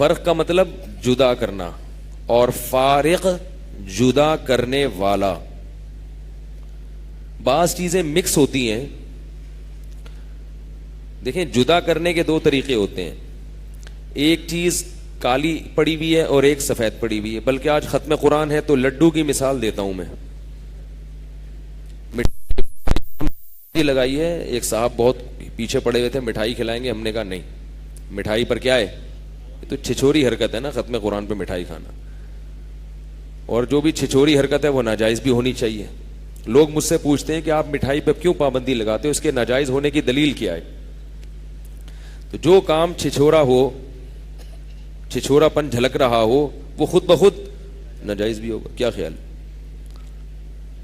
فرق کا مطلب جدا کرنا, اور فارق جدا کرنے والا. بعض چیزیں مکس ہوتی ہیں. دیکھیں جدا کرنے کے دو طریقے ہوتے ہیں, ایک چیز کالی پڑی ہوئی ہے اور ایک سفید پڑی ہوئی ہے. بلکہ آج ختم قرآن ہے تو لڈو کی مثال دیتا ہوں میں. مٹھائی لگائی ہے, ایک صاحب بہت پیچھے پڑے ہوئے تھے, مٹھائی کھلائیں گے, ہم نے کہا نہیں, مٹھائی پر کیا ہے, تو چھچوری حرکت ہے نا ختم قرآن پہ مٹھائی کھانا, اور جو بھی چھچوری حرکت ہے وہ ناجائز بھی ہونی چاہیے. لوگ مجھ سے پوچھتے ہیں کہ آپ مٹھائی پہ کیوں پابندی لگاتے ہو, اس کے ناجائز ہونے کی دلیل کیا ہے. تو جو کام چھچورا ہو, چھچورا پن جھلک رہا ہو, وہ خود بخود ناجائز بھی ہوگا. کیا خیال؟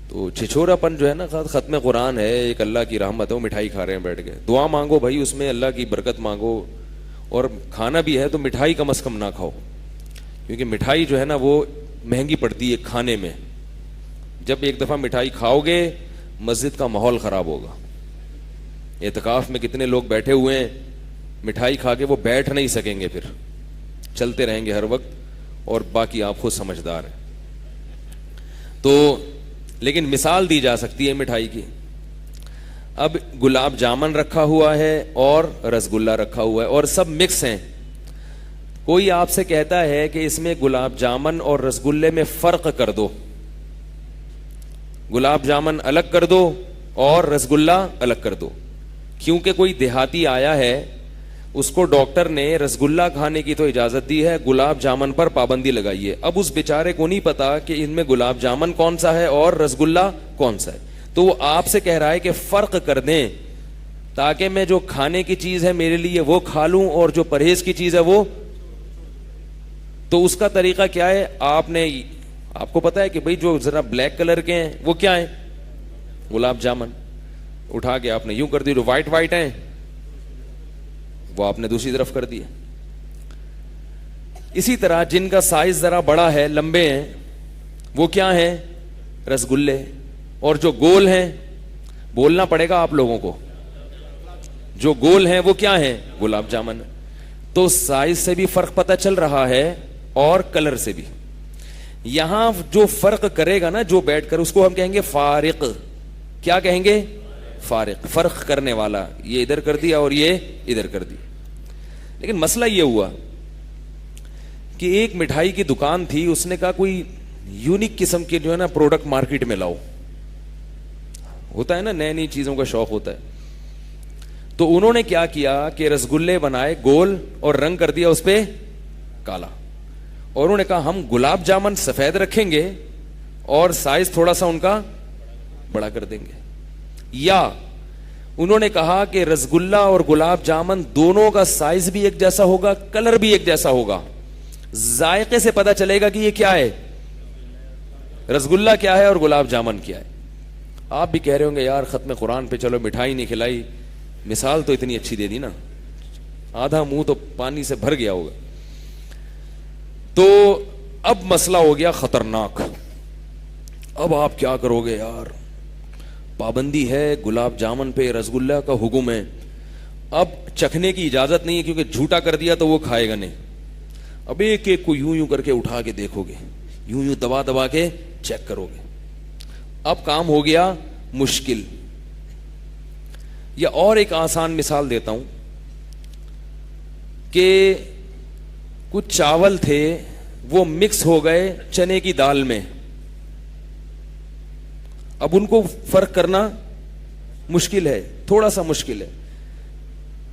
تو چھچورا پن جو ہے نا, ختم قرآن ہے, ایک اللہ کی رحمت ہے, مٹھائی کھا رہے ہیں بیٹھ کے, دعا مانگو بھائی, اس میں اللہ کی برکت مانگو, اور کھانا بھی ہے تو مٹھائی کم از کم نہ کھاؤ, کیونکہ مٹھائی جو ہے نا وہ مہنگی پڑتی ہے کھانے میں. جب ایک دفعہ مٹھائی کھاؤ گے مسجد کا ماحول خراب ہوگا. اعتکاف میں کتنے لوگ بیٹھے ہوئے ہیں, مٹھائی کھا کے وہ بیٹھ نہیں سکیں گے, پھر چلتے رہیں گے ہر وقت, اور باقی آپ خود سمجھدار ہیں. تو لیکن مثال دی جا سکتی ہے مٹھائی کی. اب گلاب جامن رکھا ہوا ہے اور رسگلہ رکھا ہوا ہے, اور سب مکس ہیں. کوئی آپ سے کہتا ہے کہ اس میں گلاب جامن اور رسگلے میں فرق کر دو, گلاب جامن الگ کر دو اور رسگلہ الگ کر دو. کیونکہ کوئی دیہاتی آیا ہے, اس کو ڈاکٹر نے رسگلہ کھانے کی تو اجازت دی ہے, گلاب جامن پر پابندی لگائی ہے. اب اس بیچارے کو نہیں پتا کہ ان میں گلاب جامن کون سا ہے اور رسگلہ کون سا ہے, تو وہ آپ سے کہہ رہا ہے کہ فرق کر دیں تاکہ میں جو کھانے کی چیز ہے میرے لیے وہ کھا لوں, اور جو پرہیز کی چیز ہے وہ. تو اس کا طریقہ کیا ہے, آپ کو پتا ہے کہ بھئی جو ذرا بلیک کلر کے ہیں وہ کیا ہیں, گلاب جامن. اٹھا کے آپ نے یوں کر دی, جو وائٹ وائٹ ہیں وہ آپ نے دوسری طرف کر دیا. اسی طرح جن کا سائز ذرا بڑا ہے, لمبے ہیں, وہ کیا ہیں, رسگلے. اور جو گول ہیں, بولنا پڑے گا آپ لوگوں کو, جو گول ہیں وہ کیا ہیں, گلاب جامن. تو سائز سے بھی فرق پتہ چل رہا ہے اور کلر سے بھی. یہاں جو فرق کرے گا نا جو بیٹھ کر, اس کو ہم کہیں گے فارق. کیا کہیں گے, فارق, فرق کرنے والا. یہ ادھر کر دیا اور یہ ادھر کر دیا. لیکن مسئلہ یہ ہوا کہ ایک مٹھائی کی دکان تھی, اس نے کہا کوئی یونیک قسم کے جو ہے نا پروڈکٹ مارکیٹ میں لاؤ. ہوتا ہے نا, نئی نئی چیزوں کا شوق ہوتا ہے. تو انہوں نے کیا کیا کہ رسگلے بنائے گول اور رنگ کر دیا اس پہ کالا, اور انہوں نے کہا ہم گلاب جامن سفید رکھیں گے اور سائز تھوڑا سا ان کا بڑا کر دیں گے. یا انہوں نے کہا کہ رسگلہ اور گلاب جامن دونوں کا سائز بھی ایک جیسا ہوگا, کلر بھی ایک جیسا ہوگا, ذائقے سے پتا چلے گا کہ یہ کیا ہے, رسگلہ کیا ہے اور گلاب جامن کیا ہے. آپ بھی کہہ رہے ہوں گے یار ختم قرآن پہ چلو مٹھائی نہیں کھلائی, مثال تو اتنی اچھی دے دی نا, آدھا منہ تو پانی سے بھر گیا ہوگا. تو اب مسئلہ ہو گیا خطرناک. اب آپ کیا کرو گے یار, پابندی ہے گلاب جامن پہ, رسگلہ کا حکم ہے, اب چکھنے کی اجازت نہیں ہے کیونکہ جھوٹا کر دیا تو وہ کھائے گا نہیں. اب ایک ایک کو یوں یوں کر کے اٹھا کے دیکھو گے, یوں یوں دبا دبا کے چیک کرو گے. اب کام ہو گیا مشکل. یا اور ایک آسان مثال دیتا ہوں کہ کچھ چاول تھے وہ مکس ہو گئے چنے کی دال میں. اب ان کو فرق کرنا مشکل ہے, تھوڑا سا مشکل ہے,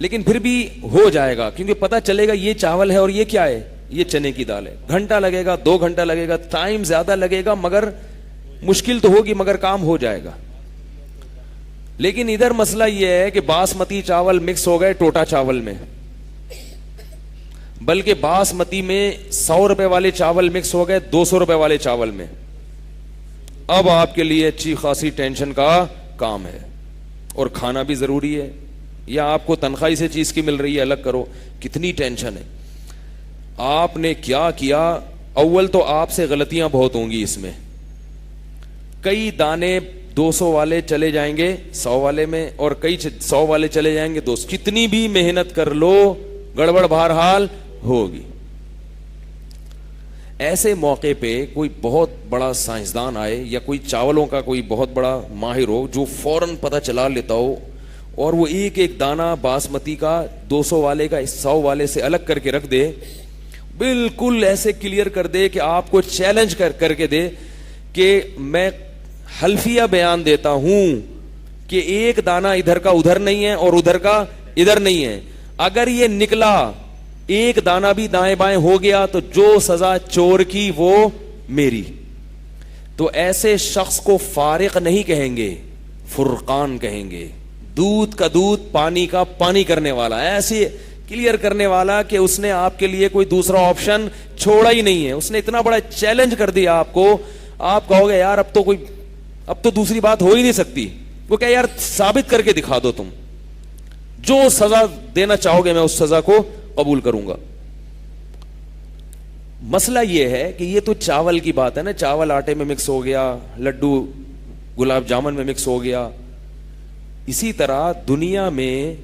لیکن پھر بھی ہو جائے گا کیونکہ پتہ چلے گا یہ چاول ہے اور یہ کیا ہے, یہ چنے کی دال ہے. گھنٹہ لگے گا, 2 گھنٹہ لگے گا, ٹائم زیادہ لگے گا, مگر مشکل تو ہوگی مگر کام ہو جائے گا. لیکن ادھر مسئلہ یہ ہے کہ باسمتی چاول مکس ہو گئے ٹوٹا چاول میں, بلکہ باسمتی میں 100 روپے والے چاول مکس ہو گئے 200 روپے والے چاول میں. اب آپ کے لیے اچھی خاصی ٹینشن کا کام ہے, اور کھانا بھی ضروری ہے, یا آپ کو تنخواہ سے چیز کی مل رہی ہے الگ کرو, کتنی ٹینشن ہے. آپ نے کیا کیا, اول تو آپ سے غلطیاں بہت ہوں گی اس میں, کئی دانے 200 والے چلے جائیں گے 100 والے میں, اور کئی 100 والے چلے جائیں گے 200. کتنی بھی محنت کر لو گڑبڑ بہرحال ہوگی. ایسے موقع پہ کوئی بہت بڑا سائنسدان آئے یا کوئی چاولوں کا کوئی بہت بڑا ماہر ہو جو فوراً پتہ چلا لیتا ہو اور وہ ایک ایک دانہ باسمتی کا 200 والے کا 100 والے سے الگ کر کے رکھ دے, بالکل ایسے کلیئر کر دے کہ آپ کو چیلنج کر کے دے کہ میں حلفیہ بیان دیتا ہوں کہ ایک دانہ ادھر کا ادھر نہیں ہے اور ادھر کا ادھر نہیں ہے, اگر یہ نکلا ایک دانہ بھی دائیں بائیں ہو گیا تو جو سزا چور کی وہ میری. تو ایسے شخص کو فارق نہیں کہیں گے, فرقان کہیں گے, دودھ کا دودھ پانی کا پانی کرنے والا, ایسے کلیئر کرنے والا کہ اس نے آپ کے لیے کوئی دوسرا آپشن چھوڑا ہی نہیں ہے. اس نے اتنا بڑا چیلنج کر دیا آپ کو, آپ کہو گے یار اب تو دوسری بات ہو ہی نہیں سکتی. وہ کہ یار ثابت کر کے دکھا دو, تم جو سزا دینا چاہو گے میں اس سزا کو قبول کروں گا. مسئلہ یہ ہے کہ یہ تو چاول کی بات ہے نا, چاول آٹے میں مکس ہو گیا, لڈو گلاب جامن میں مکس ہو گیا. اسی طرح دنیا میں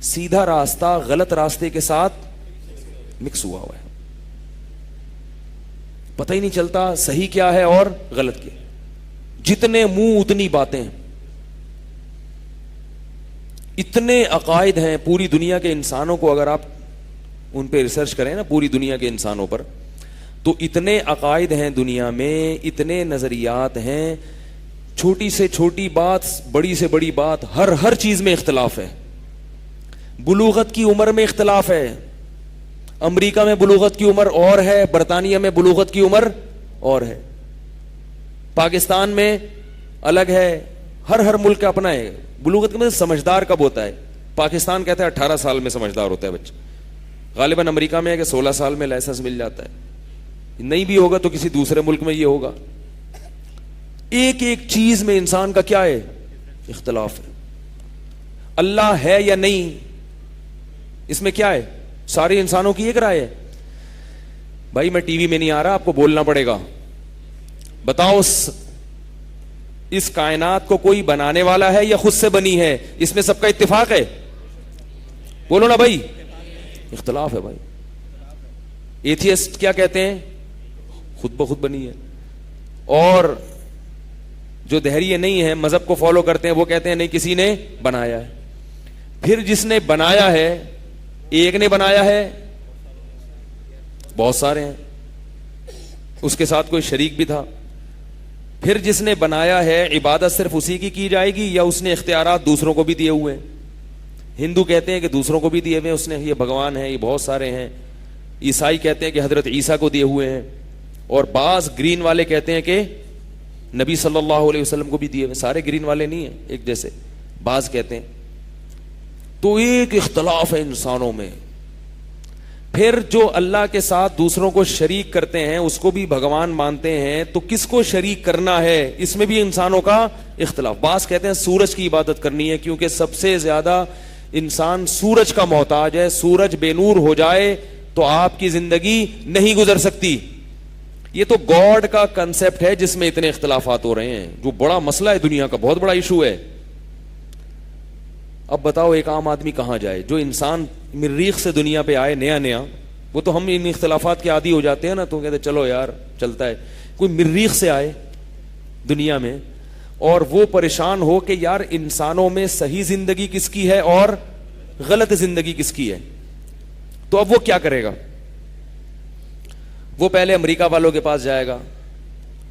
سیدھا راستہ غلط راستے کے ساتھ مکس ہوا ہے, پتہ ہی نہیں چلتا صحیح کیا ہے اور غلط کیا. جتنے منہ اتنی باتیں, اتنے عقائد ہیں پوری دنیا کے انسانوں کو, اگر آپ ان پہ ریسرچ کریں نا پوری دنیا کے انسانوں پر, تو اتنے عقائد ہیں دنیا میں, اتنے نظریات ہیں, چھوٹی سے چھوٹی بات بڑی سے بڑی بات, ہر چیز میں اختلاف ہے. بلوغت کی عمر میں اختلاف ہے, امریکہ میں بلوغت کی عمر اور ہے, برطانیہ میں بلوغت کی عمر اور ہے, پاکستان میں الگ ہے, ہر ملک کا اپنا ہے. بلوغت میں سمجھدار کب ہوتا ہے؟ پاکستان کہتا ہے 18 سال میں سمجھدار ہوتا ہے بچہ, غالباً امریکہ میں ہے کہ 16 سال میں لائسنس مل جاتا ہے, نہیں بھی ہوگا تو کسی دوسرے ملک میں یہ ہوگا. ایک ایک چیز میں انسان کا کیا ہے؟ اختلاف ہے. اللہ ہے یا نہیں, اس میں کیا ہے؟ سارے انسانوں کی ایک رائے ہے. بھائی میں ٹی وی میں نہیں آ رہا, آپ کو بولنا پڑے گا, بتاؤ اس کائنات کو کوئی بنانے والا ہے یا خود سے بنی ہے؟ اس میں سب کا اتفاق ہے, بولو نا بھائی. اختلاف ہے بھائی. ایتھیسٹ کیا کہتے ہیں؟ خود بخود بنی ہے. اور جو دہریے نہیں ہیں, مذہب کو فالو کرتے ہیں, وہ کہتے ہیں نہیں کسی نے بنایا ہے. پھر جس نے بنایا ہے, ایک نے بنایا ہے, بہت سارے ہیں, اس کے ساتھ کوئی شریک بھی تھا. پھر جس نے بنایا ہے عبادت صرف اسی کی جائے گی یا اس نے اختیارات دوسروں کو بھی دیے ہوئے ہیں؟ ہندو کہتے ہیں کہ دوسروں کو بھی دیے ہوئے ہیں اس نے, یہ بھگوان ہیں, یہ بہت سارے ہیں. عیسائی کہتے ہیں کہ حضرت عیسیٰ کو دیے ہوئے ہیں, اور بعض گرین والے کہتے ہیں کہ نبی صلی اللہ علیہ وسلم کو بھی دیے ہوئے. سارے گرین والے نہیں ہیں ایک جیسے, بعض کہتے ہیں. تو ایک اختلاف ہے انسانوں میں. پھر جو اللہ کے ساتھ دوسروں کو شریک کرتے ہیں اس کو بھی بھگوان مانتے ہیں, تو کس کو شریک کرنا ہے اس میں بھی انسانوں کا اختلاف. بعض کہتے ہیں سورج کی عبادت کرنی ہے کیونکہ سب سے زیادہ انسان سورج کا محتاج ہے, سورج بے نور ہو جائے تو آپ کی زندگی نہیں گزر سکتی. یہ تو گاڈ کا کنسپٹ ہے جس میں اتنے اختلافات ہو رہے ہیں, جو بڑا مسئلہ ہے دنیا کا, بہت بڑا ایشو ہے. اب بتاؤ ایک عام آدمی کہاں جائے؟ جو انسان مریخ سے دنیا پہ آئے نیا, وہ تو ہم ان اختلافات کے عادی ہو جاتے ہیں نا, تو کہتے چلو یار چلتا ہے. کوئی مریخ سے آئے دنیا میں اور وہ پریشان ہو کہ یار انسانوں میں صحیح زندگی کس کی ہے اور غلط زندگی کس کی ہے, تو اب وہ کیا کرے گا؟ وہ پہلے امریکہ والوں کے پاس جائے گا,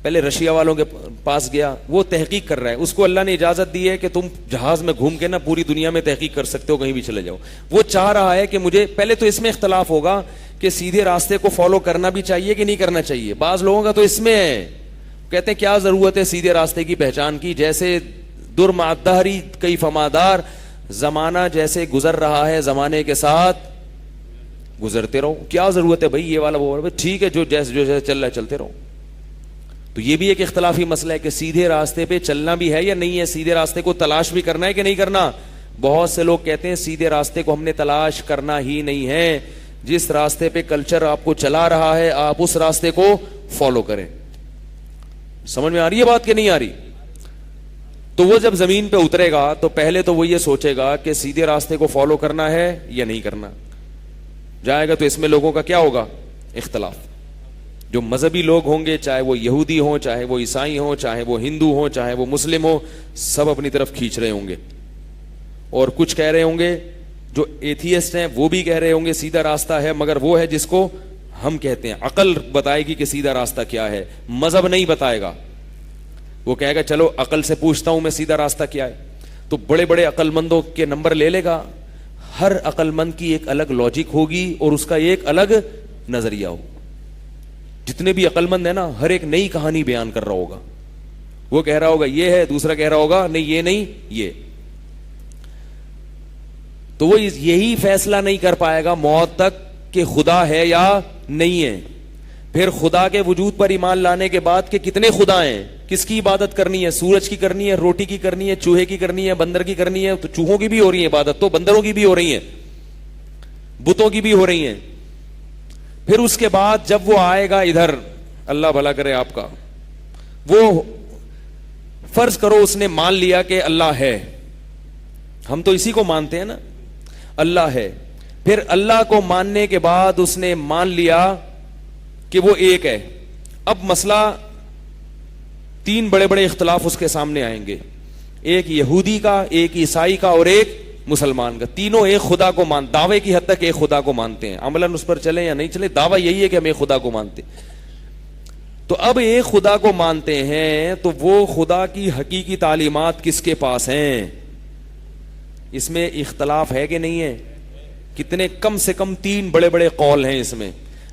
پہلے رشیا والوں کے پاس گیا, وہ تحقیق کر رہا ہے, اس کو اللہ نے اجازت دی ہے کہ تم جہاز میں گھوم کے نا پوری دنیا میں تحقیق کر سکتے ہو, کہیں بھی چلے جاؤ. وہ چاہ رہا ہے کہ مجھے پہلے تو اس میں اختلاف ہوگا کہ سیدھے راستے کو فالو کرنا بھی چاہیے کہ نہیں کرنا چاہیے. بعض لوگوں کا تو اس میں ہے, کہتے ہیں کیا ضرورت ہے سیدھے راستے کی پہچان کی, جیسے در مع الدہر کیف ما دار, زمانہ جیسے گزر رہا ہے زمانے کے ساتھ گزرتے رہو, کیا ضرورت ہے بھائی یہ والا وہ, ٹھیک ہے جو جیسے چل رہا ہے چلتے رہو. تو یہ بھی ایک اختلافی مسئلہ ہے کہ سیدھے راستے پہ چلنا بھی ہے یا نہیں ہے, سیدھے راستے کو تلاش بھی کرنا ہے کہ نہیں کرنا. بہت سے لوگ کہتے ہیں سیدھے راستے کو ہم نے تلاش کرنا ہی نہیں ہے, جس راستے پہ کلچر آپ کو چلا رہا ہے آپ اس راستے کو فالو کریں. سمجھ میں آ رہی ہے بات کہ نہیں آ رہی؟ تو وہ جب زمین پہ اترے گا تو پہلے تو وہ یہ سوچے گا کہ سیدھے راستے کو فالو کرنا ہے یا نہیں کرنا. جائے گا تو اس میں لوگوں کا کیا ہوگا؟ اختلاف. جو مذہبی لوگ ہوں گے, چاہے وہ یہودی ہوں, چاہے وہ عیسائی ہوں, چاہے وہ ہندو ہوں, چاہے وہ مسلم ہوں, سب اپنی طرف کھینچ رہے ہوں گے. اور کچھ کہہ رہے ہوں گے, جو ایتھیسٹ ہیں وہ بھی کہہ رہے ہوں گے سیدھا راستہ ہے, مگر وہ ہے جس کو ہم کہتے ہیں عقل بتائے گی کہ سیدھا راستہ کیا ہے, مذہب نہیں بتائے گا. وہ کہے گا چلو عقل سے پوچھتا ہوں میں سیدھا راستہ کیا ہے. تو بڑے بڑے عقل مندوں کے نمبر لے لے گا, ہر عقل مند کی ایک الگ لاجک ہوگی اور اس کا ایک الگ نظریہ ہوگا. جتنے بھی عقل مند ہیں نا, ہر ایک نئی کہانی بیان کر رہا ہوگا. وہ کہہ رہا ہوگا یہ ہے, دوسرا کہہ رہا ہوگا نہیں یہ نہیں یہ. تو وہ یہی فیصلہ نہیں کر پائے گا موت تک کہ خدا ہے یا نہیں ہے. پھر خدا کے وجود پر ایمان لانے کے بعد کہ کتنے خدا ہیں, کس کی عبادت کرنی ہے, سورج کی کرنی ہے, روٹی کی کرنی ہے, چوہے کی کرنی ہے, بندر کی کرنی ہے. تو چوہوں کی بھی ہو رہی ہے عبادت, تو بندروں کی بھی ہو رہی ہے, بتوں کی بھی ہو رہی ہیں. پھر اس کے بعد جب وہ آئے گا ادھر, اللہ بھلا کرے آپ کا, وہ فرض کرو اس نے مان لیا کہ اللہ ہے, ہم تو اسی کو مانتے ہیں نا, اللہ ہے. پھر اللہ کو ماننے کے بعد اس نے مان لیا کہ وہ ایک ہے. اب مسئلہ تین بڑے بڑے اختلاف اس کے سامنے آئیں گے, ایک یہودی کا, ایک عیسائی کا اور ایک مسلمان کا. تینوں ایک خدا کو دعوے کی حد تک ایک خدا کو مانتے ہیں, عملاً اس پر چلے یا نہیں چلے, دعویٰ یہی ہے کہ ہم ایک خدا کو مانتے. تو اب ایک خدا کو مانتے ہیں تو وہ خدا کی حقیقی تعلیمات کس کے پاس ہیں, اس میں اختلاف ہے کہ نہیں ہے؟ کتنے, کم سے کم تین بڑے بڑے قول ہیں اس میں.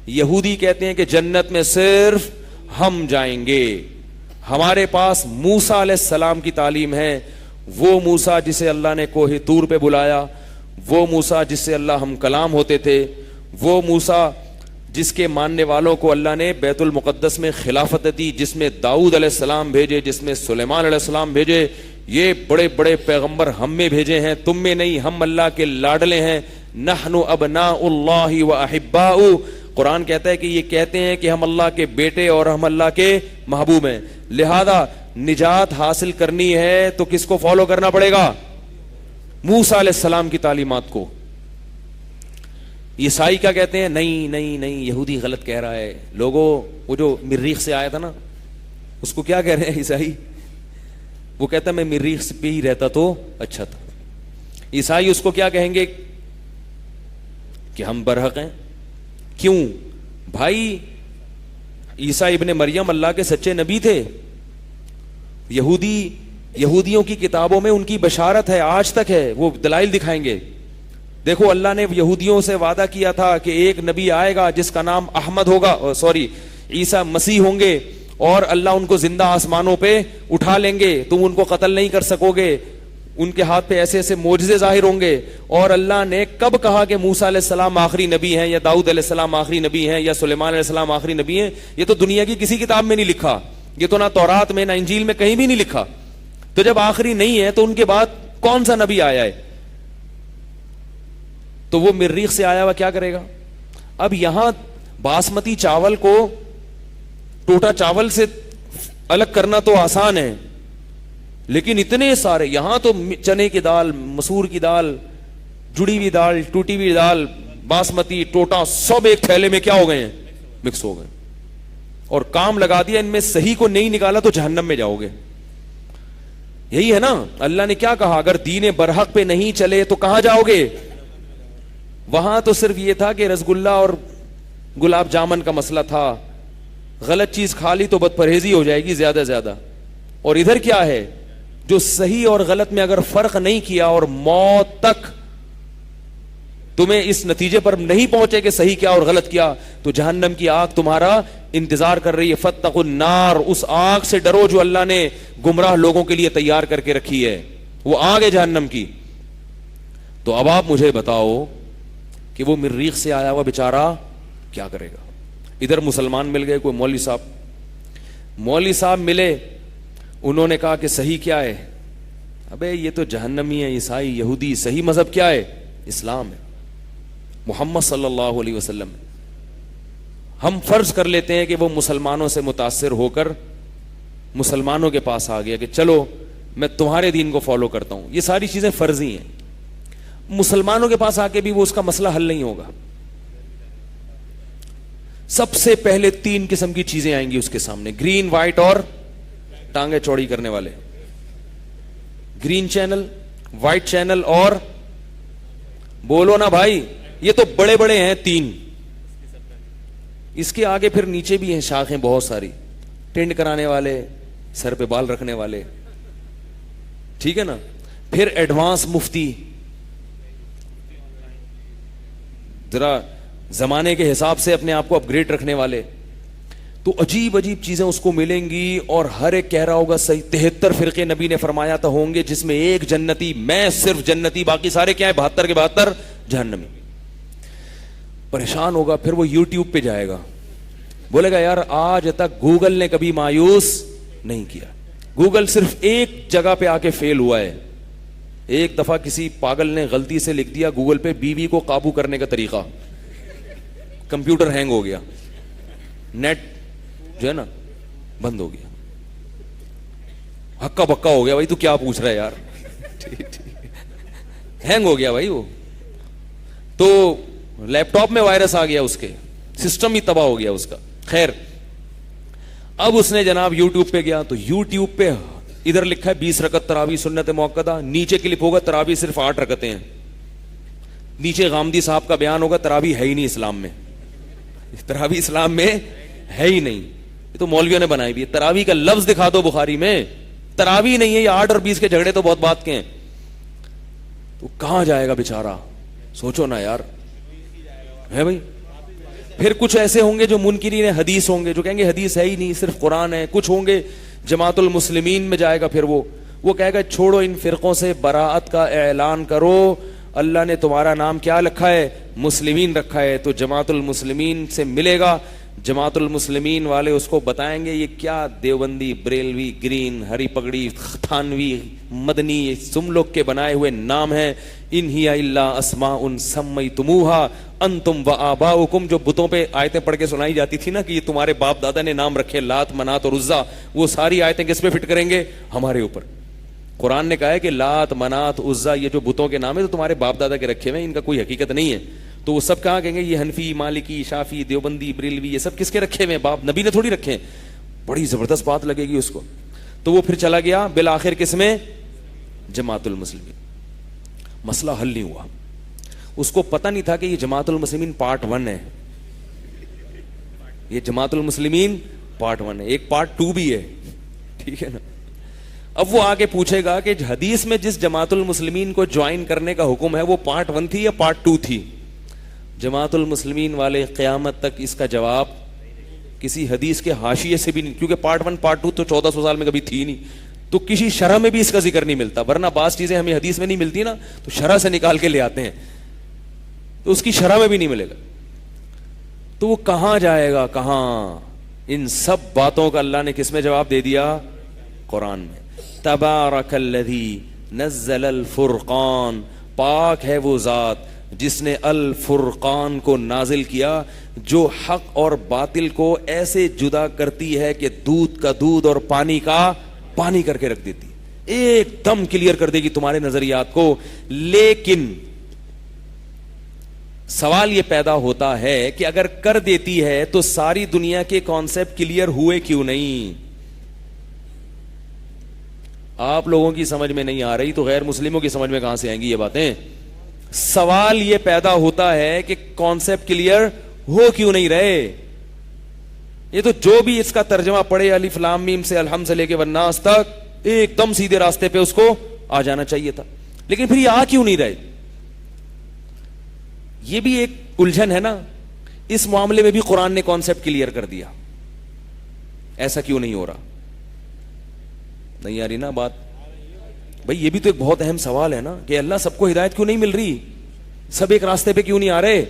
یہودی کہتے ہیں کہ جنت میں صرف ہم جائیں گے, ہمارے پاس موسیٰ علیہ السلام کی تعلیم ہے, وہ موسیٰ جسے اللہ نے کوہ طور پہ بلایا, وہ موسیٰ جس سے اللہ ہم کلام ہوتے تھے, وہ موسیٰ جس کے ماننے والوں کو اللہ نے بیت المقدس میں خلافت دی, جس میں داؤد علیہ السلام بھیجے, جس میں سلیمان علیہ السلام بھیجے. یہ بڑے بڑے پیغمبر ہم میں بھیجے ہیں, تم میں نہیں, ہم اللہ کے لاڈلے ہیں. نحن ابناء اللہ و احباؤ, قرآن کہتا ہے کہ یہ کہتے ہیں کہ ہم اللہ کے بیٹے اور ہم اللہ کے محبوب ہیں. لہذا نجات حاصل کرنی ہے تو کس کو فالو کرنا پڑے گا؟ موسیٰ علیہ السلام کی تعلیمات کو. عیسائی کیا کہتے ہیں؟ نہیں نہیں نہیں, یہودی غلط کہہ رہا ہے. لوگوں, وہ جو مریخ سے آیا تھا نا, اس کو کیا کہہ رہے ہیں عیسائی؟ وہ کہتا ہے میں مریخ پہ ہی رہتا تو اچھا تھا. عیسائی اس کو کیا کہیں گے کہ ہم برحق ہیں. کیوں بھائی؟ عیسیٰ ابن مریم اللہ کے سچے نبی تھے. یہودیوں کی کتابوں میں ان کی بشارت ہے, آج تک ہے, وہ دلائل دکھائیں گے. دیکھو اللہ نے یہودیوں سے وعدہ کیا تھا کہ ایک نبی آئے گا جس کا نام احمد ہوگا, عیسیٰ مسیح ہوں گے, اور اللہ ان کو زندہ آسمانوں پہ اٹھا لیں گے, تم ان کو قتل نہیں کر سکو گے, ان کے ہاتھ پہ ایسے ایسے معجزے ظاہر ہوں گے. اور اللہ نے کب کہا کہ موسیٰ علیہ السلام آخری نبی ہیں, یا داؤد علیہ السلام آخری نبی ہیں, یا سلیمان علیہ السلام آخری نبی ہیں؟ یہ تو دنیا کی کسی کتاب میں نہیں لکھا, یہ تو نہ تورات میں نہ انجیل میں کہیں بھی نہیں لکھا. تو جب آخری نہیں ہے تو ان کے بعد کون سا نبی آیا ہے؟ تو وہ مریخ سے آیا ہوا کیا کرے گا؟ اب یہاں باسمتی چاول کو ٹوٹا چاول سے الگ کرنا تو آسان ہے, لیکن اتنے سارے, یہاں تو چنے کی دال, مسور کی دال, جڑی ہوئی دال, ٹوٹی ہوئی دال, باسمتی, ٹوٹا, سب ایک تھیلے میں کیا ہو گئے ہیں؟ مکس ہو گئے. اور کام لگا دیا, ان میں صحیح کو نہیں نکالا تو جہنم میں جاؤ گے. یہی ہے نا. اللہ نے کیا کہا؟ اگر دین برحق پہ نہیں چلے تو کہاں جاؤ گے؟ وہاں تو صرف یہ تھا کہ رسگلہ اور گلاب جامن کا مسئلہ تھا, غلط چیز کھا لی تو بد پرہیزی ہو جائے گی زیادہ زیادہ. اور ادھر کیا ہے؟ جو صحیح اور غلط میں اگر فرق نہیں کیا اور موت تک تمہیں اس نتیجے پر نہیں پہنچے کہ صحیح کیا اور غلط کیا, تو جہنم کی آگ تمہارا انتظار کر رہی ہے. فاتقوا النار, اس آگ سے ڈرو جو اللہ نے گمراہ لوگوں کے لیے تیار کر کے رکھی ہے, وہ آگ ہے جہنم کی. تو اب آپ مجھے بتاؤ کہ وہ مریخ سے آیا ہوا بیچارہ کیا کرے گا؟ ادھر مسلمان مل گئے, کوئی مولوی صاحب ملے, انہوں نے کہا کہ صحیح کیا ہے؟ ابے یہ تو جہنمی ہے, عیسائی, یہودی. صحیح مذہب کیا ہے؟ اسلام ہے, محمد صلی اللہ علیہ وسلم. ہم فرض کر لیتے ہیں کہ وہ مسلمانوں سے متاثر ہو کر مسلمانوں کے پاس آ گیا کہ چلو میں تمہارے دین کو فالو کرتا ہوں. یہ ساری چیزیں فرضی ہیں. مسلمانوں کے پاس آ کے بھی وہ اس کا مسئلہ حل نہیں ہوگا. سب سے پہلے 3 قسم کی چیزیں آئیں گی اس کے سامنے, گرین, وائٹ اور ٹانگیں چوڑی کرنے والے. گرین چینل, وائٹ چینل اور, بولو نا بھائی, یہ تو بڑے بڑے ہیں 3. اس کے آگے پھر نیچے بھی ہیں شاخیں بہت ساری, ٹینڈ کرانے والے, سر پہ بال رکھنے والے, ٹھیک ہے نا. پھر ایڈوانس مفتی, ذرا زمانے کے حساب سے اپنے آپ کو اپ گریڈ رکھنے والے. تو عجیب عجیب چیزیں اس کو ملیں گی, اور ہر ایک کہہ رہا ہوگا صحیح 73 فرقے نبی نے فرمایا تھا ہوں گے, جس میں ایک جنتی, میں صرف جنتی, باقی سارے کیا ہے 72 کے 72 جہنمی. پریشان ہوگا. پھر وہ یوٹیوب پہ جائے گا, بولے گا یار آج تک گوگل نے کبھی مایوس نہیں کیا. گوگل صرف ایک جگہ پہ آ کے فیل ہوا ہے. ایک دفعہ کسی پاگل نے غلطی سے لکھ دیا گوگل پہ بیوی کو قابو کرنے کا طریقہ, کمپیوٹر ہینگ ہو گیا, نیٹ جو ہے نا بند ہو گیا, ہکا بکا ہو گیا. بھائی تو کیا پوچھ رہا ہے یار, ہینگ ہو گیا بھائی وہ تو. لیپ ٹاپ میں وائرس آ گیا, اس کے سسٹم ہی تباہ ہو گیا اس کا. خیر, اب اس نے جناب یوٹیوب پہ گیا, تو یوٹیوب پہ ادھر لکھا ہے 20 رکعت تراویح سنت موقدہ, نیچے کلپ ہوگا تراویح صرف 8 رکعتیں ہیں. نیچے غامدی صاحب کا بیان ہوگا تراویح ہے ہی نہیں اسلام میں, تراویح اسلام میں ہے ہی نہیں, یہ تو مولویوں نے بنائی بھی ہے. تراویح کا لفظ دکھا دو بخاری میں, تراویح نہیں ہے. یہ 8 اور 20 کے جھگڑے تو بہت بات کے ہیں. تو کہاں جائے گا بیچارہ, سوچو نا یار, ہے بھائی. پھر کچھ ایسے ہوں گے جو منکرین حدیث ہوں گے, جو کہیں گے حدیث ہے ہی نہیں, صرف قرآن ہے. کچھ ہوں گے جماعت المسلمین میں جائے گا, پھر وہ کہے گا چھوڑو ان فرقوں سے, براءت کا اعلان کرو, اللہ نے تمہارا نام کیا رکھا ہے, مسلمین رکھا ہے. تو جماعت المسلمین سے ملے گا, جماعت المسلمین والے اس کو بتائیں گے یہ کیا دیوبندی, بریلوی, گرین, ہری پگڑی, تھانوی, مدنی, تم لوگ کے بنائے ہوئے نام ہیں. ان ہی الا اسماء سمیتموہا انتم وآباؤکم, جو بتوں پہ آیتیں پڑھ کے سنائی جاتی تھی نا کہ یہ تمہارے باپ دادا نے نام رکھے, لات, منات اور عزا, وہ ساری آیتیں کس پہ فٹ کریں گے, ہمارے اوپر. قرآن نے کہا ہے کہ لات, منات, عزا یہ جو بتوں کے نام ہے تو تمہارے باپ دادا کے رکھے ہوئے, ان کا کوئی حقیقت نہیں ہے. تو وہ سب کہاں کہیں گے یہ حنفی, مالکی, شافی, دیوبندی, بریلوی, یہ سب کس کے رکھے ہوئے, باپ نبی نے تھوڑی رکھے ہیں. بڑی زبردست بات لگے گی اس کو. تو وہ پھر چلا گیا بالآخر کس میں, جماعت المسلمین. مسئلہ حل نہیں ہوا. اس کو پتہ نہیں تھا کہ یہ جماعت المسلمین پارٹ 1 ہے, یہ جماعت المسلمین پارٹ 1 ہے, ایک پارٹ 2 بھی ہے, ٹھیک ہے نا. اب وہ آگے پوچھے گا کہ حدیث میں جس جماعت المسلمین کو جوائن کرنے کا حکم ہے وہ پارٹ 1 تھی یا پارٹ 2 تھی. جماعت المسلمین والے قیامت تک اس کا جواب کسی حدیث کے حاشیے سے بھی نہیں, کیونکہ پارٹ 1 پارٹ 2 تو 1400 سال میں کبھی تھی نہیں, تو کسی شرح میں بھی اس کا ذکر نہیں ملتا. ورنہ بعض چیزیں ہمیں حدیث میں نہیں ملتی نا, تو شرح سے نکال کے لے آتے ہیں, تو اس کی شرح میں بھی نہیں ملے گا. تو وہ کہاں جائے گا, کہاں. ان سب باتوں کا اللہ نے کس میں جواب دے دیا, قرآن میں. تبارک الذی نزل الفرقان, پاک ہے وہ ذات جس نے الفرقان کو نازل کیا, جو حق اور باطل کو ایسے جدا کرتی ہے کہ دودھ کا دودھ اور پانی کا پانی کر کے رکھ دیتی, ایک دم کلیئر کر دے گی تمہارے نظریات کو. لیکن سوال یہ پیدا ہوتا ہے کہ اگر کر دیتی ہے تو ساری دنیا کے کانسیپٹ کلیئر ہوئے کیوں نہیں. آپ لوگوں کی سمجھ میں نہیں آ رہی تو غیر مسلموں کی سمجھ میں کہاں سے آئیں گی یہ باتیں. سوال یہ پیدا ہوتا ہے کہ کانسیپٹ کلیئر ہو کیوں نہیں رہے. یہ تو جو بھی اس کا ترجمہ پڑھے الف لام میم سے الحمد سے لے کے والناس تک, ایک دم سیدھے راستے پہ اس کو آ جانا چاہیے تھا, لیکن پھر یہ آ کیوں نہیں رہے. یہ بھی ایک الجھن ہے نا. اس معاملے میں بھی قرآن نے کانسیپٹ کلیئر کر دیا, ایسا کیوں نہیں ہو رہا. نہیں آ رہی نا بات بھائی. یہ بھی تو ایک بہت اہم سوال ہے نا کہ اللہ سب کو ہدایت کیوں نہیں مل رہی, سب ایک راستے پہ کیوں نہیں آ رہے.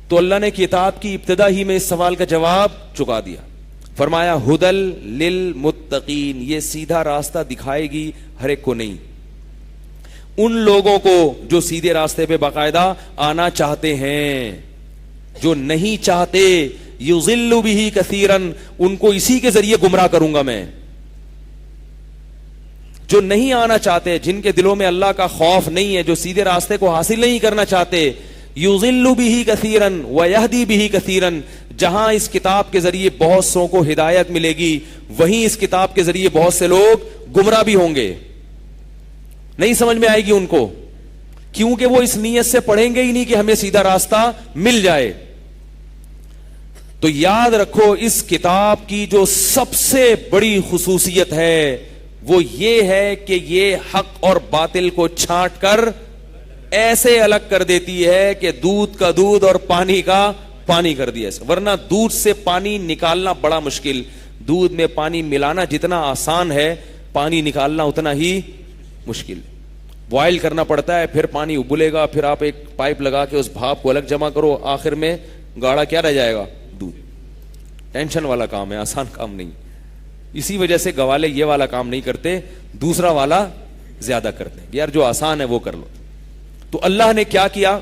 تو اللہ نے کتاب کی ابتدا ہی میں اس سوال کا جواب چکا دیا. فرمایا ہدل للمتقین, یہ سیدھا راستہ دکھائے گی ہر ایک کو نہیں, ان لوگوں کو جو سیدھے راستے پہ باقاعدہ آنا چاہتے ہیں. جو نہیں چاہتے یضل بہ کثیرا, ان کو اسی کے ذریعے گمراہ کروں گا میں. جو نہیں آنا چاہتے, جن کے دلوں میں اللہ کا خوف نہیں ہے, جو سیدھے راستے کو حاصل نہیں کرنا چاہتے, یضل بہ کثیرا ویہدی بہ کثیرا, جہاں اس کتاب کے ذریعے بہت سو کو ہدایت ملے گی وہیں اس کتاب کے ذریعے بہت سے لوگ گمراہ بھی ہوں گے, نہیں سمجھ میں آئے گی ان کو, کیونکہ وہ اس نیت سے پڑھیں گے ہی نہیں کہ ہمیں سیدھا راستہ مل جائے. تو یاد رکھو اس کتاب کی جو سب سے بڑی خصوصیت ہے وہ یہ ہے کہ یہ حق اور باطل کو چھانٹ کر ایسے الگ کر دیتی ہے کہ دودھ کا دودھ اور پانی کا پانی کر دیا. ورنہ دودھ سے پانی نکالنا بڑا مشکل, دودھ میں پانی ملانا جتنا آسان ہے پانی نکالنا اتنا ہی مشکل. بوائل کرنا پڑتا ہے, پھر پانی ابلے گا, پھر آپ ایک پائپ لگا کے اس بھاپ کو الگ جمع کرو, آخر میں گاڑھا کیا رہ جائے گا, دودھ. ٹینشن والا کام ہے, آسان کام نہیں. اسی وجہ سے گوالے یہ والا کام نہیں کرتے, دوسرا والا زیادہ کرتے ہیں. یار جو آسان ہے وہ کر لو. تو اللہ نے کیا کیا,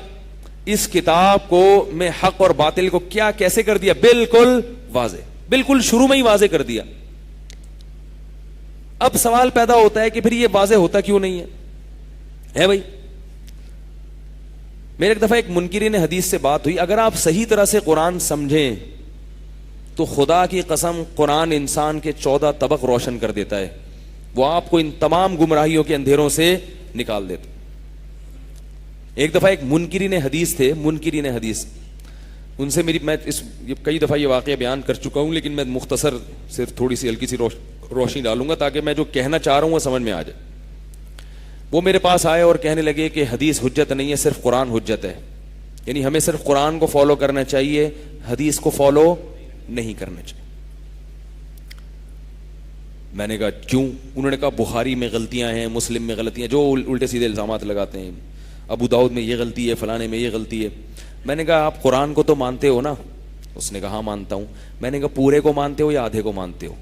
اس کتاب کو میں حق اور باطل کو کیا کیسے کر دیا, بالکل واضح, بالکل شروع میں ہی واضح کر دیا. اب سوال پیدا ہوتا ہے کہ پھر یہ واضح ہوتا کیوں نہیں ہے بھائی. میرے ایک دفعہ ایک منکرین حدیث سے بات ہوئی, اگر آپ صحیح طرح سے قرآن سمجھیں تو خدا کی قسم قرآن انسان کے 14 طبق روشن کر دیتا ہے, وہ آپ کو ان تمام گمراہیوں کے اندھیروں سے نکال دیتا. ایک دفعہ ایک منکرین حدیث تھے, منکرین حدیث, ان سے میری, میں کئی دفعہ یہ واقعہ بیان کر چکا ہوں لیکن میں مختصر صرف تھوڑی سی ہلکی سی روشنی ڈالوں گا تاکہ میں جو کہنا چاہ رہا ہوں وہ سمجھ میں آ جائے. وہ میرے پاس آئے اور کہنے لگے کہ حدیث حجت نہیں ہے, صرف قرآن حجت ہے, یعنی ہمیں صرف قرآن کو فالو کرنا چاہیے, حدیث کو فالو نہیں کرنا چاہیے. میں نے کہا کیوں؟ انہوں نے کہا بخاری میں غلطیاں ہیں, مسلم میں غلطیاں, جو الٹے سیدھے الزامات لگاتے ہیں, ابو داؤد میں یہ غلطی ہے, فلانے میں یہ غلطی ہے. میں نے کہا آپ قرآن کو تو مانتے ہو نا؟ اس نے کہا ہاں مانتا ہوں. میں نے کہا پورے کو مانتے ہو یا آدھے کو مانتے ہو؟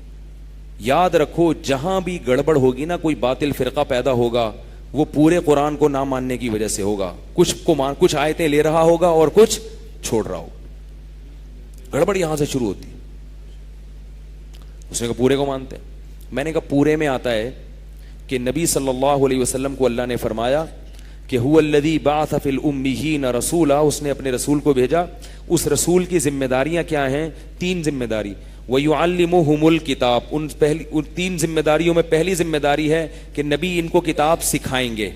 یاد رکھو جہاں بھی گڑبڑ ہوگی نا, کوئی باطل فرقہ پیدا ہوگا, وہ پورے قرآن کو نہ ماننے کی وجہ سے ہوگا. کچھ آیتیں لے رہا ہوگا اور کچھ چھوڑ رہا ہوگا. گڑبڑ یہاں سے شروع ہوتی. اس نے کہا پورے کو مانتے ہیں. میں نے کہا پورے میں آتا ہے کہ نبی صلی اللہ علیہ وسلم کو اللہ نے فرمایا کہ هو الذی بعث فی الامیین رسولا, اس نے اپنے رسول کو بھیجا. اس رسول کی ذمہ داریاں کیا ہیں؟ 3 ذمہ داری. وَيُعَلِّمُهُمُ الْكِتَابَ, ان 3 ذمہ داریوں میں پہلی ذمہ داری ہے کہ نبی ان کو کتاب سکھائیں گے.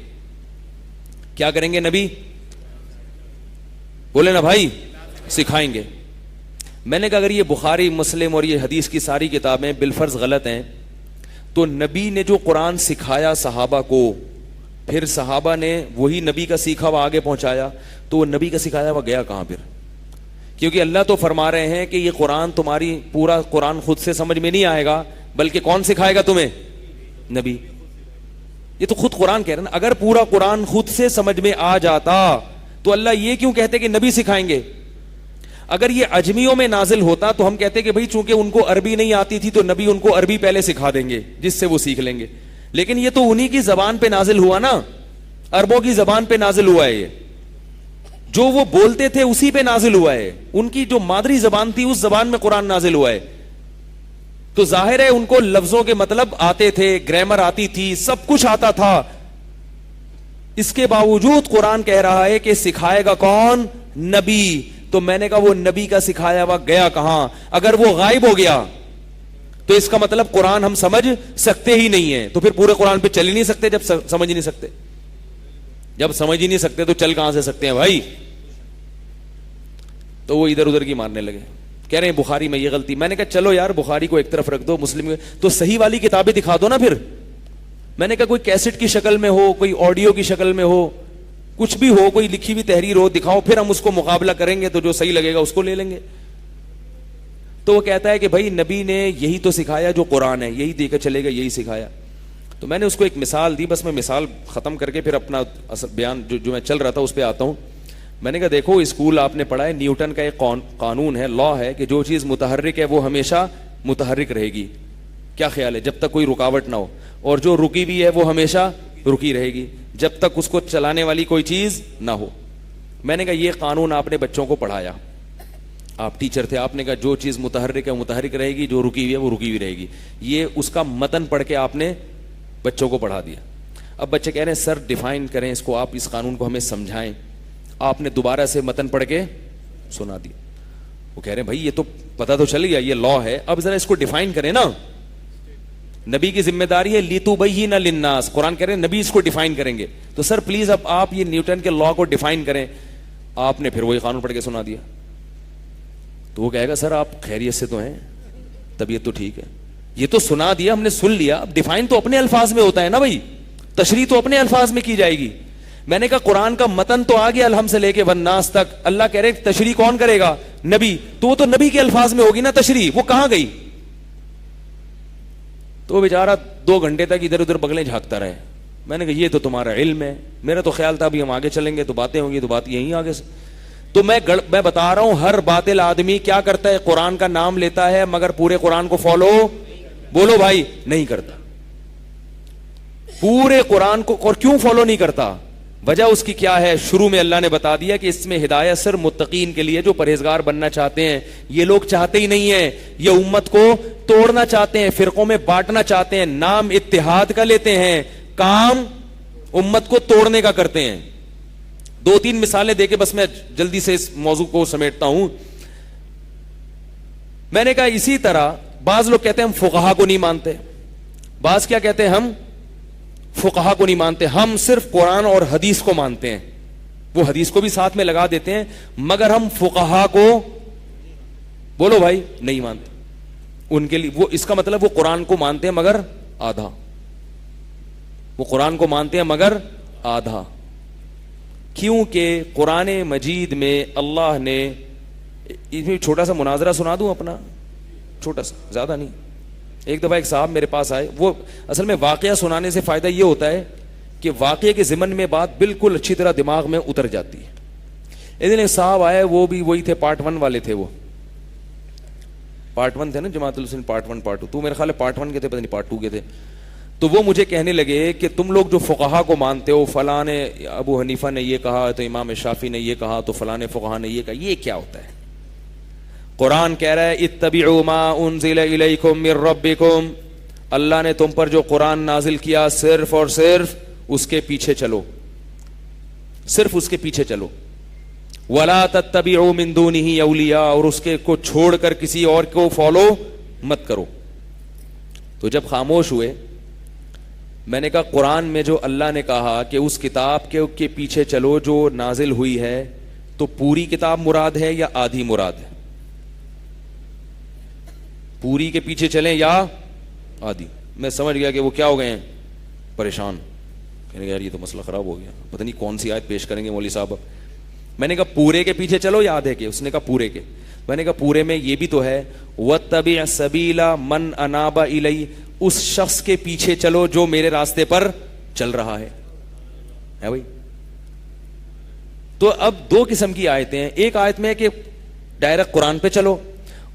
کیا کریں گے نبی؟ بولے نا بھائی, سکھائیں گے. میں نے کہا اگر یہ بخاری مسلم اور یہ حدیث کی ساری کتابیں بالفرض غلط ہیں تو نبی نے جو قرآن سکھایا صحابہ کو, پھر صحابہ نے وہی نبی کا سیکھا ہوا آگے پہنچایا, تو وہ نبی کا سکھایا ہوا گیا کہاں پھر؟ کیونکہ اللہ تو فرما رہے ہیں کہ یہ قرآن تمہاری پورا قرآن خود سے سمجھ میں نہیں آئے گا, بلکہ کون سکھائے گا تمہیں؟ نبی. یہ تو خود قرآن کہہ رہے ہیں نا. اگر پورا قرآن خود سے سمجھ میں آ جاتا تو اللہ یہ کیوں کہتے کہ نبی سکھائیں گے؟ اگر یہ اجمیوں میں نازل ہوتا تو ہم کہتے کہ بھئی چونکہ ان کو عربی نہیں آتی تھی تو نبی ان کو عربی پہلے سکھا دیں گے جس سے وہ سیکھ لیں گے. لیکن یہ تو انہی کی زبان پہ نازل ہوا نا, عربوں کی زبان پہ نازل ہوا ہے, یہ جو وہ بولتے تھے اسی پہ نازل ہوا ہے, ان کی جو مادری زبان تھی اس زبان میں قرآن نازل ہوا ہے. تو ظاہر ہے ان کو لفظوں کے مطلب آتے تھے, گرامر آتی تھی, سب کچھ آتا تھا. اس کے باوجود قرآن کہہ رہا ہے کہ سکھائے گا کون؟ نبی. تو میں نے کہا وہ نبی کا سکھایا ہوا گیا کہاں؟ اگر وہ غائب ہو گیا تو اس کا مطلب قرآن ہم سمجھ سکتے ہی نہیں ہیں. تو پھر پورے قرآن پہ چل ہی نہیں سکتے جب سمجھ ہی نہیں سکتے. جب سمجھ ہی نہیں سکتے تو چل کہاں سے سکتے ہیں بھائی؟ تو وہ ادھر ادھر کی مارنے لگے, کہہ رہے ہیں بخاری میں یہ غلطی. میں نے کہا چلو یار بخاری کو ایک طرف رکھ دو, مسلم تو صحیح والی کتابیں دکھا دو نا پھر. میں نے کہا کوئی کیسٹ کی شکل میں ہو, کوئی آڈیو کی شکل میں ہو, کچھ بھی ہو, کوئی لکھی ہوئی تحریر ہو, دکھاؤ, پھر ہم اس کو مقابلہ کریں گے تو جو صحیح لگے گا اس کو لے لیں گے. تو وہ کہتا ہے کہ بھائی نبی نے یہی تو سکھایا جو قرآن ہے, یہی دے کر چلے گا, یہی سکھایا. تو میں نے اس کو ایک مثال دی, بس میں مثال ختم کر کے پھر اپنا بیان جو میں چل رہا تھا اس پہ آتا ہوں. میں نے کہا دیکھو اسکول آپ نے پڑھا ہے, نیوٹن کا ایک قانون ہے, لا ہے کہ جو چیز متحرک ہے وہ ہمیشہ متحرک رہے گی. کیا خیال ہے؟ جب تک کوئی رکاوٹ نہ ہو. اور جو رکی ہوئی ہے وہ ہمیشہ رکی رہے گی جب تک اس کو چلانے والی کوئی چیز نہ ہو. میں نے کہا یہ قانون آپ نے بچوں کو پڑھایا, آپ ٹیچر تھے, آپ نے کہا جو چیز متحرک ہے وہ متحرک رہے گی, جو رکی ہوئی ہے وہ رکی ہوئی رہے گی. یہ اس کا متن پڑھ کے آپ نے بچوں کو پڑھا دیا. اب بچے کہہ رہے ہیں سر ڈیفائن کریں اس کو, آپ اس قانون کو ہمیں سمجھائیں. آپ نے دوبارہ سے متن پڑھ کے سنا دیا. وہ کہہ رہے ہیں بھائی یہ تو پتہ تو چل گیا یہ لا ہے, اب ذرا اس کو ڈیفائن کریں نا. نبی کی ذمہ داری ہے لِتُبَيِّنَ لِلنَّاسِ, قرآن کہہ رہے ہیں نبی اس کو ڈیفائن کریں گے. تو سر پلیز اب آپ یہ نیوٹن کے لا کو ڈیفائن کریں. آپ نے پھر وہی قانون پڑھ کے سنا دیا. تو وہ کہے گا سر آپ خیریت سے تو ہیں, طبیعت تو ٹھیک ہے, یہ تو سنا دیا ہم نے سن لیا, اب ڈیفائن تو اپنے الفاظ میں ہوتا ہے نا بھائی, تشریح تو اپنے الفاظ میں کی جائے گی. میں نے کہا قرآن کا متن تو آ گیا الحم سے لے کے والناس تک, اللہ کہہ رہے تشریح کون کرے گا؟ نبی. تو وہ تو نبی کے الفاظ میں ہوگی نا تشریح, وہ کہاں گئی؟ تو بیچارہ 2 گھنٹے تک ادھر ادھر بغلیں جھانکتا رہے. میں نے کہا یہ تو تمہارا علم ہے, میرا تو خیال تھا ابھی ہم آگے چلیں گے تو باتیں ہوں گی, تو بات یہیں آگے سے. تو میں بتا رہا ہوں ہر باطل آدمی کیا کرتا ہے, قرآن کا نام لیتا ہے مگر پورے قرآن کو فالو, بولو بھائی, نہیں کرتا. پورے قرآن کو. اور کیوں فالو نہیں کرتا؟ وجہ اس کی کیا ہے؟ شروع میں اللہ نے بتا دیا کہ اس میں ہدایت صرف متقین کے لیے جو پرہیزگار بننا چاہتے ہیں. یہ لوگ چاہتے ہی نہیں ہیں, یہ امت کو توڑنا چاہتے ہیں, فرقوں میں بانٹنا چاہتے ہیں, نام اتحاد کا لیتے ہیں, کام امت کو توڑنے کا کرتے ہیں. 2-3 مثالیں دے کے بس میں جلدی سے اس موضوع کو سمیٹتا ہوں. میں نے کہا اسی طرح بعض لوگ کہتے ہیں ہم فقہا کو نہیں مانتے, بعض کیا کہتے ہیں ہم فقہا کو نہیں مانتے, ہم صرف قرآن اور حدیث کو مانتے ہیں. وہ حدیث کو بھی ساتھ میں لگا دیتے ہیں مگر ہم فقہا کو, بولو بھائی, نہیں مانتے. ان کے لیے وہ اس کا مطلب وہ قرآن کو مانتے ہیں مگر آدھا, وہ قرآن کو مانتے ہیں مگر آدھا. کیونکہ قرآن مجید میں اللہ نے, چھوٹا سا مناظرہ سنا دوں اپنا, چھوٹا سا, زیادہ نہیں. ایک دفعہ ایک صاحب میرے پاس آئے, وہ اصل میں واقعہ سنانے سے فائدہ یہ ہوتا ہے کہ واقعے کے ضمن میں بات بالکل اچھی طرح دماغ میں اتر جاتی ہے. ایک دن ایک صاحب آئے, وہ بھی وہی تھے پارٹ 1 والے تھے, وہ پارٹ 1 تھے نا جماعت المسلمین, پارٹ 1 پارٹ 2, تو میرے خیال ہے پارٹ 1 کے تھے, پتہ نہیں پارٹ 2 کے تھے. تو وہ مجھے کہنے لگے کہ تم لوگ جو فقہا کو مانتے ہو, فلاں نے ابو حنیفہ نے یہ کہا, تو امام شافعی نے یہ کہا, تو فلاں فقہا نے یہ کہا, یہ کیا ہوتا ہے؟ قرآن کہہ رہا ہے اتبعوا ما انزل الیکم من ربکم, اللہ نے تم پر جو قرآن نازل کیا صرف اور صرف اس کے پیچھے چلو, صرف اس کے پیچھے چلو. ولا تتبعوا من دونہ اولیاء, اور اس کے کو چھوڑ کر کسی اور کو فالو مت کرو. تو جب خاموش ہوئے, میں نے کہا قرآن میں جو اللہ نے کہا کہ اس کتاب کے پیچھے چلو جو نازل ہوئی ہے, تو پوری کتاب مراد ہے یا آدھی مراد ہے؟ پوری کے پیچھے چلیں یا آدھی؟ میں سمجھ گیا کہ وہ کیا ہو گئے ہیں, پریشان. کہنے یار یہ تو مسئلہ خراب ہو گیا, پتہ نہیں کون سی آیت پیش کریں گے مولوی صاحب. میں نے کہا پورے کے پیچھے چلو یا آدھے کے؟ اس نے کہا پورے کے. میں نے کہا پورے میں یہ بھی تو ہے وَاتَّبِعْ سَبِيلَ مَنْ أَنَابَ إِلَيَّ, اس شخص کے پیچھے چلو جو میرے راستے پر چل رہا ہے بھائی. تو اب 2 قسم کی آیتیں ہیں, ایک آیت میں ہے کہ ڈائریکٹ قرآن پہ چلو,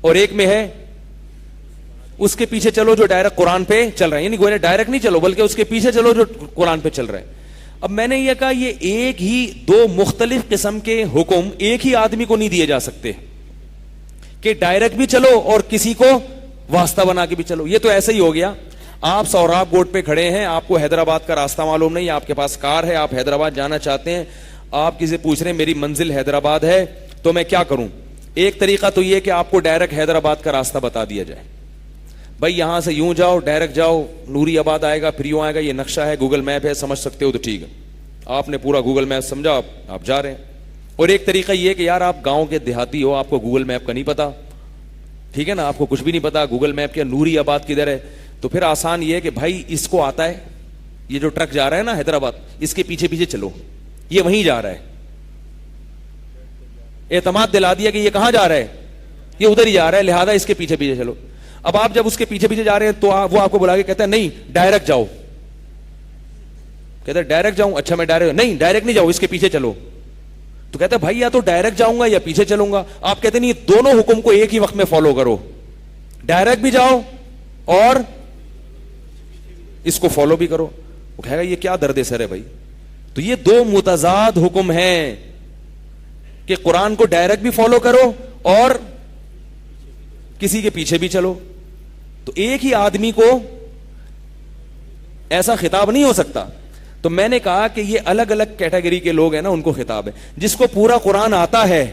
اور ایک میں ہے اس کے پیچھے چلو جو ڈائریکٹ قرآن پہ چل رہا ہے. یعنی گویا ڈائریکٹ نہیں چلو بلکہ اس کے پیچھے چلو جو قرآن پہ چل رہا ہے. اب میں نے یہ کہا یہ ایک ہی 2 مختلف قسم کے حکم ایک ہی آدمی کو نہیں دیے جا سکتے کہ ڈائریکٹ بھی چلو اور کسی کو واسطہ بنا کے بھی چلو. یہ تو ایسا ہی ہو گیا, آپ سوراب گوٹ پہ کھڑے ہیں, آپ کو حیدرآباد کا راستہ معلوم نہیں, آپ کے پاس کار ہے, آپ حیدرآباد جانا چاہتے ہیں, آپ کسی سے پوچھ رہے ہیں میری منزل حیدرآباد ہے تو میں کیا کروں؟ ایک طریقہ تو یہ کہ آپ کو ڈائریکٹ حیدرآباد کا راستہ بتا دیا جائے, بھائی یہاں سے یوں جاؤ, ڈائریکٹ جاؤ, نوری آباد آئے گا, پھر یوں آئے گا, یہ نقشہ ہے, گوگل میپ ہے, سمجھ سکتے ہو تو ٹھیک ہے, آپ نے پورا گوگل میپ سمجھا, آپ جا رہے ہیں. اور ایک طریقہ یہ کہ یار آپ گاؤں کے دیہاتی ہو, آپ کو گوگل میپ کا نہیں پتا, ٹھیک ہے نا, آپ کو کچھ بھی نہیں پتا گوگل میپ کے نوری آباد کدھر ہے, تو پھر آسان یہ ہے کہ بھائی اس کو آتا ہے, یہ جو ٹرک جا رہا ہے نا حیدرآباد, اس کے پیچھے پیچھے چلو, یہ وہیں جا رہا ہے. اعتماد دلا دیا کہ یہ کہاں جا رہا ہے, یہ ادھر ہی جا رہا ہے, لہذا اس کے پیچھے پیچھے چلو. اب آپ جب اس کے پیچھے پیچھے جا رہے ہیں تو وہ آپ کو بلا کے کہتا ہے نہیں ڈائریکٹ جاؤ, کہتا ہے ڈائریکٹ جاؤں, اچھا میں ڈائریکٹ, نہیں ڈائریکٹ نہیں جاؤ, اس کے پیچھے چلو. تو کہتا ہے بھائی یا تو ڈائریکٹ جاؤں گا یا پیچھے چلوں گا. آپ کہتے نہیں دونوں حکم کو ایک ہی وقت میں فالو کرو, ڈائریکٹ بھی جاؤ اور اس کو فالو بھی کرو. وہ کہے گا یہ کیا درد سر ہے بھائی. تو یہ 2 متضاد حکم ہیں کہ قرآن کو ڈائریکٹ بھی فالو کرو اور کسی کے پیچھے بھی چلو. تو ایک ہی آدمی کو ایسا خطاب نہیں ہو سکتا. تو میں نے کہا کہ یہ الگ الگ کیٹیگری کے لوگ ہیں نا, ان کو خطاب ہے. جس کو پورا قرآن آتا ہے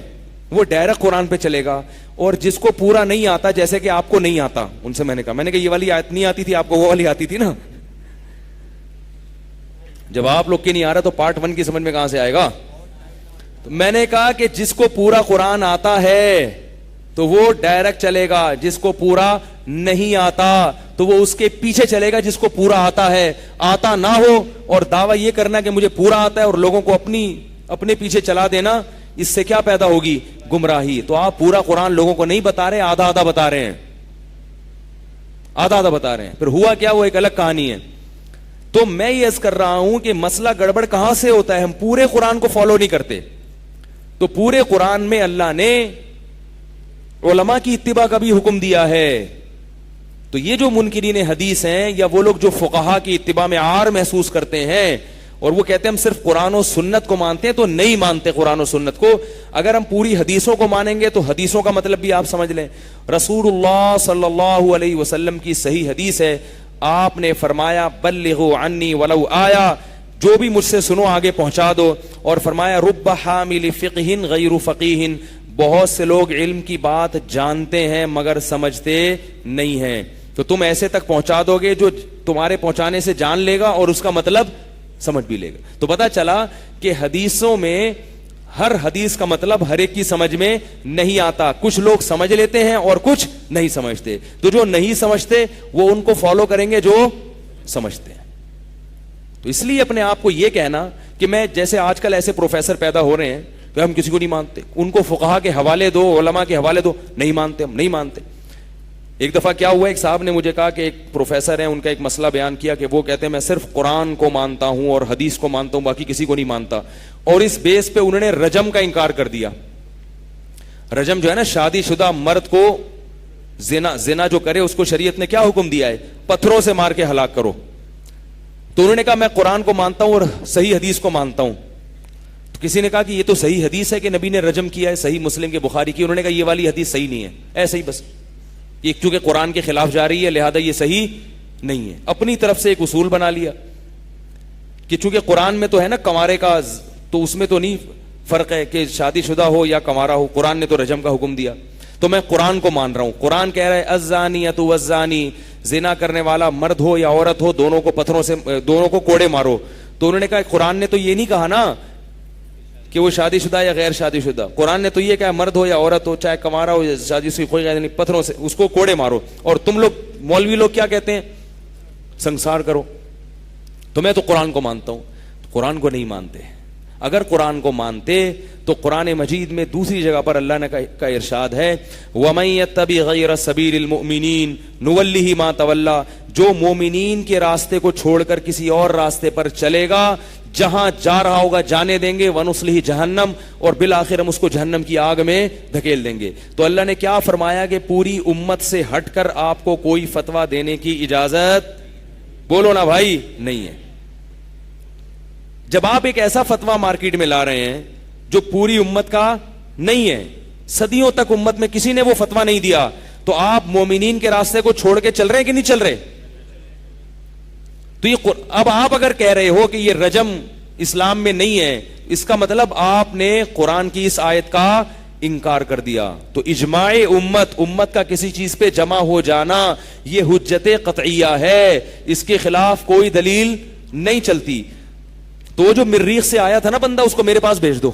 وہ ڈائریکٹ قرآن پہ چلے گا. اور جس کو پورا نہیں آتا, جیسے کہ آپ کو نہیں آتا, ان سے میں نے کہا یہ والی آیت نہیں آتی تھی آپ کو, وہ والی آتی تھی نا. جب آپ لوگ کی نہیں آ رہا تو پارٹ 1 کی سمجھ میں کہاں سے آئے گا. تو میں نے کہا کہ جس کو پورا قرآن آتا ہے تو وہ ڈائریکٹ چلے گا, جس کو پورا نہیں آتا تو وہ اس کے پیچھے چلے گا جس کو پورا آتا ہے. آتا نہ ہو اور دعویٰ یہ کرنا کہ مجھے پورا آتا ہے اور لوگوں کو اپنے پیچھے چلا دینا, اس سے کیا پیدا ہوگی؟ گمراہی. تو آپ پورا قرآن لوگوں کو نہیں بتا رہے, آدھا آدھا بتا رہے ہیں, آدھا آدھا بتا رہے ہیں. پھر ہوا کیا, وہ ایک الگ کہانی ہے. تو میں یہ عرض کر رہا ہوں کہ مسئلہ گڑبڑ کہاں سے ہوتا ہے, ہم پورے قرآن کو فالو نہیں کرتے. تو پورے قرآن میں اللہ نے علماء کی اتباع کا بھی حکم دیا ہے. تو یہ جو منکرین حدیث ہیں یا وہ لوگ جو فقہا کی اتباع میں عار محسوس کرتے ہیں اور وہ کہتے ہیں ہم صرف قرآن و سنت کو مانتے ہیں, تو نہیں مانتے قرآن و سنت کو. اگر ہم پوری حدیثوں کو مانیں گے تو حدیثوں کا مطلب بھی آپ سمجھ لیں. رسول اللہ صلی اللہ علیہ وسلم کی صحیح حدیث ہے, آپ نے فرمایا بلغوا عنی ولو آیا, جو بھی مجھ سے سنو آگے پہنچا دو. اور فرمایا رب حامل فقہ غیر فقیہ, بہت سے لوگ علم کی بات جانتے ہیں مگر سمجھتے نہیں ہیں. تو تم ایسے تک پہنچا دو گے جو تمہارے پہنچانے سے جان لے گا اور اس کا مطلب سمجھ بھی لے گا. تو پتا چلا کہ حدیثوں میں ہر حدیث کا مطلب ہر ایک کی سمجھ میں نہیں آتا. کچھ لوگ سمجھ لیتے ہیں اور کچھ نہیں سمجھتے. تو جو نہیں سمجھتے وہ ان کو فالو کریں گے جو سمجھتے ہیں. تو اس لیے اپنے آپ کو یہ کہنا کہ میں, جیسے آج کل ایسے پروفیسر پیدا ہو رہے ہیں کہ ہم کسی کو نہیں مانتے, ان کو فقہا کے حوالے دو, علماء کے حوالے دو, نہیں مانتے, ہم نہیں مانتے. ایک دفعہ کیا ہوا, ایک صاحب نے مجھے کہا کہ ایک پروفیسر ہیں, ان کا ایک مسئلہ بیان کیا کہ وہ کہتے ہیں میں صرف قرآن کو مانتا ہوں اور حدیث کو مانتا ہوں, باقی کسی کو نہیں مانتا. اور اس بیس پہ انہوں نے رجم کا انکار کر دیا. رجم جو ہے نا, شادی شدہ مرد کو زنا جو کرے اس کو شریعت نے کیا حکم دیا ہے, پتھروں سے مار کے ہلاک کرو. تو انہوں نے کہا میں قرآن کو مانتا ہوں اور صحیح حدیث کو مانتا ہوں. تو کسی نے کہا کہ یہ تو صحیح حدیث ہے کہ نبی نے رجم کیا ہے, صحیح مسلم کے بخاری کی. انہوں نے کہا یہ والی حدیث صحیح نہیں ہے, ایسے ہی بس, یہ چونکہ قرآن کے خلاف جا رہی ہے لہذا یہ صحیح نہیں ہے. اپنی طرف سے ایک اصول بنا لیا کہ چونکہ قرآن میں تو ہے نا کنوارے کا, تو اس میں تو نہیں فرق ہے کہ شادی شدہ ہو یا کنوارا ہو, قرآن نے تو رجم کا حکم دیا, تو میں قرآن کو مان رہا ہوں. قرآن کہہ رہا ہے الزانیۃ والزانی, زنا کرنے والا مرد ہو یا عورت ہو دونوں کو پتھروں سے, دونوں کو کوڑے مارو. تو انہوں نے کہا قرآن نے تو یہ نہیں کہا نا کہ وہ شادی شدہ یا غیر شادی شدہ, قرآن نے تو یہ کہا مرد ہو یا عورت ہو, چاہے کنوارا ہو یا شادی سے, کوئی نہیں, پتھروں سے اس کو کوڑے مارو. اور تم لوگ مولوی لوگ کیا کہتے ہیں, سنسار کرو. تو میں تو قرآن کو مانتا ہوں. قرآن کو نہیں مانتے. اگر قرآن کو مانتے تو قرآن مجید میں دوسری جگہ پر اللہ نے کا ارشاد ہے وَمَن يَتَّبِعْ غَيْرَ سَبِيلِ الْمُؤْمِنِينَ نُوَلِّهِ مَا تَوَلَّى, جو مومنین کے راستے کو چھوڑ کر کسی اور راستے پر چلے گا, جہاں جا رہا ہوگا جانے دیں گے, وَنُصْلِهِ جہنم, اور بالآخر ہم اس کو جہنم کی آگ میں دھکیل دیں گے. تو اللہ نے کیا فرمایا کہ پوری امت سے ہٹ کر آپ کو کوئی فتویٰ دینے کی اجازت, بولو نا بھائی, نہیں ہے. جب آپ ایک ایسا فتویٰ مارکیٹ میں لا رہے ہیں جو پوری امت کا نہیں ہے, صدیوں تک امت میں کسی نے وہ فتویٰ نہیں دیا, تو آپ مومنین کے راستے کو چھوڑ کے چل رہے ہیں کہ نہیں چل رہے؟ تو یہ اب آپ اگر کہہ رہے ہو کہ یہ رجم اسلام میں نہیں ہے, اس کا مطلب آپ نے قرآن کی اس آیت کا انکار کر دیا. تو اجماع امت کا کسی چیز پہ جمع ہو جانا یہ حجت قطعیہ ہے, اس کے خلاف کوئی دلیل نہیں چلتی. تو جو مریخ سے آیا تھا نا بندہ, اس کو میرے پاس بھیج دو,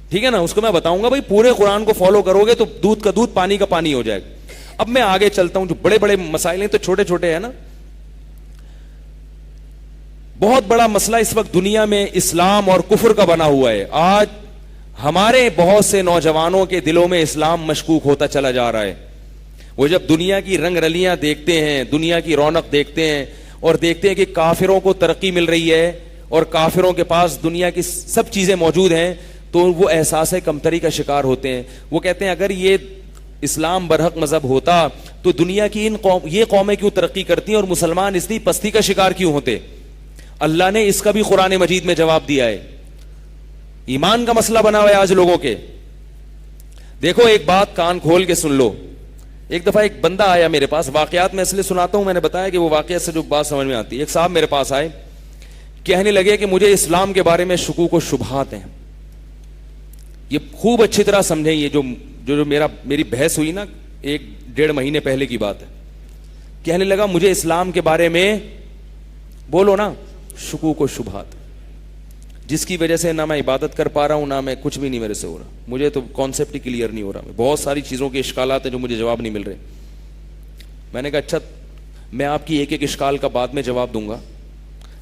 ٹھیک ہے نا, اس کو میں بتاؤں گا بھائی پورے قرآن کو فالو کرو گے تو دودھ کا دودھ پانی کا پانی ہو جائے گا. اب میں آگے چلتا ہوں, جو بڑے بڑے مسائل ہیں تو چھوٹے چھوٹے ہیں نا. بہت بڑا مسئلہ اس وقت دنیا میں اسلام اور کفر کا بنا ہوا ہے. آج ہمارے بہت سے نوجوانوں کے دلوں میں اسلام مشکوک ہوتا چلا جا رہا ہے. وہ جب دنیا کی رنگ رلیاں دیکھتے ہیں, دنیا کی رونق دیکھتے ہیں, اور دیکھتے ہیں کہ کافروں کو ترقی مل رہی ہے اور کافروں کے پاس دنیا کی سب چیزیں موجود ہیں, تو وہ احساس کمتری کا شکار ہوتے ہیں. وہ کہتے ہیں اگر یہ اسلام برحق مذہب ہوتا تو دنیا کی یہ قومیں کیوں ترقی کرتی ہیں اور مسلمان اتنی پستی کا شکار کیوں ہوتے. اللہ نے اس کا بھی قرآن مجید میں جواب دیا ہے. ایمان کا مسئلہ بنا ہوا ہے آج لوگوں کے. دیکھو ایک بات کان کھول کے سن لو. ایک دفعہ ایک بندہ آیا میرے پاس, واقعات میں اس لیے سناتا ہوں, میں نے بتایا کہ وہ واقعات سے جو بات سمجھ میں آتی ہے. ایک صاحب میرے پاس آئے, کہنے لگے کہ مجھے اسلام کے بارے میں شکوک و شبہات ہیں. یہ خوب اچھی طرح سمجھیں. یہ جو میری بحث ہوئی نا 1-1.5 مہینے پہلے کی بات ہے. کہنے لگا مجھے اسلام کے بارے میں بولو نا شکوک و شبہات, جس کی وجہ سے نہ میں عبادت کر پا رہا ہوں, نہ میں کچھ بھی نہیں میرے سے ہو رہا. مجھے تو کانسیپٹ ہی کلیئر نہیں ہو رہا. بہت ساری چیزوں کے اشکالات ہیں جو مجھے جواب نہیں مل رہے. میں نے کہا اچھا میں آپ کی ایک اشکال کا بعد میں جواب دوں گا,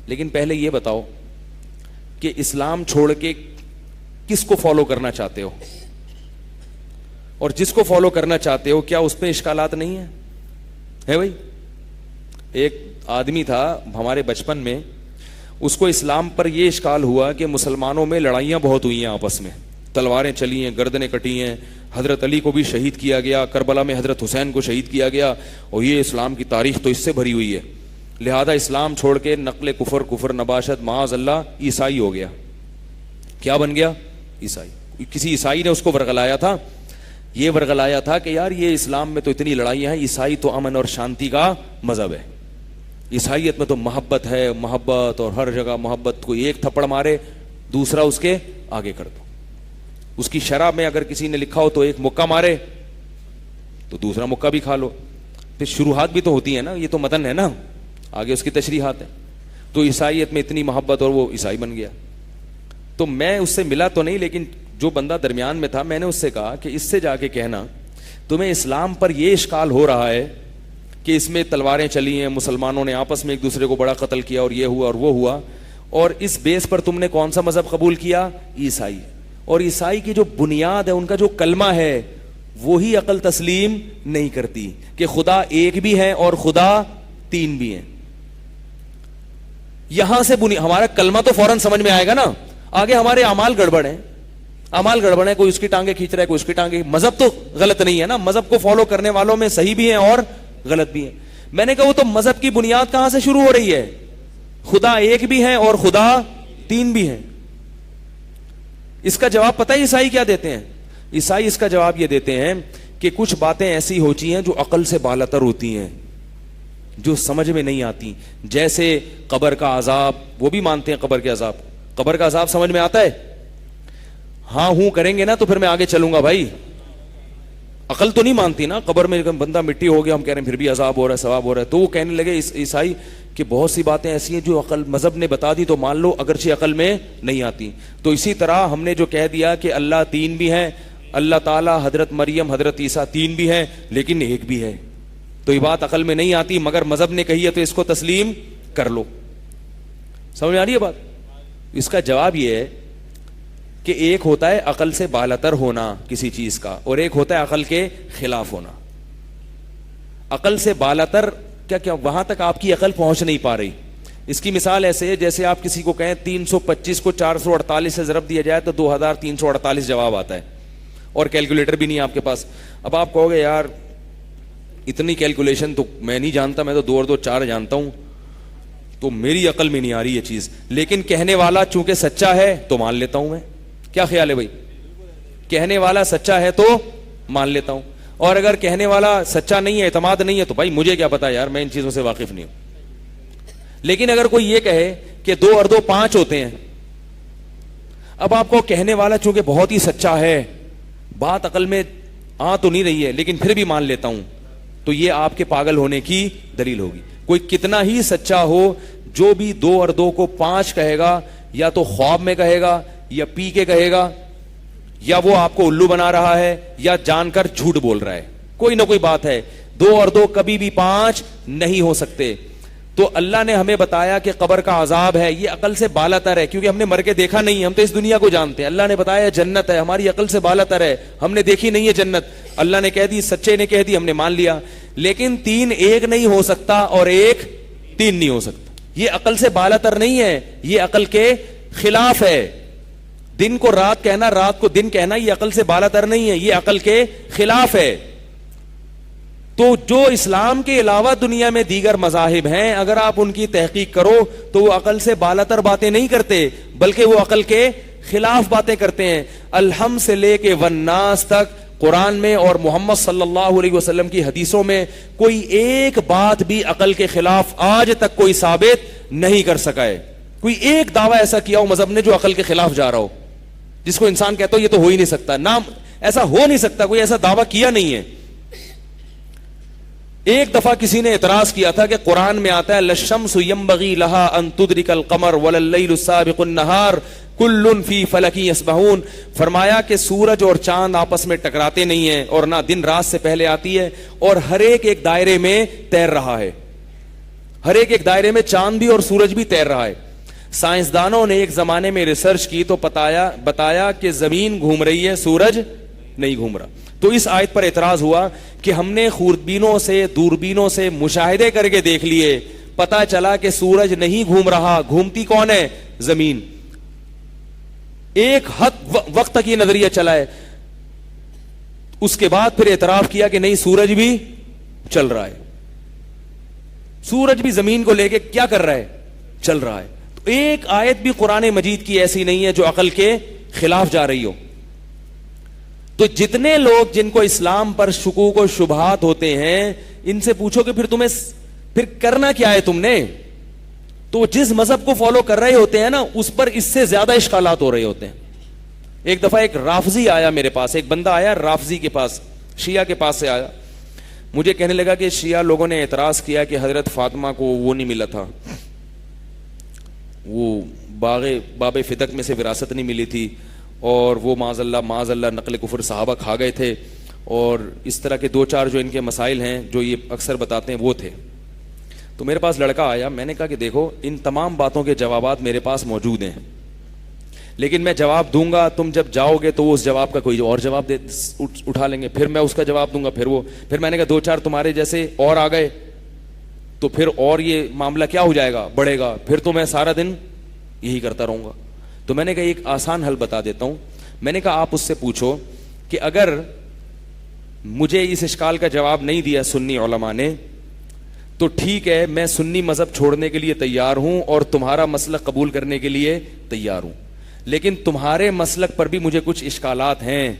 لیکن پہلے یہ بتاؤ کہ اسلام چھوڑ کے کس کو فالو کرنا چاہتے ہو, اور جس کو فالو کرنا چاہتے ہو کیا اس پہ اشکالات نہیں ہیں؟ ہے بھائی. ایک آدمی تھا ہمارے بچپن میں, اس کو اسلام پر یہ اشکال ہوا کہ مسلمانوں میں لڑائیاں بہت ہوئی ہیں آپس میں, تلواریں چلی ہیں, گردنیں کٹی ہیں, حضرت علی کو بھی شہید کیا گیا, کربلا میں حضرت حسین کو شہید کیا گیا, اور یہ اسلام کی تاریخ تو اس سے بھری ہوئی ہے. لہذا اسلام چھوڑ کے نقل کفر نباشت معاذ اللہ عیسائی ہو گیا. کیا بن گیا؟ عیسائی. کسی عیسائی نے اس کو ورغلایا تھا, یہ ورغلایا تھا کہ یار یہ اسلام میں تو اتنی لڑائیاں ہیں, عیسائی تو امن اور شانتی کا مذہب ہے, عیسائیت میں تو محبت ہے, محبت, اور ہر جگہ محبت. کو ایک تھپڑ مارے دوسرا اس کے آگے کر دو. اس کی شرح میں اگر کسی نے لکھا ہو تو ایک مکہ مارے تو دوسرا مکہ بھی کھا لو. پھر شروحات بھی تو ہوتی ہے نا, یہ تو متن ہے نا, آگے اس کی تشریحات ہیں. تو عیسائیت میں اتنی محبت, اور وہ عیسائی بن گیا. تو میں اس سے ملا تو نہیں, لیکن جو بندہ درمیان میں تھا, میں نے اس سے کہا کہ اس سے جا کے کہنا تمہیں اسلام پر یہ اشکال ہو رہا ہے کہ اس میں تلواریں چلی ہیں, مسلمانوں نے آپس میں ایک دوسرے کو بڑا قتل کیا, اور یہ ہوا اور وہ ہوا, اور اس بیس پر تم نے کون سا مذہب قبول کیا؟ عیسائی. اور عیسائی کی جو بنیاد ہے, ان کا جو کلمہ ہے, وہی عقل تسلیم نہیں کرتی کہ خدا ایک بھی ہے اور خدا 3 بھی ہیں. یہاں سے ہمارا کلمہ تو فوراً سمجھ میں آئے گا نا, آگے ہمارے اعمال گڑبڑ ہیں, اعمال گڑبڑ ہے, کوئی اس کی ٹانگیں کھینچ رہا ہے, کوئی اس کی ٹانگیں. مذہب تو غلط نہیں ہے نا, مذہب کو فالو کرنے والوں میں صحیح بھی ہیں اور غلط بھی ہیں. میں نے کہا وہ تو مذہب کی بنیاد کہاں سے شروع ہو رہی ہے؟ خدا ایک بھی ہے اور خدا 3 بھی ہیں. اس کا جواب پتہ ہے عیسائی کیا دیتے ہیں؟ عیسائی اس کا جواب یہ دیتے ہیں کہ کچھ باتیں ایسی ہوتی ہیں جو عقل سے بالاتر ہوتی ہیں, جو سمجھ میں نہیں آتی. جیسے قبر کا عذاب, وہ بھی مانتے ہیں قبر کے عذاب. قبر کا عذاب سمجھ میں آتا ہے؟ ہاں ہوں کریں گے نا تو پھر میں آگے چلوں گا بھائی. عقل تو نہیں مانتی نا. قبر میں بندہ مٹی ہو گیا, ہم کہہ رہے ہیں پھر بھی عذاب ہو رہا ہے, ثواب ہو رہا ہے. تو وہ کہنے لگے عیسائی کہ بہت سی باتیں ایسی ہیں جو عقل مذہب نے بتا دی تو مان لو, اگرچہ عقل میں نہیں آتی. تو اسی طرح ہم نے جو کہہ دیا کہ اللہ 3 بھی ہیں, اللہ تعالیٰ, حضرت مریم, حضرت عیسیٰ 3 بھی ہیں لیکن ایک بھی ہے, تو یہ بات عقل میں نہیں آتی, مگر مذہب نے کہی ہے تو اس کو تسلیم کر لو. سمجھ آ رہی ہے بات؟ اس کا جواب یہ ہے کہ ایک ہوتا ہے عقل سے بالاتر ہونا کسی چیز کا, اور ایک ہوتا ہے عقل کے خلاف ہونا. عقل سے بالاتر کیا وہاں تک آپ کی عقل پہنچ نہیں پا رہی. اس کی مثال ایسے ہے جیسے آپ کسی کو کہیں 325 کو 448 سے ضرب دیا جائے تو 2348 جواب آتا ہے, اور کیلکولیٹر بھی نہیں آپ کے پاس. اب آپ کہو گے یار اتنی کیلکولیشن تو میں نہیں جانتا, میں تو 2 اور 2 4 جانتا ہوں, تو میری عقل میں نہیں آ رہی یہ چیز. لیکن کہنے والا چونکہ سچا ہے تو مان لیتا ہوں میں. کیا خیال ہے بھائی؟ کہنے والا سچا ہے تو مان لیتا ہوں, اور اگر کہنے والا سچا نہیں ہے, اعتماد نہیں ہے, تو بھائی مجھے کیا پتا یار, میں ان چیزوں سے واقف نہیں ہوں. لیکن اگر کوئی یہ کہے کہ 2 اور 2 5 ہوتے ہیں, اب آپ کو کہنے والا چونکہ بہت ہی سچا ہے, بات عقل میں آ تو نہیں رہی ہے لیکن پھر بھی مان لیتا ہوں, تو یہ آپ کے پاگل ہونے کی دلیل ہوگی. کوئی کتنا ہی سچا ہو, جو بھی 2 اور 2 کو 5 کہے گا, یا تو خواب میں کہے گا, یا پی کے کہے گا, یا وہ آپ کو الو بنا رہا ہے, یا جان کر جھوٹ بول رہا ہے. کوئی نہ کوئی بات ہے. 2 اور 2 کبھی بھی 5 نہیں ہو سکتے. تو اللہ نے ہمیں بتایا کہ قبر کا عذاب ہے, یہ عقل سے بالاتر ہے, کیونکہ ہم نے مر کے دیکھا نہیں ہے, ہم تو اس دنیا کو جانتے ہیں. اللہ نے بتایا جنت ہے, ہماری عقل سے بالاتر ہے, ہم نے دیکھی نہیں ہے جنت. اللہ نے کہہ دی, سچے نے کہہ دی, ہم نے مان لیا. لیکن 3 ایک نہیں ہو سکتا اور 1 3 نہیں ہو سکتا. یہ عقل سے بالاتر نہیں ہے, یہ عقل کے خلاف ہے. دن کو رات کہنا, رات کو دن کہنا, یہ عقل سے بالاتر نہیں ہے, یہ عقل کے خلاف ہے. تو جو اسلام کے علاوہ دنیا میں دیگر مذاہب ہیں, اگر آپ ان کی تحقیق کرو تو وہ عقل سے بالاتر باتیں نہیں کرتے, بلکہ وہ عقل کے خلاف باتیں کرتے ہیں. الحم سے لے کے والناس تک قرآن میں اور محمد صلی اللہ علیہ وسلم کی حدیثوں میں کوئی ایک بات بھی عقل کے خلاف آج تک کوئی ثابت نہیں کر سکا ہے. کوئی ایک دعویٰ ایسا کیا ہو مذہب نے جو عقل کے خلاف جا رہا ہو, جس کو انسان کہتا ہو یہ تو ہو ہی نہیں سکتا. نام ایسا ہو نہیں سکتا, کوئی ایسا دعویٰ کیا نہیں ہے. ایک دفعہ کسی نے اعتراض کیا تھا کہ قرآن میں آتا ہے للشمس ينبغي لها ان تدرك القمر ولا الليل سابق النهار كل في فلك يسبحون. فرمایا کہ سورج اور چاند آپس میں ٹکراتے نہیں ہیں اور نہ دن رات سے پہلے آتی ہے, اور ہر ایک دائرے میں تیر رہا ہے. ہر ایک دائرے میں چاند بھی اور سورج بھی تیر رہا ہے. سائنسدانوں نے ایک زمانے میں ریسرچ کی تو بتایا کہ زمین گھوم رہی ہے, سورج نہیں گھوم رہا. تو اس آیت پر اعتراض ہوا کہ ہم نے خوردبینوں سے دوربینوں سے مشاہدے کر کے دیکھ لیے, پتا چلا کہ سورج نہیں گھوم رہا, گھومتی کون ہے؟ زمین. ایک حد وقت تک یہ نظریہ چلا ہے, اس کے بعد پھر اعتراف کیا کہ نہیں سورج بھی چل رہا ہے, سورج بھی زمین کو لے کے کیا کر رہا ہے؟ چل رہا ہے. تو ایک آیت بھی قرآن مجید کی ایسی نہیں ہے جو عقل کے خلاف جا رہی ہو. تو جتنے لوگ جن کو اسلام پر شکوک و شبہات ہوتے ہیں, ان سے پوچھو کہ پھر تمہیں پھر کرنا کیا ہے تم نے, تو جس مذہب کو فالو کر رہے ہوتے ہیں نا اس پر اس سے زیادہ اشکالات ہو رہے ہوتے ہیں. ایک دفعہ ایک رافضی آیا میرے پاس, ایک بندہ آیا رافضی کے پاس, شیعہ کے پاس سے آیا, مجھے کہنے لگا کہ شیعہ لوگوں نے اعتراض کیا کہ حضرت فاطمہ کو وہ نہیں ملا تھا, وہ باب فتق میں سے وراثت نہیں ملی تھی, اور وہ معاذ اللہ نقل کفر صحابہ کھا گئے تھے, اور اس طرح کے 2-4 جو ان کے مسائل ہیں جو یہ اکثر بتاتے ہیں وہ تھے. تو میرے پاس لڑکا آیا, میں نے کہا کہ دیکھو ان تمام باتوں کے جوابات میرے پاس موجود ہیں, لیکن میں جواب دوں گا, تم جب جاؤ گے تو وہ اس جواب کا کوئی اور جواب اٹھا لیں گے, پھر میں اس کا جواب دوں گا, پھر میں نے کہا 2-4 تمہارے جیسے اور آ گئے تو پھر اور یہ معاملہ کیا ہو جائے گا, بڑھے گا, پھر تو میں سارا دن یہی کرتا رہوں گا. تو میں نے کہا ایک آسان حل بتا دیتا ہوں. میں نے کہا آپ اس سے پوچھو کہ اگر مجھے اس اشکال کا جواب نہیں دیا سنی علماء نے تو ٹھیک ہے, میں سنی مذہب چھوڑنے کے لیے تیار ہوں اور تمہارا مسلک قبول کرنے کے لیے تیار ہوں, لیکن تمہارے مسلک پر بھی مجھے کچھ اشکالات ہیں.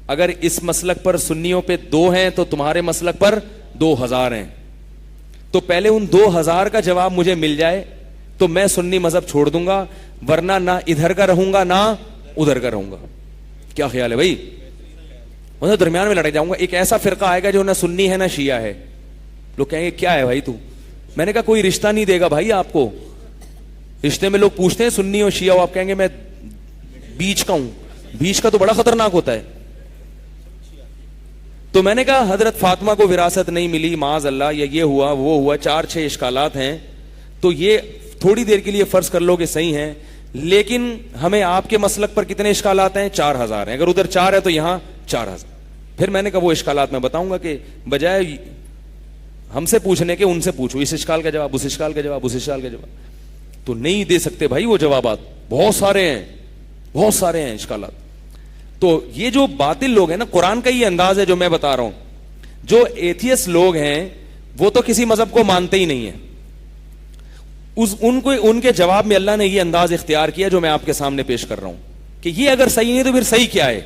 اگر اس مسلک پر سنیوں پہ 2 ہیں تو تمہارے مسلک پر 2000 ہیں. تو پہلے ان 2000 کا جواب مجھے مل جائے تو میں سنی مذہب چھوڑ دوں گا, ورنہ نہ ادھر کا رہوں گا نہ ادھر کا رہوں گا. کیا خیال ہے بھائی؟ میں درمیان میں لڑک جاؤں گا. ایک ایسا فرقہ آئے گا جو نہ سنی ہے نہ شیعہ ہے. لوگ کہیں گے کیا ہے بھائی تو؟ میں نے کہا کوئی رشتہ نہیں دے گا بھائی آپ کو. رشتے میں لوگ پوچھتے ہیں سنی اور شیعہ, آپ کہیں گے میں بیچ کا ہوں. بیچ کا تو بڑا خطرناک ہوتا ہے. تو میں نے کہا حضرت فاطمہ کو وراثت نہیں ملی معاذ اللہ, یا یہ ہوا وہ ہوا, 4-6 اشکالات ہیں. تو یہ تھوڑی دیر کے لیے فرض کر لو کہ صحیح ہیں, لیکن ہمیں آپ کے مسلک پر کتنے اشکالات ہیں؟ 4000 ہیں. اگر ادھر 4 ہے تو یہاں 4000. پھر میں نے کہا وہ اشکالات میں بتاؤں گا کہ بجائے ہم سے پوچھنے کے ان سے پوچھو, اس اشکال کا جواب, اس اشکال کا جواب, اس اشکال کا جواب. تو نہیں دے سکتے بھائی وہ جوابات, بہت سارے ہیں اشکالات. تو یہ جو باطل لوگ ہیں نا, قرآن کا یہ انداز ہے جو میں بتا رہا ہوں. جو ایتھیسٹ لوگ ہیں وہ تو کسی مذہب کو مانتے ہی نہیں ہیں, ان کے جواب میں اللہ نے یہ انداز اختیار کیا جو میں آپ کے سامنے پیش کر رہا ہوں کہ یہ اگر صحیح نہیں تو پھر صحیح کیا ہے.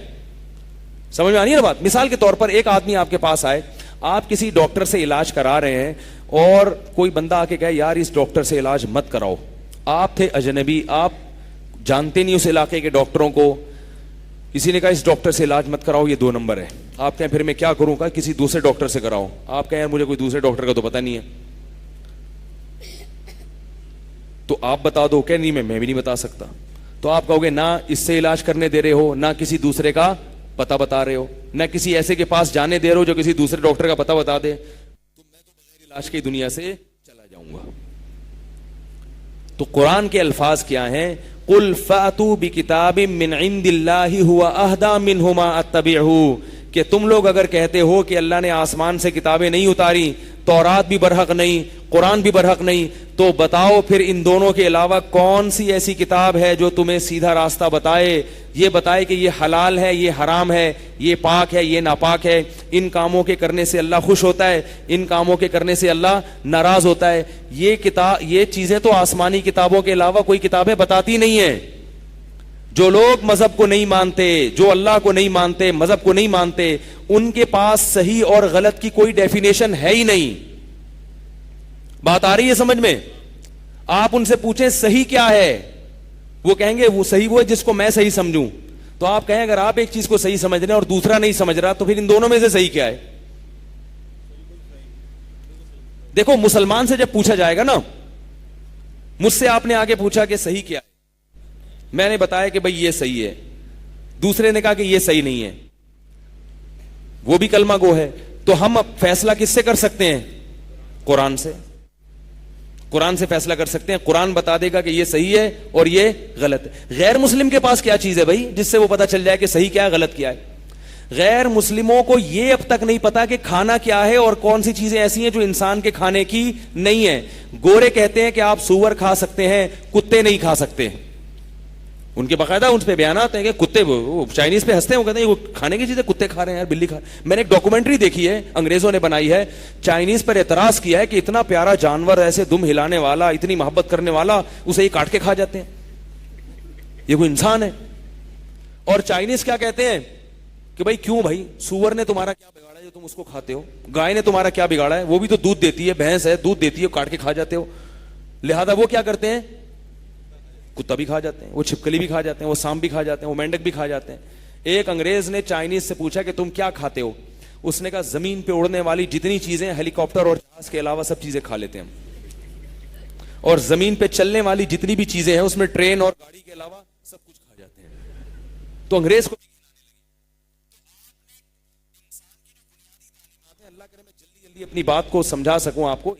سمجھ میں آ رہی ہے نا بات؟ مثال کے طور پر ایک آدمی آپ کے پاس آئے, آپ کسی ڈاکٹر سے علاج کرا رہے ہیں, اور کوئی بندہ آ کے کہے یار اس ڈاکٹر سے علاج مت کراؤ. آپ تھے اجنبی, آپ جانتے نہیں اس علاقے کے ڈاکٹروں کو, کسی نے کہا اس ڈاکٹر سے علاج مت کراؤ, یہ 2 نمبر ہے. آپ کہیں پھر میں کیا کروں؟ کہا کسی دوسرے ڈاکٹر سے کراؤ. آپ کہیں یار مجھے کوئی دوسرے ڈاکٹر کا تو پتہ نہیں ہے, تو آپ بتا دو. کہ نہیں میں بھی نہیں بتا سکتا. تو آپ کہو گے نہ اس سے علاج کرنے دے رہے ہو, نہ کسی دوسرے کا پتہ بتا رہے ہو, نہ کسی ایسے کے پاس جانے دے رہے ہو جو کسی دوسرے ڈاکٹر کا پتہ بتا دے, تو میں تو بغیر علاج کی دنیا سے چلا جاؤں گا. تو قرآن کے الفاظ کیا ہیں؟ قل فاتوا بکتاب من عند اللہ هو اہدی منہما اتبعہ, کہ تم لوگ اگر کہتے ہو کہ اللہ نے آسمان سے کتابیں نہیں اتاری, تورات بھی برحق نہیں, قرآن بھی برحق نہیں, تو بتاؤ پھر ان دونوں کے علاوہ کون سی ایسی کتاب ہے جو تمہیں سیدھا راستہ بتائے, یہ بتائے کہ یہ حلال ہے, یہ حرام ہے, یہ پاک ہے, یہ ناپاک ہے, ان کاموں کے کرنے سے اللہ خوش ہوتا ہے, ان کاموں کے کرنے سے اللہ ناراض ہوتا ہے. یہ چیزیں تو آسمانی کتابوں کے علاوہ کوئی کتابیں بتاتی نہیں ہیں. جو لوگ مذہب کو نہیں مانتے, جو اللہ کو نہیں مانتے, مذہب کو نہیں مانتے, ان کے پاس صحیح اور غلط کی کوئی ڈیفینیشن ہے ہی نہیں. بات آ رہی ہے سمجھ میں؟ آپ ان سے پوچھیں صحیح کیا ہے, وہ کہیں گے وہ صحیح وہ ہے جس کو میں صحیح سمجھوں. تو آپ کہیں اگر آپ ایک چیز کو صحیح سمجھ رہے ہیں اور دوسرا نہیں سمجھ رہا تو پھر ان دونوں میں سے صحیح کیا ہے؟ دیکھو مسلمان سے جب پوچھا جائے گا نا، مجھ سے آپ نے آگے پوچھا کہ صحیح کیا ہے، میں نے بتایا کہ بھئی یہ صحیح ہے، دوسرے نے کہا کہ یہ صحیح نہیں ہے، وہ بھی کلمہ گو ہے، تو ہم اب فیصلہ کس سے کر سکتے ہیں؟ قرآن سے. قرآن سے فیصلہ کر سکتے ہیں. قرآن بتا دے گا کہ یہ صحیح ہے اور یہ غلط ہے. غیر مسلم کے پاس کیا چیز ہے بھائی جس سے وہ پتا چل جائے کہ صحیح کیا ہے غلط کیا ہے؟ غیر مسلموں کو یہ اب تک نہیں پتا کہ کھانا کیا ہے اور کون سی چیزیں ایسی ہیں جو انسان کے کھانے کی نہیں ہے. گورے کہتے ہیں کہ آپ سور کھا سکتے ہیں، کتے نہیں کھا سکتے. ان کے باقاعدہ ان پہ بیانات ہیں کہ کتے، چائنیز پہ ہنستے ہیں، وہ کہتے ہیں وہ کھانے کی چیزیں کتے کھا رہے ہیں یار، بلی کھا. میں نے ایک ڈاکومنٹری دیکھی ہے، انگریزوں نے بنائی ہے، چائنیز پر اعتراض کیا ہے کہ اتنا پیارا جانور، ایسے دم ہلانے والا، اتنی محبت کرنے والا، اسے یہ کاٹ کے کھا جاتے ہیں. یہ کوئی انسان ہے؟ اور چائنیز کیا کہتے ہیں کہ بھائی کیوں بھائی، سور نے تمہارا کیا بگاڑا ہے جو تم اس کو کھاتے ہو؟ گائے نے تمہارا کیا بگاڑا ہے؟ وہ بھی تو دودھ دیتی ہے، بھینس ہے دودھ دیتی ہے، کاٹ کے کھا جاتے ہو. لہذا وہ کیا کرتے ہیں؟ کتا بھی کھا جاتے ہیں، وہ چھپکلی بھی کھا جاتے ہیں، وہ سانپ بھی کھا جاتے ہیں، وہ مینڈک بھی کھا جاتے ہیں. ایک انگریز نے چائنیز سے پوچھا کہ تم کیا کھاتے ہو؟ اس نے کہا زمین پہ اڑنے والی جتنی چیزیں، ہیلی کاپٹر اور جہاز کے علاوہ سب چیزیں کھا لیتے ہیں ہم، اور زمین پہ چلنے والی جتنی بھی چیزیں ہیں اس میں ٹرین اور گاڑی کے علاوہ سب کچھ کھا جاتے ہیں. تو انگریز کو اللہ کرے میں جلدی جلدی اپنی بات کو سمجھا سکوں آپ کو.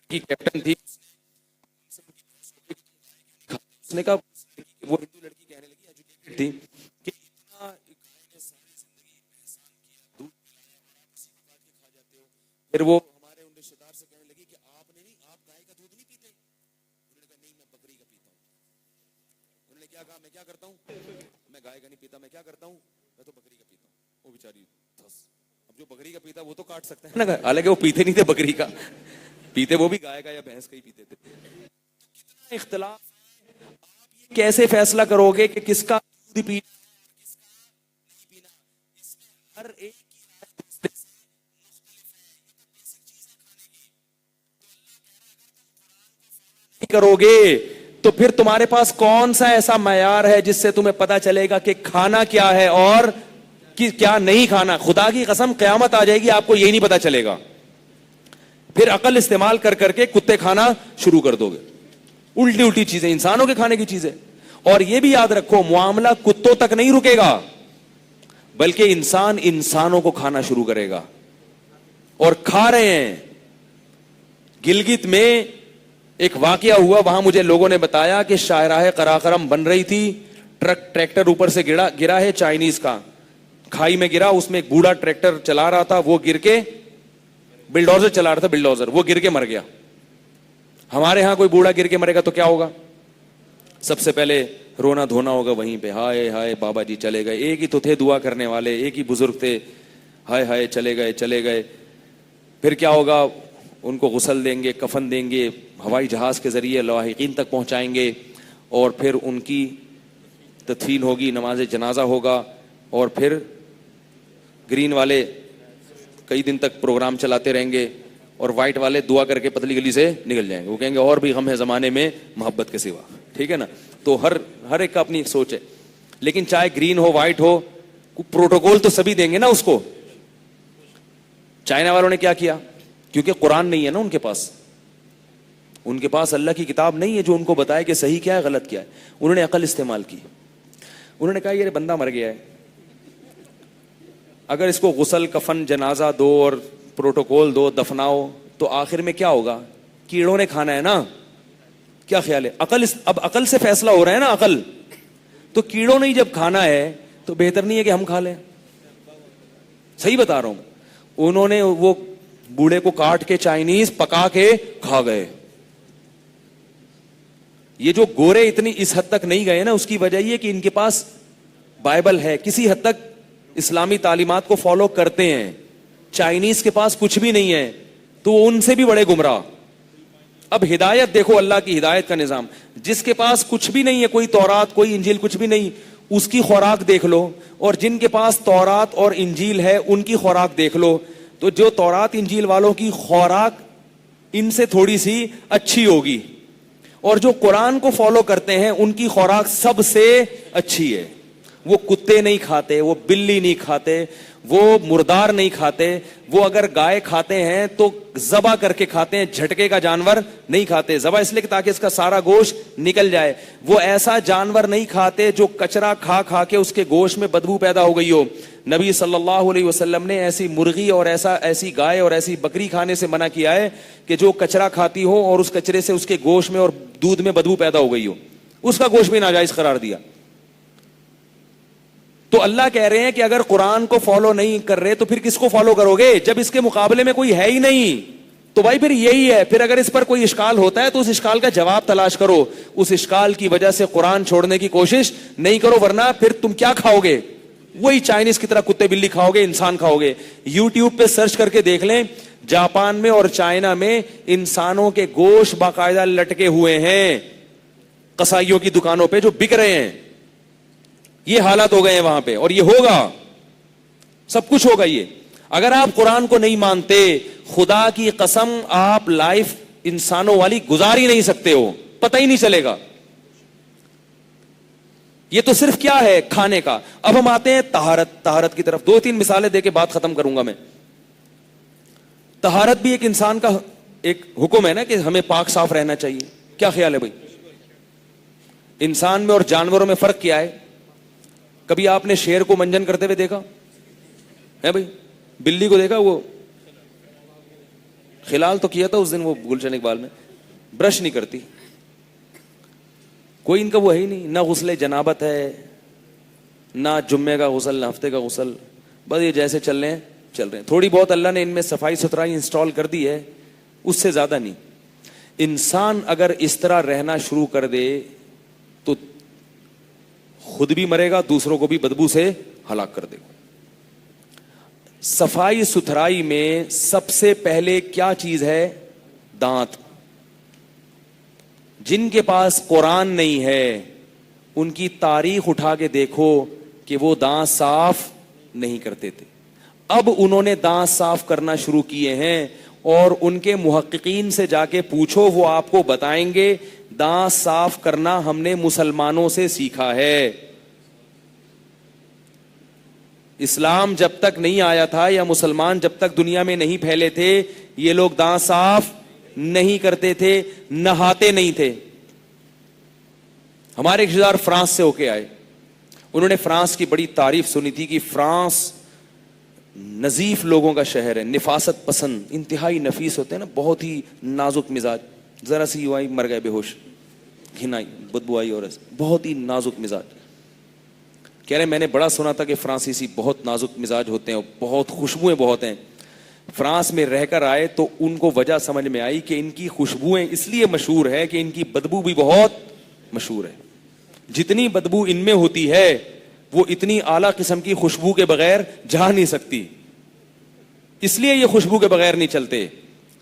کی کیپٹن تھی، اس نے کہا، وہ ہندو لڑکی کہنے لگی، ایجوکیٹڈ تھی، کہ اتنا گائے نے ساری زندگی احسان کیا، دودھ پلایا اور آپ اسی کو کاٹ کے کھا جاتے ہو. پھر وہ ہمارے ان رشتے دار سے کہنے لگی کہ آپ نے نہیں، آپ گائے کا دودھ نہیں پیتے؟ انہوں نے کہا نہیں میں بکری کا پیتا ہوں. انہوں نے کیا کہا میں کیا کرتا ہوں؟ میں گائے کا نہیں پیتا، میں کیا کرتا ہوں؟ میں تو بکری کا پیتا ہوں. وہ بیچاری اب جو بکری کا پیتا وہ تو کاٹ سکتا ہے نا، حالانکہ وہ پیتے نہیں تھے بکری کا، پیتے وہ بھی گائے کا یا بھینس کا ہی پیتے تھے. کتنا اختلاف ہے. آپ کیسے فیصلہ کرو گے کہ کس کا دودھ پینا ہے کس کا نہیں پینا؟ اس میں ہر ایک کی رائے دوسرے سے مختلف ہے. یہ تو بیسک چیز ہے کھانے کی. تو اللہ کہہ رہا ہے اگر تم قرآن کو فالو نہیں کرو گے تو پھر تمہارے پاس کون سا ایسا معیار ہے جس سے تمہیں پتا چلے گا کہ کھانا کیا ہے اور کیا نہیں کھانا؟ خدا کی قسم قیامت آ جائے گی آپ کو یہی نہیں پتا چلے گا. پھر عقل استعمال کر کر کے کتے کھانا شروع کر دو گے، الٹی الٹی چیزیں، انسانوں کے کھانے کی چیزیں. اور یہ بھی یاد رکھو معاملہ کتوں تک نہیں رکے گا، بلکہ انسان انسانوں کو کھانا شروع کرے گا اور کھا رہے ہیں. گلگت میں ایک واقعہ ہوا، وہاں مجھے لوگوں نے بتایا کہ شاہراہ قراقرم بن رہی تھی، ٹریکٹر اوپر سے گرا ہے چائنیز کا، کھائی میں گرا. اس میں ایک بوڑھا ٹریکٹر چلا رہا تھا، وہ گر کے، بلڈوزر چلا رہا تھا بلڈوزر، وہ گر کے مر گیا. ہمارے ہاں کوئی بوڑھا گر کے مرے گا تو کیا ہوگا؟ سب سے پہلے رونا دھونا ہوگا وہیں پہ، ہائے ہائے بابا جی چلے گئے. ایک ہی تو تھے دعا کرنے والے، ایک ہی بزرگ تھے، ہائے ہائے چلے گئے چلے گئے. پھر کیا ہوگا؟ ان کو غسل دیں گے، کفن دیں گے، ہوائی جہاز کے ذریعے لاحقین تک پہنچائیں گے، اور پھر ان کی تدفین ہوگی، نماز جنازہ ہوگا، اور پھر گرین والے کئی دن تک پروگرام چلاتے رہیں گے، اور وائٹ والے دعا کر کے پتلی گلی سے نکل جائیں گے. وہ کہیں گے اور بھی غم ہے زمانے میں محبت کے سوا. ٹھیک ہے نا؟ تو ہر ایک کا اپنی سوچ ہے. لیکن چاہے گرین ہو وائٹ ہو، پروٹوکول تو سبھی دیں گے نا اس کو. چائنا والوں نے کیا کیا؟ کیونکہ قرآن نہیں ہے نا ان کے پاس، ان کے پاس اللہ کی کتاب نہیں ہے جو ان کو بتائے کہ صحیح کیا ہے غلط کیا ہے. انہوں نے عقل استعمال کی. انہوں نے کہا یہ بندہ مر گیا ہے، اگر اس کو غسل کفن جنازہ دو اور پروٹوکول دو، دفناؤ، تو آخر میں کیا ہوگا؟ کیڑوں نے کھانا ہے نا. کیا خیال ہے؟ اب عقل سے فیصلہ ہو رہا ہے نا، عقل. تو کیڑوں نے جب کھانا ہے تو بہتر نہیں ہے کہ ہم کھا لیں؟ صحیح بتا رہا ہوں. انہوں نے وہ بوڑھے کو کاٹ کے چائنیز پکا کے کھا گئے. یہ جو گورے اتنی اس حد تک نہیں گئے نا، اس کی وجہ یہ کہ ان کے پاس بائبل ہے، کسی حد تک اسلامی تعلیمات کو فالو کرتے ہیں. چائنیز کے پاس کچھ بھی نہیں ہے تو وہ ان سے بھی بڑے گمراہ. اب ہدایت دیکھو, اللہ کی ہدایت کا نظام. جس کے پاس کچھ بھی نہیں ہے, کوئی تورات کوئی انجیل کچھ بھی نہیں, اس کی خوراک دیکھ لو, اور جن کے پاس تورات اور انجیل ہے ان کی خوراک دیکھ لو. تو جو تورات انجیل والوں کی خوراک ان سے تھوڑی سی اچھی ہوگی, اور جو قرآن کو فالو کرتے ہیں ان کی خوراک سب سے اچھی ہے. وہ کتے نہیں کھاتے, وہ بلی نہیں کھاتے, وہ مردار نہیں کھاتے, وہ اگر گائے کھاتے ہیں تو ذبح کر کے کھاتے ہیں, جھٹکے کا جانور نہیں کھاتے. ذبح اس لیے کہ تاکہ اس کا سارا گوشت نکل جائے. وہ ایسا جانور نہیں کھاتے جو کچرا کھا کھا کے اس کے گوشت میں بدبو پیدا ہو گئی ہو. نبی صلی اللہ علیہ وسلم نے ایسی مرغی اور ایسی گائے اور ایسی بکری کھانے سے منع کیا ہے کہ جو کچرا کھاتی ہو اور اس کچرے سے اس کے گوشت میں اور دودھ میں بدبو پیدا ہو گئی ہو, اس کا گوشت بھی ناجائز قرار دیا. تو اللہ کہہ رہے ہیں کہ اگر قرآن کو فالو نہیں کر رہے تو پھر کس کو فالو کرو گے, جب اس کے مقابلے میں کوئی ہے ہی نہیں. تو بھائی پھر یہی ہے. پھر اگر اس پر کوئی اشکال ہوتا ہے تو اس اشکال کا جواب تلاش کرو, اس اشکال کی وجہ سے قرآن چھوڑنے کی کوشش نہیں کرو, ورنہ پھر تم کیا کھاؤ گے؟ وہی چائنیز کی طرح کتے بلی کھاؤ گے, انسان کھاؤ گے. یوٹیوب پہ سرچ کر کے دیکھ لیں, جاپان میں اور چائنا میں انسانوں کے گوشت باقاعدہ لٹکے ہوئے ہیں قصائیوں کی دکانوں پہ جو بک رہے ہیں. یہ حالات ہو گئے ہیں وہاں پہ, اور یہ ہوگا, سب کچھ ہوگا. یہ اگر آپ قرآن کو نہیں مانتے, خدا کی قسم آپ لائف انسانوں والی گزار ہی نہیں سکتے ہو, پتہ ہی نہیں چلے گا. یہ تو صرف کیا ہے, کھانے کا. اب ہم آتے ہیں طہارت کی طرف. 2-3 مثالیں دے کے بات ختم کروں گا میں. طہارت بھی ایک انسان کا ایک حکم ہے نا کہ ہمیں پاک صاف رہنا چاہیے. کیا خیال ہے بھائی؟ انسان میں اور جانوروں میں فرق کیا ہے؟ کبھی آپ نے شیر کو منجن کرتے ہوئے دیکھا ہے بھائی؟ بلی کو دیکھا؟ وہ خلال تو کیا تھا اس دن وہ گلشن اقبال میں, برش نہیں کرتی. کوئی ان کا وہ ہے ہی نہیں, نہ غسل جنابت ہے, نہ جمعے کا غسل, نہ ہفتے کا غسل. بس یہ جیسے چل رہے ہیں. تھوڑی بہت اللہ نے ان میں صفائی ستھرائی انسٹال کر دی ہے, اس سے زیادہ نہیں. انسان اگر اس طرح رہنا شروع کر دے تو خود بھی مرے گا, دوسروں کو بھی بدبو سے ہلاک کر دے گا. صفائی ستھرائی میں سب سے پہلے کیا چیز ہے؟ دانت. جن کے پاس قرآن نہیں ہے ان کی تاریخ اٹھا کے دیکھو کہ وہ دانت صاف نہیں کرتے تھے. اب انہوں نے دانت صاف کرنا شروع کیے ہیں, اور ان کے محققین سے جا کے پوچھو, وہ آپ کو بتائیں گے دانت صاف کرنا ہم نے مسلمانوں سے سیکھا ہے. اسلام جب تک نہیں آیا تھا یا مسلمان جب تک دنیا میں نہیں پھیلے تھے, یہ لوگ دانت صاف نہیں کرتے تھے, نہاتے نہیں تھے. ہمارے رشتے دار فرانس سے ہو کے آئے, انہوں نے فرانس کی بڑی تعریف سنی تھی کہ فرانس نظیف لوگوں کا شہر ہے, نفاست پسند, انتہائی نفیس ہوتے ہیں نا, بہت ہی نازک مزاج. ذرا سی یوں آئی مر گئے بے ہوش, گھنائی بدبو آئی, اور بہت ہی نازک مزاج. کہہ رہے میں نے بڑا سنا تھا کہ فرانسیسی بہت نازک مزاج ہوتے ہیں, بہت خوشبوئیں بہت ہیں. فرانس میں رہ کر آئے تو ان کو وجہ سمجھ میں آئی کہ ان کی خوشبوئیں اس لیے مشہور ہے کہ ان کی بدبو بھی بہت مشہور ہے. جتنی بدبو ان میں ہوتی ہے وہ اتنی اعلیٰ قسم کی خوشبو کے بغیر جا نہیں سکتی, اس لیے یہ خوشبو کے بغیر نہیں چلتے.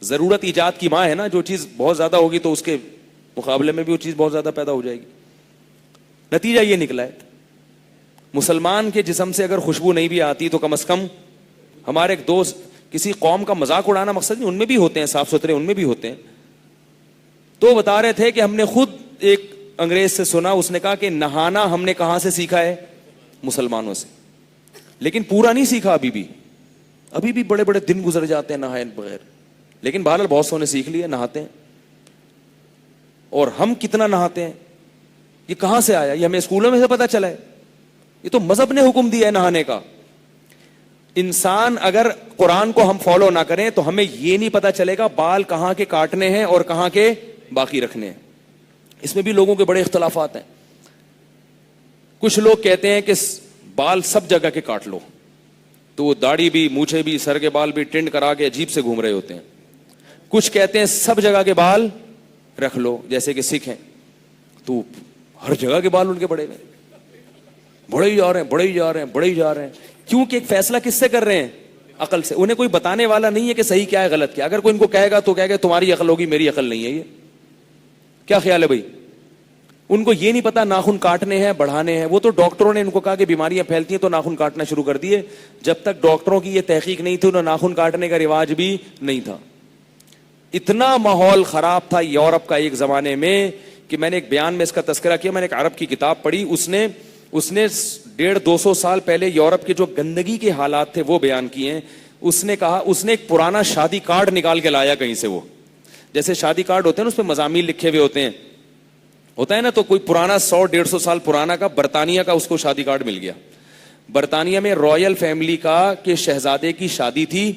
ضرورت ایجاد کی ماں ہے نا, جو چیز بہت زیادہ ہوگی تو اس کے مقابلے میں بھی وہ چیز بہت زیادہ پیدا ہو جائے گی. نتیجہ یہ نکلا ہے, مسلمان کے جسم سے اگر خوشبو نہیں بھی آتی تو کم از کم ہمارے ایک دوست, کسی قوم کا مذاق اڑانا مقصد نہیں, ان میں بھی ہوتے ہیں صاف ستھرے, ان میں بھی ہوتے ہیں. تو بتا رہے تھے کہ ہم نے خود ایک انگریز سے سنا, اس نے کہا کہ نہانا ہم نے کہاں سے سیکھا ہے؟ مسلمانوں سے. لیکن پورا نہیں سیکھا ابھی بھی بڑے بڑے دن گزر جاتے ہیں نہائے بغیر. لیکن بہرحال بہت سو نے سیکھ لیے, نہاتے ہیں. اور ہم کتنا نہاتے ہیں یہ کہاں سے آیا؟ یہ ہمیں اسکولوں میں سے پتا چلا ہے, یہ تو مذہب نے حکم دیا ہے نہانے کا. انسان اگر قرآن کو ہم فالو نہ کریں تو ہمیں یہ نہیں پتا چلے گا بال کہاں کے کاٹنے ہیں اور کہاں کے باقی رکھنے ہیں. اس میں بھی لوگوں کے بڑے اختلافات ہیں. کچھ لوگ کہتے ہیں کہ بال سب جگہ کے کاٹ لو, تو وہ داڑھی بھی, مونچھے بھی, سر کے بال بھی ٹینڈ کرا کے عجیب سے گھوم رہے ہوتے ہیں. کچھ کہتے ہیں سب جگہ کے بال رکھ لو, جیسے کہ سکھ ہیں تو ہر جگہ کے بال ان کے بڑے ہوئے, بڑے ہی جا رہے ہیں, بڑے ہی جا رہے ہیں, بڑے ہی جا رہے ہیں. کیونکہ ایک فیصلہ کس سے کر رہے ہیں؟ عقل سے. انہیں کوئی بتانے والا نہیں ہے کہ صحیح کیا ہے غلط کیا. اگر کوئی ان کو کہے گا تو کہے گا تمہاری عقل ہوگی میری عقل نہیں ہے. یہ کیا خیال ہے بھائی؟ ان کو یہ نہیں پتا ناخن کاٹنے ہیں بڑھانے ہیں. وہ تو ڈاکٹروں نے ان کو کہا کہ بیماریاں پھیلتی ہیں تو ناخن کاٹنا شروع کر دیے. جب تک ڈاکٹروں کی یہ تحقیق نہیں تھی انہیں ناخن کاٹنے کا رواج بھی نہیں تھا. اتنا ماحول خراب تھا یورپ کا ایک زمانے میں کہ میں نے ایک بیان میں اس کا تذکرہ کیا. میں نے ایک عرب کی کتاب پڑھی, اس نے 150-200 سال پہلے یورپ کے جو گندگی کے حالات تھے وہ بیان کیے ہیں. اس نے کہا, اس نے ایک پرانا شادی کارڈ نکال کے لایا کہیں سے. وہ جیسے شادی کارڈ ہوتے ہیں نا اس پہ مضامین لکھے ہوئے ہوتا ہے نا, تو کوئی پرانا 100-150 سال پرانا کا برطانیہ کا اس کو شادی کارڈ مل گیا. برطانیہ میں رائل فیملی کا کہ شہزادے کی شادی تھی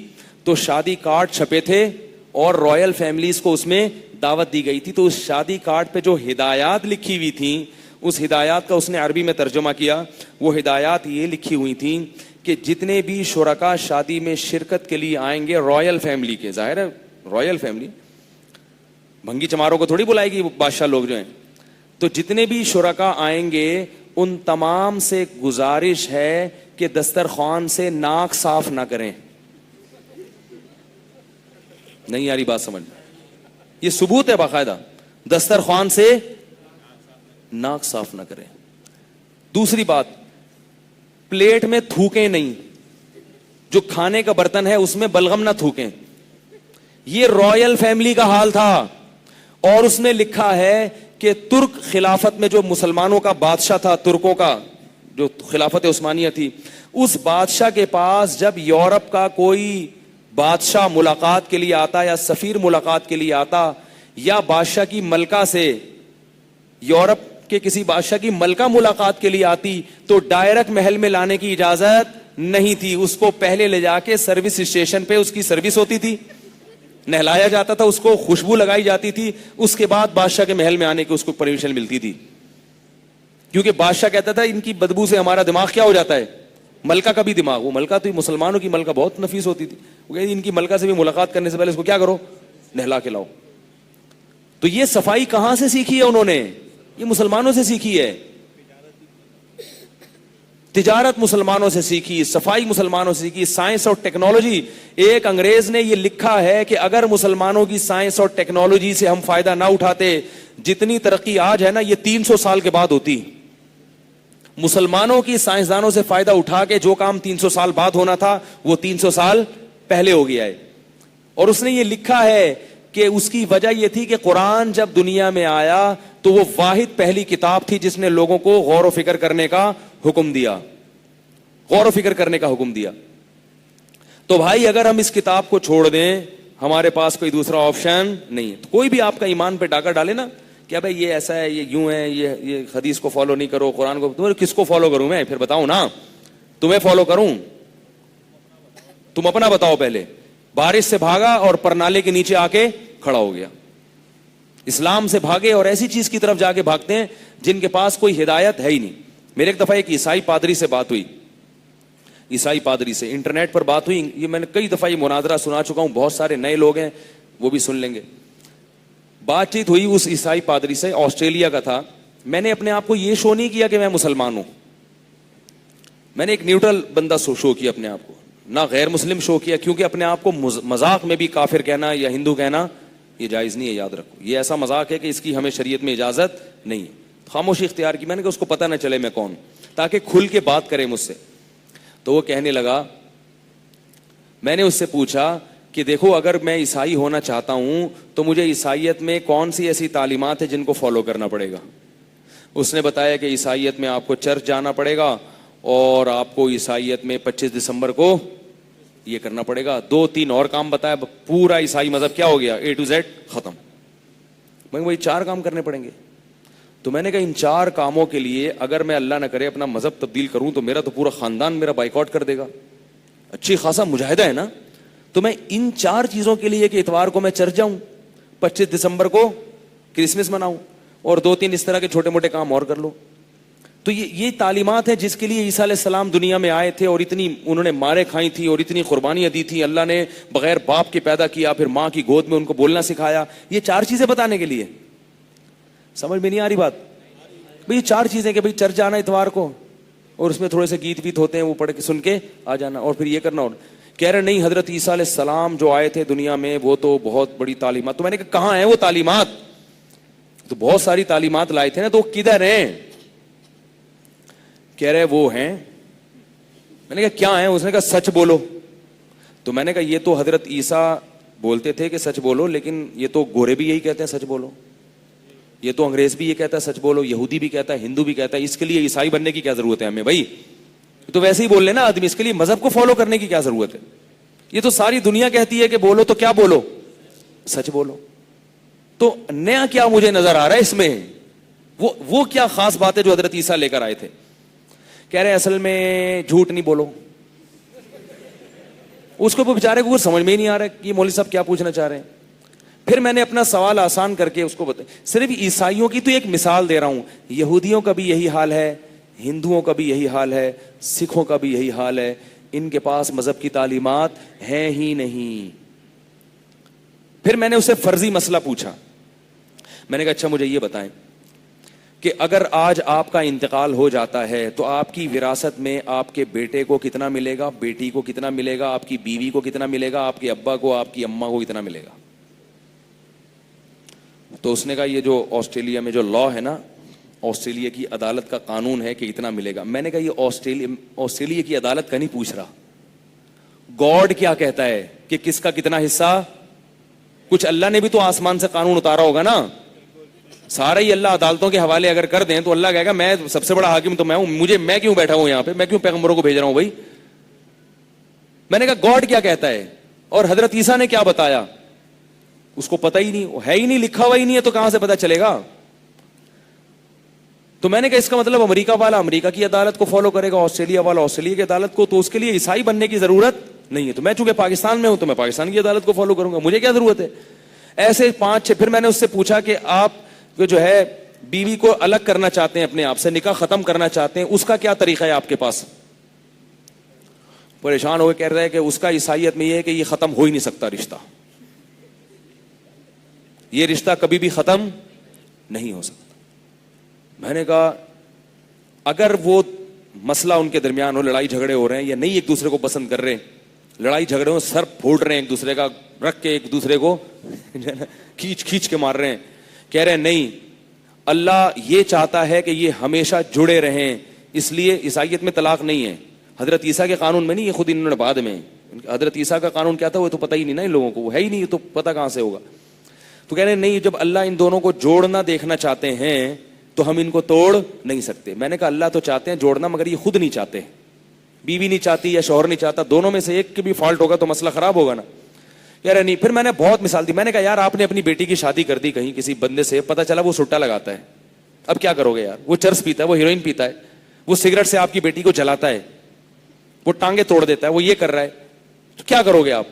تو شادی کارڈ چھپے تھے اور رائل فیملیز کو اس میں دعوت دی گئی تھی. تو اس شادی کارڈ پہ جو ہدایات لکھی ہوئی تھیں اس ہدایات کا اس نے عربی میں ترجمہ کیا. وہ ہدایات یہ لکھی ہوئی تھیں کہ جتنے بھی شرکا شادی میں شرکت کے لیے آئیں گے رائل فیملی کے, ظاہر ہے رائل فیملی بھنگی چماروں کو تھوڑی بلائے گی بادشاہ لوگ جو ہیں, تو جتنے بھی شرکا آئیں گے ان تمام سے گزارش ہے کہ دسترخوان سے ناک صاف نہ کریں. نہیں یاری بات سمجھ, یہ ثبوت ہے باقاعدہ, دسترخوان سے ناک صاف نہ کریں. دوسری بات, پلیٹ میں تھوکیں نہیں, جو کھانے کا برتن ہے اس میں بلغم نہ تھوکیں. یہ رائل فیملی کا حال تھا. اور اس میں لکھا ہے کہ ترک خلافت میں جو مسلمانوں کا بادشاہ تھا, ترکوں کا جو خلافت عثمانیہ تھی, اس بادشاہ کے پاس جب یورپ کا کوئی بادشاہ ملاقات کے لیے آتا یا سفیر ملاقات کے لیے آتا یا بادشاہ کی ملکہ سے یورپ کے کسی بادشاہ کی ملکہ ملاقات کے لیے آتی تو ڈائریکٹ محل میں لانے کی اجازت نہیں تھی. اس کو پہلے لے جا کے سروس اسٹیشن پہ اس کی سروس ہوتی تھی, نہلایا جاتا تھا, اس کو خوشبو لگائی جاتی تھی, اس کے بعد بادشاہ کے محل میں آنے کی اس کو پرمیشن ملتی تھی. کیونکہ بادشاہ کہتا تھا ان کی بدبو سے ہمارا دماغ کیا ہو جاتا ہے, ملکہ کا بھی دماغ. وہ ملکہ تو مسلمانوں کی ملکہ بہت نفیس ہوتی تھی. وہ کہتے ان کی ملکہ سے بھی ملاقات کرنے سے پہلے اس کو کیا کرو, نہلا کے لاؤ. تو یہ صفائی کہاں سے سیکھی ہے انہوں نے؟ یہ مسلمانوں سے سیکھی ہے. تجارت مسلمانوں سے سیکھی, صفائی مسلمانوں سے سیکھی, سائنس اور ٹیکنالوجی. ایک انگریز نے یہ لکھا ہے کہ اگر مسلمانوں کی سائنس اور ٹیکنالوجی سے ہم فائدہ نہ اٹھاتے, جتنی ترقی آج ہے نا یہ 300 سال کے بعد ہوتی. مسلمانوں کی سائنسدانوں سے فائدہ اٹھا کے جو کام 300 سال بعد ہونا تھا وہ 300 سال پہلے ہو گیا ہے. اور اس نے یہ لکھا ہے کہ اس کی وجہ یہ تھی کہ قرآن جب دنیا میں آیا تو وہ واحد پہلی کتاب تھی جس نے لوگوں کو غور و فکر کرنے کا حکم دیا, غور و فکر کرنے کا حکم دیا. تو بھائی اگر ہم اس کتاب کو چھوڑ دیں, ہمارے پاس کوئی دوسرا آپشن نہیں ہے. تو کوئی بھی آپ کا ایمان پہ ڈاکہ ڈالے نا کہ بھائی یہ ایسا ہے, یہ یوں ہے, یہ حدیث کو فالو نہیں کرو, قرآن کو, تمہیں کس کو فالو کروں میں؟ پھر بتاؤں نا, تمہیں فالو کروں؟ تم اپنا بتاؤ پہلے. بارش سے بھاگا اور پرنالے کے نیچے آ کے کھڑا ہو گیا. اسلام سے بھاگے اور ایسی چیز کی طرف جا کے بھاگتے ہیں جن کے پاس کوئی ہدایت ہے ہی نہیں. میرے ایک دفعہ ایک عیسائی پادری سے بات ہوئی, عیسائی پادری سے انٹرنیٹ پر بات ہوئی. یہ میں نے کئی دفعہ یہ مناظرہ سنا چکا ہوں, بہت سارے نئے لوگ ہیں وہ بھی سن لیں گے. بات چیت ہوئی اس عیسائی پادری سے, آسٹریلیا کا تھا. میں نے اپنے آپ کو یہ شو نہیں کیا کہ میں مسلمان ہوں, میں نے ایک نیوٹرل بندہ شو کیا اپنے آپ کو, نہ غیر مسلم شو کیا, کیونکہ اپنے آپ کو مذاق میں بھی کافر کہنا یا ہندو کہنا یہ جائز نہیں ہے. یاد رکھو یہ ایسا مذاق ہے کہ اس کی ہمیں شریعت میں اجازت نہیں ہے. خاموشی اختیار کی میں نے کہ اس کو پتہ نہ چلے میں کون, تاکہ کھل کے بات کرے مجھ سے. تو وہ کہنے لگا, میں نے اس سے پوچھا کہ دیکھو اگر میں عیسائی ہونا چاہتا ہوں تو مجھے عیسائیت میں کون سی ایسی تعلیمات ہیں جن کو فالو کرنا پڑے گا. اس نے بتایا کہ عیسائیت میں آپ کو چرچ جانا پڑے گا اور آپ کو عیسائیت میں 25 دسمبر کو یہ کرنا پڑے گا. 2-3 اور کام بتایا, پورا عیسائی مذہب کیا ہو گیا, A to Z ختم. میں وہی 4 کام کرنے پڑیں گے. تو میں نے کہا ان 4 کاموں کے لیے اگر میں اللہ نہ کرے اپنا مذہب تبدیل کروں تو میرا تو پورا خاندان میرا بائیکاٹ کر دے گا. اچھی خاصا مجاہدہ ہے نا. تو میں ان 4 چیزوں کے لیے کہ اتوار کو میں چرچ جاؤں, 25 دسمبر کو کرسمس مناؤں اور 2-3 اس طرح کے چھوٹے موٹے کام اور کر لو. تو یہ تعلیمات ہیں جس کے لیے عیسیٰ علیہ السلام دنیا میں آئے تھے, اور اتنی انہوں نے مارے کھائی تھی اور اتنی قربانیاں دی تھی. اللہ نے بغیر باپ کے پیدا کیا, پھر ماں کی گود میں ان کو بولنا سکھایا. یہ 4 چیزیں بتانے کے لیے. سمجھ میں نہیں آ رہی بات بھئی؟ 4 چیزیں کہ بھئی چرچ جانا اتوار کو اور اس میں تھوڑے سے گیت ویت ہوتے ہیں وہ پڑھ کے سن کے آ جانا, اور پھر یہ کرنا. اور کہہ رہے نہیں حضرت عیسیٰ علیہ السلام جو آئے تھے دنیا میں وہ تو بہت بڑی تعلیمات. تو میں نے کہا کہاں ہیں وہ تعلیمات؟ تو بہت ساری تعلیمات لائے تھے نا, تو کدھر ہیں؟ کہہ رہے وہ ہیں. میں نے کہا کیا ہیں؟ اس نے کہا سچ بولو. تو میں نے کہا یہ تو حضرت عیسیٰ بولتے تھے کہ سچ بولو, لیکن یہ تو گورے بھی یہی کہتے ہیں سچ بولو, یہ تو انگریز بھی یہ کہتا ہے سچ بولو, یہودی بھی کہتا ہے, ہندو بھی کہتا ہے. اس کے لیے عیسائی بننے کی کیا ضرورت ہے ہمیں بھائی؟ تو ویسے ہی بول لے نا آدمی, اس کے لیے مذہب کو فالو کرنے کی کیا ضرورت ہے؟ یہ تو ساری دنیا کہتی ہے کہ بولو تو کیا بولو, سچ بولو. تو نیا کیا مجھے نظر آ رہا ہے اس میں؟ وہ کیا خاص بات ہے جو حضرت عیسیٰ لے کر آئے تھے؟ کہہ رہے اصل میں جھوٹ نہیں بولو. اس کو بیچارے کو سمجھ میں ہی نہیں آ رہا کہ یہ مولوی صاحب کیا پوچھنا چاہ رہے ہیں. پھر میں نے اپنا سوال آسان کر کے اس کو بتایا. صرف عیسائیوں کی تو ایک مثال دے رہا ہوں, یہودیوں کا بھی یہی حال ہے, ہندوؤں کا بھی یہی حال ہے, سکھوں کا بھی یہی حال ہے. ان کے پاس مذہب کی تعلیمات ہیں ہی نہیں. پھر میں نے اسے فرضی مسئلہ پوچھا. میں نے کہا اچھا مجھے یہ بتائیں کہ اگر آج آپ کا انتقال ہو جاتا ہے تو آپ کی وراثت میں آپ کے بیٹے کو کتنا ملے گا, بیٹی کو کتنا ملے گا, آپ کی بیوی کو کتنا ملے گا, آپ کے ابا کو, آپ کی اماں کو کتنا ملے گا؟ تو اس نے کہا یہ جو آسٹریلیا میں جو لا ہے نا, آسٹریلیا کی عدالت کا قانون ہے کہ اتنا ملے گا. میں نے کہا یہ آسٹریلیا کی عدالت کا نہیں پوچھ رہا, گاڈ کیا کہتا ہے کہ کس کا کتنا حصہ. کچھ اللہ نے بھی تو آسمان سے قانون اتارا ہوگا نا. سارا ہی اللہ عدالتوں کے حوالے اگر کر دیں تو اللہ کہے گا میں سب سے بڑا حاکم تو میں ہوں, میں کیوں بیٹھا ہوں یہاں پہ, میں کیوں پیغمبروں کو بھیج رہا ہوں بھائی. میں نے کہا گاڈ کیا کہتا ہے, اور حضرت عیسیٰ نے کیا بتایا, اس کو پتہ ہی نہیں, وہ ہے ہی نہیں, لکھا ہوا ہی نہیں ہے, تو کہاں سے پتہ چلے گا. تو میں نے کہا اس کا مطلب امریکہ والا امریکہ کی عدالت کو فالو کرے گا, آسٹریلیا والا آسٹریلیا کی عدالت کو, تو اس کے لیے عیسائی بننے کی ضرورت نہیں ہے. تو میں چونکہ پاکستان میں ہوں تو میں پاکستان کی عدالت کو فالو کروں گا, مجھے کیا ضرورت ہے. ایسے 5-6. پھر میں نے اس سے پوچھا کہ آپ جو ہے بیوی کو الگ کرنا چاہتے ہیں, اپنے آپ سے نکاح ختم کرنا چاہتے ہیں, اس کا کیا طریقہ ہے آپ کے پاس؟ پریشان ہو کے کہہ رہے ہیں کہ اس کا عیسائیت میں یہ ہے کہ یہ ختم ہو ہی نہیں سکتا رشتہ, یہ رشتہ کبھی بھی ختم نہیں ہو سکتا. میں نے کہا اگر وہ مسئلہ ان کے درمیان ہو, لڑائی جھگڑے ہو رہے ہیں یا نہیں ایک دوسرے کو پسند کر رہے ہیں, لڑائی جھگڑے ہو, سر پھوڑ رہے ہیں ایک دوسرے کا رکھ کے, ایک دوسرے کو کھینچ کے مار رہے ہیں, کہہ رہے ہیں نہیں اللہ یہ چاہتا ہے کہ یہ ہمیشہ جڑے رہیں, اس لیے عیسائیت میں طلاق نہیں ہے. حضرت عیسیٰ کے قانون میں نہیں, یہ خود انہوں نے بعد میں, حضرت عیسیٰ کا قانون کیا تھا وہ تو پتہ ہی نہیں نا ان لوگوں کو, وہ ہے ہی نہیں, تو پتہ کہاں سے ہوگا. تو کہہ رہے ہیں نہیں, جب اللہ ان دونوں کو جوڑنا دیکھنا چاہتے ہیں تو ہم ان کو توڑ نہیں سکتے. میں نے کہا اللہ تو چاہتے ہیں جوڑنا, مگر یہ خود نہیں چاہتے, بیوی نہیں چاہتی یا شوہر نہیں چاہتا, دونوں میں سے ایک کی بھی فالٹ ہوگا تو مسئلہ خراب ہوگا نا. کہہ رہے نہیں. پھر میں نے بہت مثال دی. میں نے کہا یار آپ نے اپنی بیٹی کی شادی کر دی کہیں کسی بندے سے, پتہ چلا وہ سٹا لگاتا ہے, اب کیا کرو گے یار؟ وہ چرس پیتا ہے, وہ ہیروئن پیتا ہے, وہ سگریٹ سے آپ کی بیٹی کو جلاتا ہے, وہ ٹانگیں توڑ دیتا ہے, وہ یہ کر رہا ہے, تو کیا کرو گے آپ؟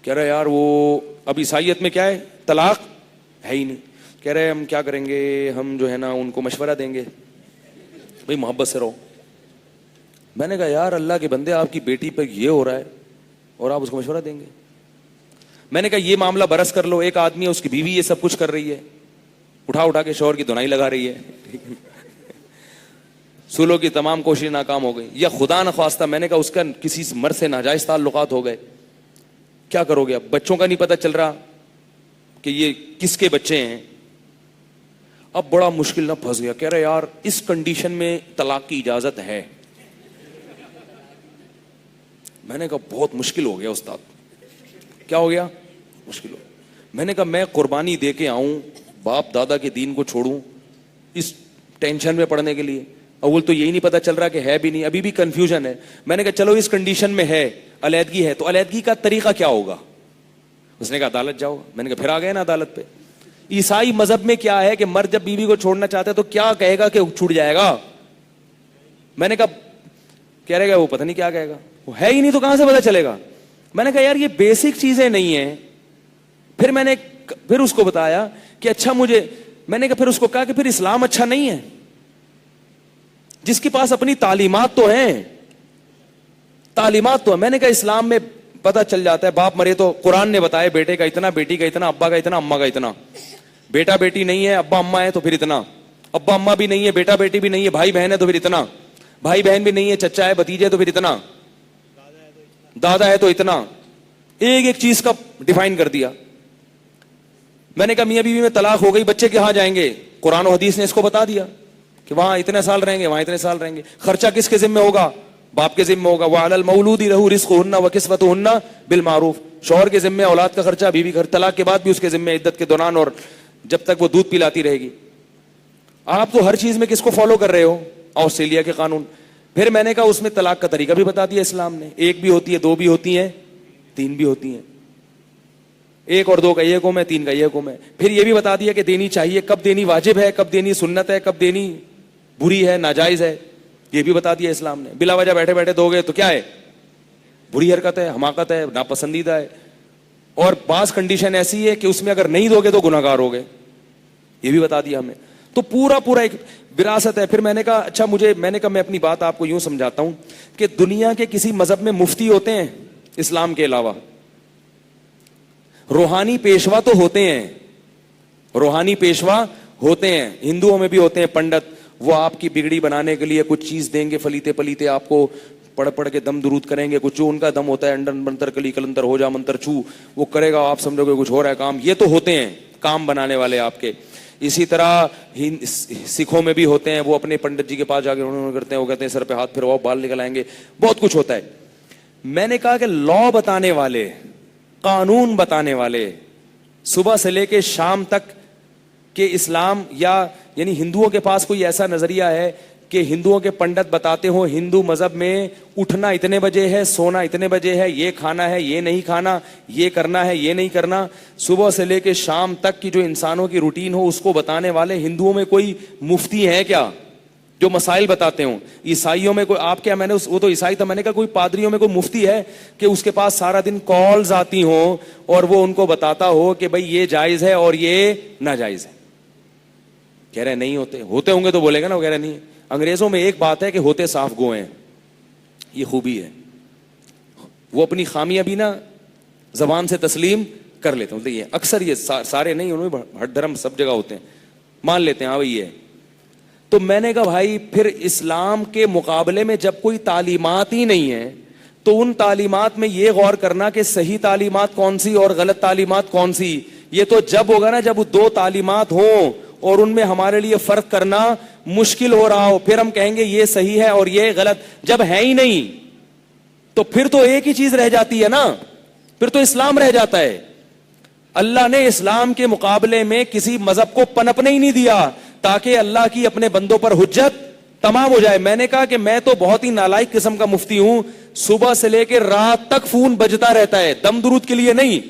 کہہ رہے یار وہ اب عیسائیت میں کیا ہے, طلاق ہے ہی نہیں. کہہ رہے ہم کیا کریں گے, ہم جو ہے نا ان کو مشورہ دیں گے بھائی محبت سے رہو. میں نے کہا یار اللہ کے بندے آپ کی بیٹی پہ یہ ہو رہا ہے اور آپ اس کو مشورہ دیں گے. میں نے کہا یہ معاملہ برس کر لو, ایک آدمی ہے اس کی بیوی یہ سب کچھ کر رہی ہے, اٹھا کے شوہر کی دھنائی لگا رہی ہے, سلو کی تمام کوشش ناکام ہو گئی, یا خدا نخواستہ میں نے کہا اس کا کسی مرد سے ناجائز تعلقات ہو گئے, کیا کرو گے؟ اب بچوں کا نہیں پتہ چل رہا کہ یہ کس کے بچے ہیں, اب بڑا مشکل نہ پھنس گیا. کہہ رہے یار اس کنڈیشن میں طلاق کی اجازت ہے. میں نے کہا بہت مشکل ہو گیا استاد. کیا ہو گیا؟ مشکل ہو. میں نے کہا میں قربانی دے کے آؤں, باپ دادا کے دین کو چھوڑوں اس ٹینشن میں پڑنے کے لیے؟ اول تو یہی نہیں پتا چل رہا کہ ہے بھی نہیں, ابھی بھی کنفیوژن ہے. میں نے کہا چلو اس کنڈیشن میں ہے, علیحدگی ہے, تو علیحدگی کا طریقہ کیا ہوگا؟ اس نے کہا عدالت جاؤ. میں نے کہا پھر آ گئے نا عدالت پہ. عیسائی مذہب میں کیا ہے کہ مرد جب بیوی کو چھوڑنا چاہتا ہے تو کیا کہے گا کہ چھوٹ جائے گا؟ میں نے کہا کہہ رہے گا وہ پتہ نہیں کیا کہے گا, وہ ہے ہی نہیں تو کہاں سے پتا چلے گا. میں نے کہا یار یہ بیسک چیزیں نہیں ہیں. پھر میں نے پھر اس کو بتایا کہ اچھا مجھے, میں نے کہا پھر اس کو کہا کہ پھر اسلام اچھا نہیں ہے جس کے پاس اپنی تعلیمات تو ہیں, تعلیمات تو ہے. میں نے کہا اسلام میں پتہ چل جاتا ہے, باپ مرے تو قرآن نے بتایا بیٹے کا اتنا, بیٹی کا اتنا, ابا کا اتنا, اماں کا اتنا. بیٹا بیٹی نہیں ہے, ابا اماں ہے تو پھر اتنا, ابا اماں بھی نہیں ہے, بیٹا بیٹی بھی نہیں ہے, بھائی بہن ہے تو پھر اتنا, بھائی بہن بھی نہیں ہے, چچا ہے بھتیجے تو پھر اتنا, دادا ہے تو اتنا, ایک ایک چیز کا ڈیفائن کر دیا. میں نے کہا میاں بیوی میں طلاق ہو گئی, بچے کہاں جائیں گے؟ قرآن و حدیث نے اس کو بتا دیا کہ وہاں اتنے سال رہیں گے, وہاں اتنے سال رہیں گے. خرچہ کس کے ذمہ ہوگا؟ باپ کے ذمہ ہوگا. وَعَلَى الْمَوْلُودِ لَهُ رِزْقُهُنَّ وَكِسْوَتُهُنَّ بِالْمَعْرُوفِ. شوہر کے ذمہ اولاد کا خرچہ, بیوی کا طلاق کے بعد بھی اس کے ذمہ عدت کے دوران اور جب تک وہ دودھ پلاتی رہے گی. آپ تو ہر چیز میں کس کو فالو کر رہے ہو؟ آسٹریلیا کے قانون. پھر میں نے کہا اس میں طلاق کا طریقہ بھی بتا دیا اسلام نے, ایک بھی ہوتی ہے, دو بھی ہوتی ہیں, تین بھی ہوتی ہیں. ایک اور دو کا یہ حکم ہے, تین کا یہ حکم ہے. پھر یہ بھی بتا دیا کہ دینی چاہیے, کب دینی واجب ہے, کب دینی سنت ہے, کب دینی بری ہے, ناجائز ہے, یہ بھی بتا دیا اسلام نے. بلا وجہ بیٹھے بیٹھے دو گے تو کیا ہے؟ بری حرکت ہے, حماقت ہے, ناپسندیدہ ہے. اور بعض کنڈیشن ایسی ہے کہ اس میں اگر نہیں دو گے تو گناہگار ہو گئے, یہ بھی بتا دیا ہمیں. تو پورا پورا ایک وراثت ہے. پھر میں نے کہا اچھا میں نے کہا میں اپنی بات آپ کو یوں سمجھاتا ہوں کہ دنیا کے کسی مذہب میں مفتی ہوتے ہیں اسلام کے علاوہ؟ روحانی پیشوا تو ہوتے ہیں, روحانی پیشوا ہوتے ہیں. ہندوؤں میں بھی ہوتے ہیں پنڈت, وہ آپ کی بگڑی بنانے کے لیے کچھ چیز دیں گے فلیتے پلیتے, آپ کو پڑھ پڑھ کے دم درود کریں گے. کچھ جو ان کا دم ہوتا ہے انڈر منتر کلی کلندر ہو جا منتر چھو, وہ کرے گا, آپ سمجھو گے کچھ ہو رہا ہے کام. یہ تو ہوتے ہیں کام بنانے والے آپ کے. اسی طرح سکھوں میں بھی ہوتے ہیں, وہ اپنے پنڈت جی کے پاس جا کے انہوں کرتے ہیں, وہ کہتے ہیں سر پہ ہاتھ پھرواؤ بال نکل آئیں گے. بہت کچھ ہوتا ہے. میں نے کہا کہ لا بتانے والے, قانون بتانے والے, صبح سے لے کے شام تک کہ اسلام یا یعنی ہندوؤں کے پاس کوئی ایسا نظریہ ہے کہ ہندوؤں کے پنڈت بتاتے ہو ہندو مذہب میں اٹھنا اتنے بجے ہے, سونا اتنے بجے ہے, یہ کھانا ہے, یہ نہیں کھانا, یہ کرنا ہے, یہ نہیں کرنا, صبح سے لے کے شام تک کی جو انسانوں کی روٹین ہو اس کو بتانے والے ہندوؤں میں کوئی مفتی ہے کیا جو مسائل بتاتے ہوں؟ عیسائیوں میں کوئی, آپ کیا, میں نے وہ تو عیسائی تھا, میں نے کہا کوئی پادریوں میں کوئی مفتی ہے کہ اس کے پاس سارا دن کالز آتی ہوں اور وہ ان کو بتاتا ہو کہ بھائی یہ جائز ہے اور یہ ناجائز ہے؟ کہہ رہے نہیں ہوتے. ہوتے ہوں گے تو بولے گا نا, وہ کہہ رہے نہیں. انگریزوں میں ایک بات ہے کہ ہوتے صاف گو ہیں, یہ خوبی ہے, وہ اپنی خامیاں بھی نا زبان سے تسلیم کر لیتے ہیں. یہ اکثر, یہ سارے نہیں, انہوں میں ہر دھرم سب جگہ ہوتے ہیں, مان لیتے ہیں ہاں بھائی یہ. تو میں نے کہا بھائی پھر اسلام کے مقابلے میں جب کوئی تعلیمات ہی نہیں ہے تو ان تعلیمات میں یہ غور کرنا کہ صحیح تعلیمات کون سی اور غلط تعلیمات کون سی, یہ تو جب ہوگا نا جب دو تعلیمات ہوں اور ان میں ہمارے لیے فرق کرنا مشکل ہو رہا ہو, پھر ہم کہیں گے یہ صحیح ہے اور یہ غلط. جب ہے ہی نہیں تو پھر تو ایک ہی چیز رہ جاتی ہے نا, پھر تو اسلام رہ جاتا ہے. اللہ نے اسلام کے مقابلے میں کسی مذہب کو پنپنے ہی نہیں دیا تاکہ اللہ کی اپنے بندوں پر حجت تمام ہو جائے. میں نے کہا کہ میں تو بہت ہی نالائق قسم کا مفتی ہوں, صبح سے لے کے رات تک فون بجتا رہتا ہے, دم درود کے لیے نہیں,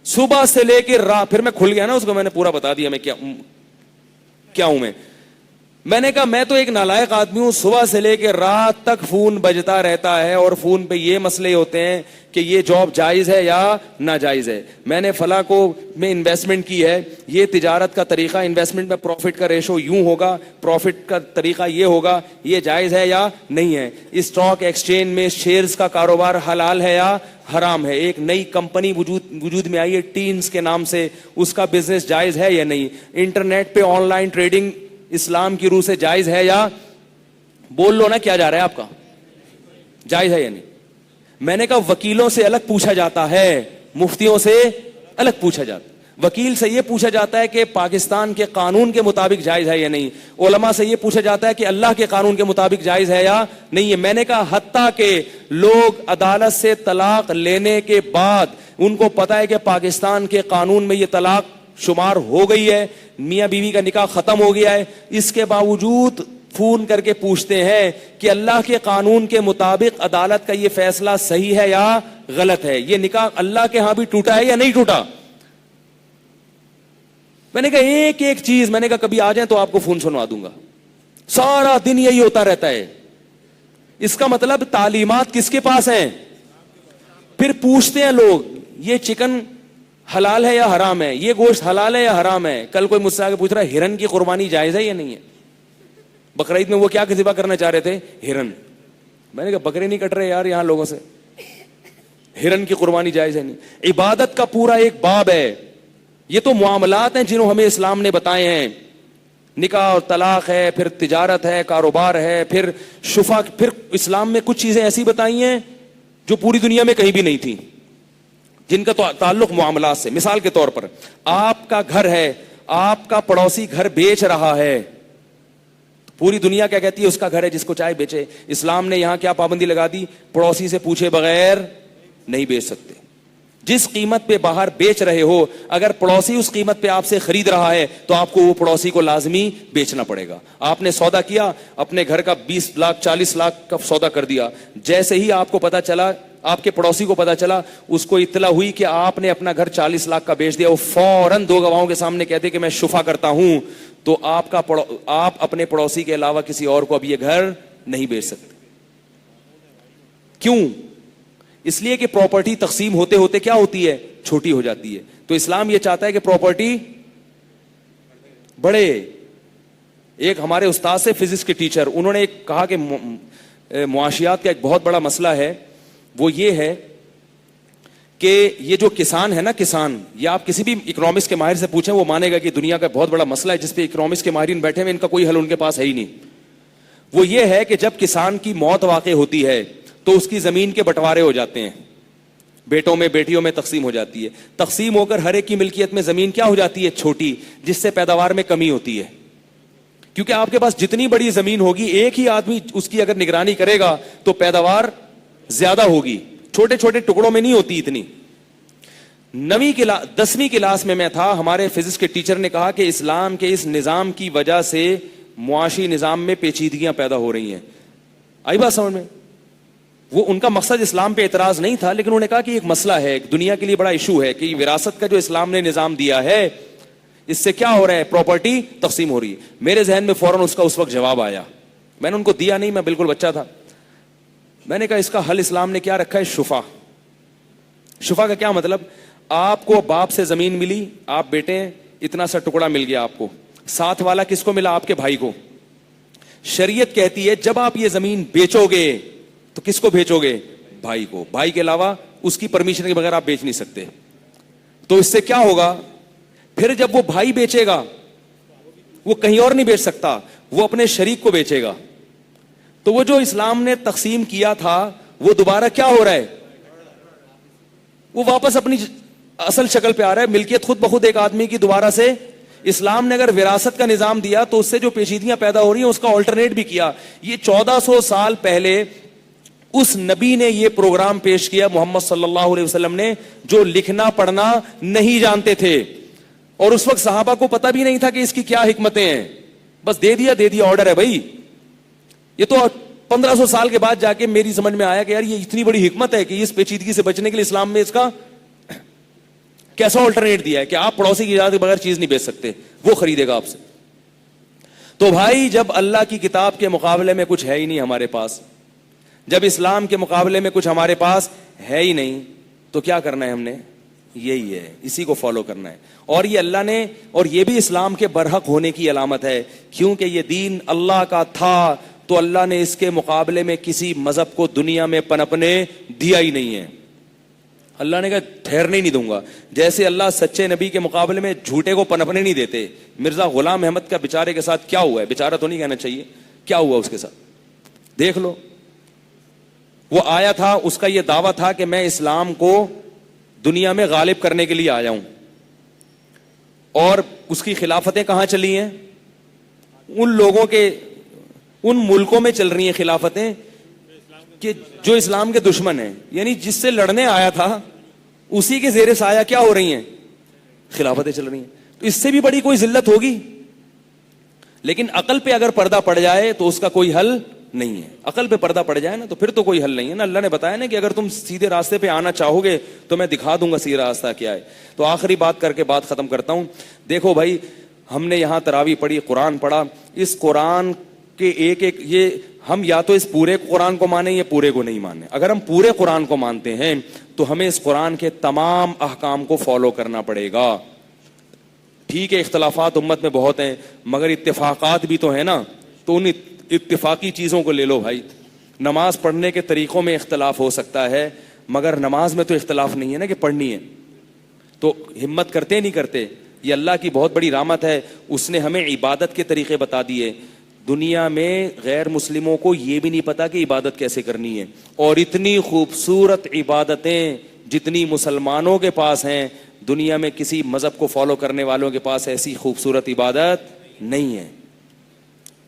صبح سے لے کے رات. پھر میں کھل گیا نا اس کو, میں نے پورا بتا دیا میں کیا ہوں. میں نے کہا میں تو ایک نالائق آدمی ہوں, صبح سے لے کے رات تک فون بجتا رہتا ہے اور فون پہ یہ مسئلے ہوتے ہیں کہ یہ جاب جائز ہے یا ناجائز ہے, میں نے فلاں کو میں انویسٹمنٹ کی ہے, یہ تجارت کا طریقہ, انویسٹمنٹ میں پروفٹ کا ریشو یوں ہوگا, پروفٹ کا طریقہ یہ ہوگا, یہ جائز ہے یا نہیں ہے. اسٹاک ایکسچینج میں شیئرز کا کاروبار حلال ہے یا حرام ہے. ایک نئی کمپنی وجود میں آئی ہے ٹینز کے نام سے, اس کا بزنس جائز ہے یا نہیں. انٹرنیٹ پہ آن لائن ٹریڈنگ اسلام کی روح سے جائز ہے یا, بول لو نا کیا جا رہا ہے آپ کا, جائز ہے یا نہیں. میں نے کہا وکیلوں سے الگ پوچھا جاتا ہے, مفتیوں سے الگ پوچھا جاتا ہے. وکیل سے یہ پوچھا جاتا ہے کہ پاکستان کے قانون کے مطابق جائز ہے یا نہیں. علماء سے یہ پوچھا جاتا ہے کہ اللہ کے قانون کے مطابق جائز ہے یا نہیں ہے. میں نے کہا حتیٰ کہ لوگ عدالت سے طلاق لینے کے بعد ان کو پتا ہے کہ پاکستان کے قانون میں یہ طلاق شمار ہو گئی ہے, میاں بیوی کا نکاح ختم ہو گیا ہے, اس کے باوجود فون کر کے پوچھتے ہیں کہ اللہ کے قانون کے مطابق عدالت کا یہ فیصلہ صحیح ہے یا غلط ہے, یہ نکاح اللہ کے ہاں بھی ٹوٹا ہے یا نہیں ٹوٹا. میں نے کہا ایک ایک چیز, میں نے کہا کبھی آ جائیں تو آپ کو فون سنوا دوں گا. سارا دن یہی ہوتا رہتا ہے. اس کا مطلب تعلیمات کس کے پاس ہیں؟ پھر پوچھتے ہیں لوگ یہ چکن حلال ہے یا حرام ہے, یہ گوشت حلال ہے یا حرام ہے. کل کوئی مجھ سے آگے پوچھ رہا ہے ہرن کی قربانی جائز ہے یا نہیں ہے. بقرعید میں وہ کیا ذبح کرنا چاہ رہے تھے؟ ہرن. میں نے کہا بکرے نہیں کٹ رہے یار یہاں لوگوں سے, ہرن کی قربانی جائز ہے نہیں. عبادت کا پورا ایک باب ہے. یہ تو معاملات ہیں جنہوں ہمیں اسلام نے بتائے ہیں. نکاح اور طلاق ہے, پھر تجارت ہے, کاروبار ہے, پھر شفا, پھر اسلام میں کچھ چیزیں ایسی بتائی ہیں جو پوری دنیا میں کہیں بھی نہیں تھی, جن کا تعلق معاملات سے. مثال کے طور پر آپ کا گھر ہے, آپ کا پڑوسی گھر بیچ رہا ہے, پوری دنیا کیا کہتی ہے اس کا گھر ہے, جس کو چاہے بیچے. اسلام نے یہاں کیا پابندی لگا دی, پڑوسی سے پوچھے بغیر نہیں بیچ سکتے. جس قیمت پہ باہر بیچ رہے ہو, اگر پڑوسی اس قیمت پہ آپ سے خرید رہا ہے تو آپ کو وہ پڑوسی کو لازمی بیچنا پڑے گا. آپ نے سودا کیا, اپنے گھر کا 20 لاکھ 40 لاکھ کا سودا کر دیا, جیسے ہی آپ کو پتا چلا, آپ کے پڑوسی کو پتا چلا, اس کو اطلاع ہوئی کہ آپ نے اپنا گھر 40 لاکھ کا بیچ دیا, وہ فوراً 2 گواہوں کے سامنے کہتے کہ میں شفا کرتا ہوں, تو آپ اپنے پڑوسی کے علاوہ کسی اور کو اب یہ گھر نہیں بیچ سکتے. کیوں؟ اس لیے کہ پراپرٹی تقسیم ہوتے ہوتے کیا ہوتی ہے, چھوٹی ہو جاتی ہے. تو اسلام یہ چاہتا ہے کہ پراپرٹی بڑھے. ایک ہمارے استاد سے فزکس کے ٹیچر, انہوں نے کہا کہ معاشیات کا ایک بہت بڑا مسئلہ ہے, وہ یہ ہے کہ یہ جو کسان ہے نا, کسان, یہ آپ کسی بھی اکنامکس کے ماہر سے پوچھیں, وہ مانے گا کہ دنیا کا بہت بڑا مسئلہ ہے جس پہ اکنامکس کے ماہرین بیٹھے ہوئے, ان کا کوئی حل ان کے پاس ہے ہی نہیں. وہ یہ ہے کہ جب کسان کی موت واقع ہوتی ہے تو اس کی زمین کے بٹوارے ہو جاتے ہیں, بیٹوں میں بیٹیوں میں تقسیم ہو جاتی ہے. تقسیم ہو کر ہر ایک کی ملکیت میں زمین کیا ہو جاتی ہے, چھوٹی, جس سے پیداوار میں کمی ہوتی ہے. کیونکہ آپ کے پاس جتنی بڑی زمین ہوگی, ایک ہی آدمی اس کی اگر نگرانی کرے گا تو پیداوار زیادہ ہوگی, چھوٹے چھوٹے ٹکڑوں میں نہیں ہوتی اتنی. 10ویں کلاس میں تھا, ہمارے فزکس کے ٹیچر نے کہا کہ اسلام کے اس نظام کی وجہ سے معاشی نظام میں پیچیدگیاں پیدا ہو رہی ہیں. آئی بات سمجھ میں؟ وہ ان کا مقصد اسلام پہ اعتراض نہیں تھا, لیکن انہوں نے کہا کہ ایک مسئلہ ہے, ایک دنیا کے لیے بڑا ایشو ہے کہ وراثت کا جو اسلام نے نظام دیا ہے, اس سے کیا ہو رہا ہے, پراپرٹی تقسیم ہو رہی ہے. میرے ذہن میں فوراً اس کا اس وقت جواب آیا, میں نے ان کو دیا نہیں, میں بالکل بچہ تھا. میں نے کہا اس کا حل اسلام نے کیا رکھا ہے, شفا. شفا کا کیا مطلب, آپ کو باپ سے زمین ملی, آپ بیٹے ہیں, اتنا سا ٹکڑا مل گیا آپ کو, ساتھ والا کس کو ملا, آپ کے بھائی کو. شریعت کہتی ہے جب آپ یہ زمین بیچو گے تو کس کو بیچو گے, بھائی کو. بھائی کے علاوہ اس کی پرمیشن کے بغیر آپ بیچ نہیں سکتے. تو اس سے کیا ہوگا, پھر جب وہ بھائی بیچے گا, وہ کہیں اور نہیں بیچ سکتا, وہ اپنے شریک کو بیچے گا. تو وہ جو اسلام نے تقسیم کیا تھا وہ دوبارہ کیا ہو رہا ہے, وہ واپس اپنی اصل شکل پہ آ رہا ہے. ملکیت خود بخود ایک آدمی کی دوبارہ سے. اسلام نے اگر وراثت کا نظام دیا تو اس سے جو پیچیدگیاں پیدا ہو رہی ہیں اس کا آلٹرنیٹ بھی کیا. یہ 1400 سال پہلے اس نبی نے یہ پروگرام پیش کیا, محمد صلی اللہ علیہ وسلم نے, جو لکھنا پڑھنا نہیں جانتے تھے, اور اس وقت صحابہ کو پتہ بھی نہیں تھا کہ اس کی کیا حکمتیں ہیں. بس دے دیا آرڈر ہے بھائی. یہ تو 1500 سال کے بعد جا کے میری سمجھ میں آیا کہ یار یہ اتنی بڑی حکمت ہے کہ اس پیچیدگی سے بچنے کے لیے اسلام میں اس کا کیسا آلٹرنیٹ دیا ہے کہ آپ پڑوسی کی اجازت کے بغیر چیز نہیں بیچ سکتے, وہ خریدے گا آپ سے. تو بھائی جب اللہ کی کتاب کے مقابلے میں کچھ ہے ہی نہیں ہمارے پاس, جب اسلام کے مقابلے میں کچھ ہمارے پاس ہے ہی نہیں, تو کیا کرنا ہے ہم نے, یہی ہے, اسی کو فالو کرنا ہے. اور یہ اللہ نے, اور یہ بھی اسلام کے برحق ہونے کی علامت ہے, کیونکہ یہ دین اللہ کا تھا تو اللہ نے اس کے مقابلے میں کسی مذہب کو دنیا میں پنپنے دیا ہی نہیں ہے. اللہ نے کہا ٹھہرنے نہیں دوں گا. جیسے اللہ سچے نبی کے مقابلے میں جھوٹے کو پنپنے نہیں دیتے. مرزا غلام احمد کا بیچارے کے ساتھ کیا ہوا ہے, بیچارہ تو نہیں کہنا چاہیے, کیا ہوا اس کے ساتھ دیکھ لو. وہ آیا تھا, اس کا یہ دعویٰ تھا کہ میں اسلام کو دنیا میں غالب کرنے کے لیے آیا ہوں, اور اس کی خلافتیں کہاں چلی ہیں, ان لوگوں کے, ان ملکوں میں چل رہی ہیں خلافتیں کہ جو اسلام کے دشمن ہیں, یعنی جس سے لڑنے آیا تھا اسی کے زیر سایہ کیا ہو رہی ہیں, خلافتیں چل رہی ہیں. تو اس سے بھی بڑی کوئی ذلت ہوگی. لیکن عقل پہ اگر پردہ پڑ جائے تو اس کا کوئی حل نہیں ہے. عقل پہ پردہ پڑ جائے نا تو پھر تو کوئی حل نہیں ہے نا. اللہ نے بتایا نا کہ اگر تم سیدھے راستے پہ آنا چاہو گے تو میں دکھا دوں گا سیدھا راستہ کیا ہے. تو آخری بات کر کے بات ختم کرتا ہوں. دیکھو بھائی, ہم نے یہاں تراویح پڑھی, قرآن پڑھا, اس قرآن کہ ایک یہ ہم یا تو اس پورے قرآن کو مانیں یا پورے کو نہیں مانیں. اگر ہم پورے قرآن کو مانتے ہیں تو ہمیں اس قرآن کے تمام احکام کو فالو کرنا پڑے گا. ٹھیک ہے, اختلافات امت میں بہت ہیں, مگر اتفاقات بھی تو ہیں نا, تو ان اتفاقی چیزوں کو لے لو بھائی. نماز پڑھنے کے طریقوں میں اختلاف ہو سکتا ہے, مگر نماز میں تو اختلاف نہیں ہے نا کہ پڑھنی ہے. تو ہمت کرتے نہیں کرتے, یہ اللہ کی بہت بڑی رحمت ہے, اس نے ہمیں عبادت کے طریقے بتا دیے. دنیا میں غیر مسلموں کو یہ بھی نہیں پتا کہ عبادت کیسے کرنی ہے. اور اتنی خوبصورت عبادتیں جتنی مسلمانوں کے پاس ہیں, دنیا میں کسی مذہب کو فالو کرنے والوں کے پاس ایسی خوبصورت عبادت نہیں ہے,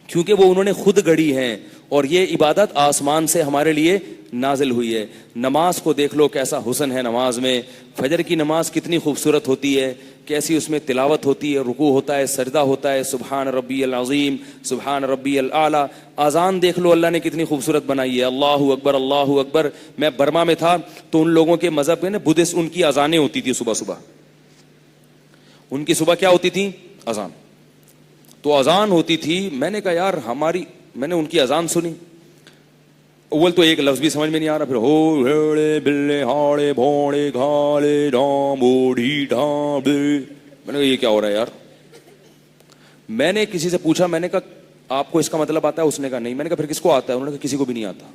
کیونکہ وہ انہوں نے خود گڑھی ہیں. اور یہ عبادت آسمان سے ہمارے لیے نازل ہوئی ہے. نماز کو دیکھ لو کیسا حسن ہے نماز میں. فجر کی نماز کتنی خوبصورت ہوتی ہے, کیسی اس میں تلاوت ہوتی ہے, رکوع ہوتا ہے, سجدہ ہوتا ہے, سبحان ربی العظیم, سبحان ربی الاعلی. اذان دیکھ لو اللہ نے کتنی خوبصورت بنائی ہے, اللہ اکبر اللہ اکبر. میں برما میں تھا تو ان لوگوں کے مذہب میں نا بدھسٹ, ان کی اذانیں ہوتی تھی صبح صبح. ان کی صبح کیا ہوتی تھی؟ اذان. تو اذان ہوتی تھی, میں نے کہا یار میں نے ان کی اذان سنی, اول تو ایک لفظ بھی سمجھ میں نہیں آ رہا, پھر ہو ہیڑے بلے ہاڑے بھوڑے گھالے ڈھام بوڑھی ڈھام. میں نے کہا یہ کیا ہو رہا ہے یار. میں نے کسی سے پوچھا, میں نے کہا آپ کو اس کا مطلب آتا ہے؟ اس نے کہا نہیں. میں نے کہا پھر کس کو آتا ہے؟ انہوں نے کہا کسی کو بھی نہیں آتا.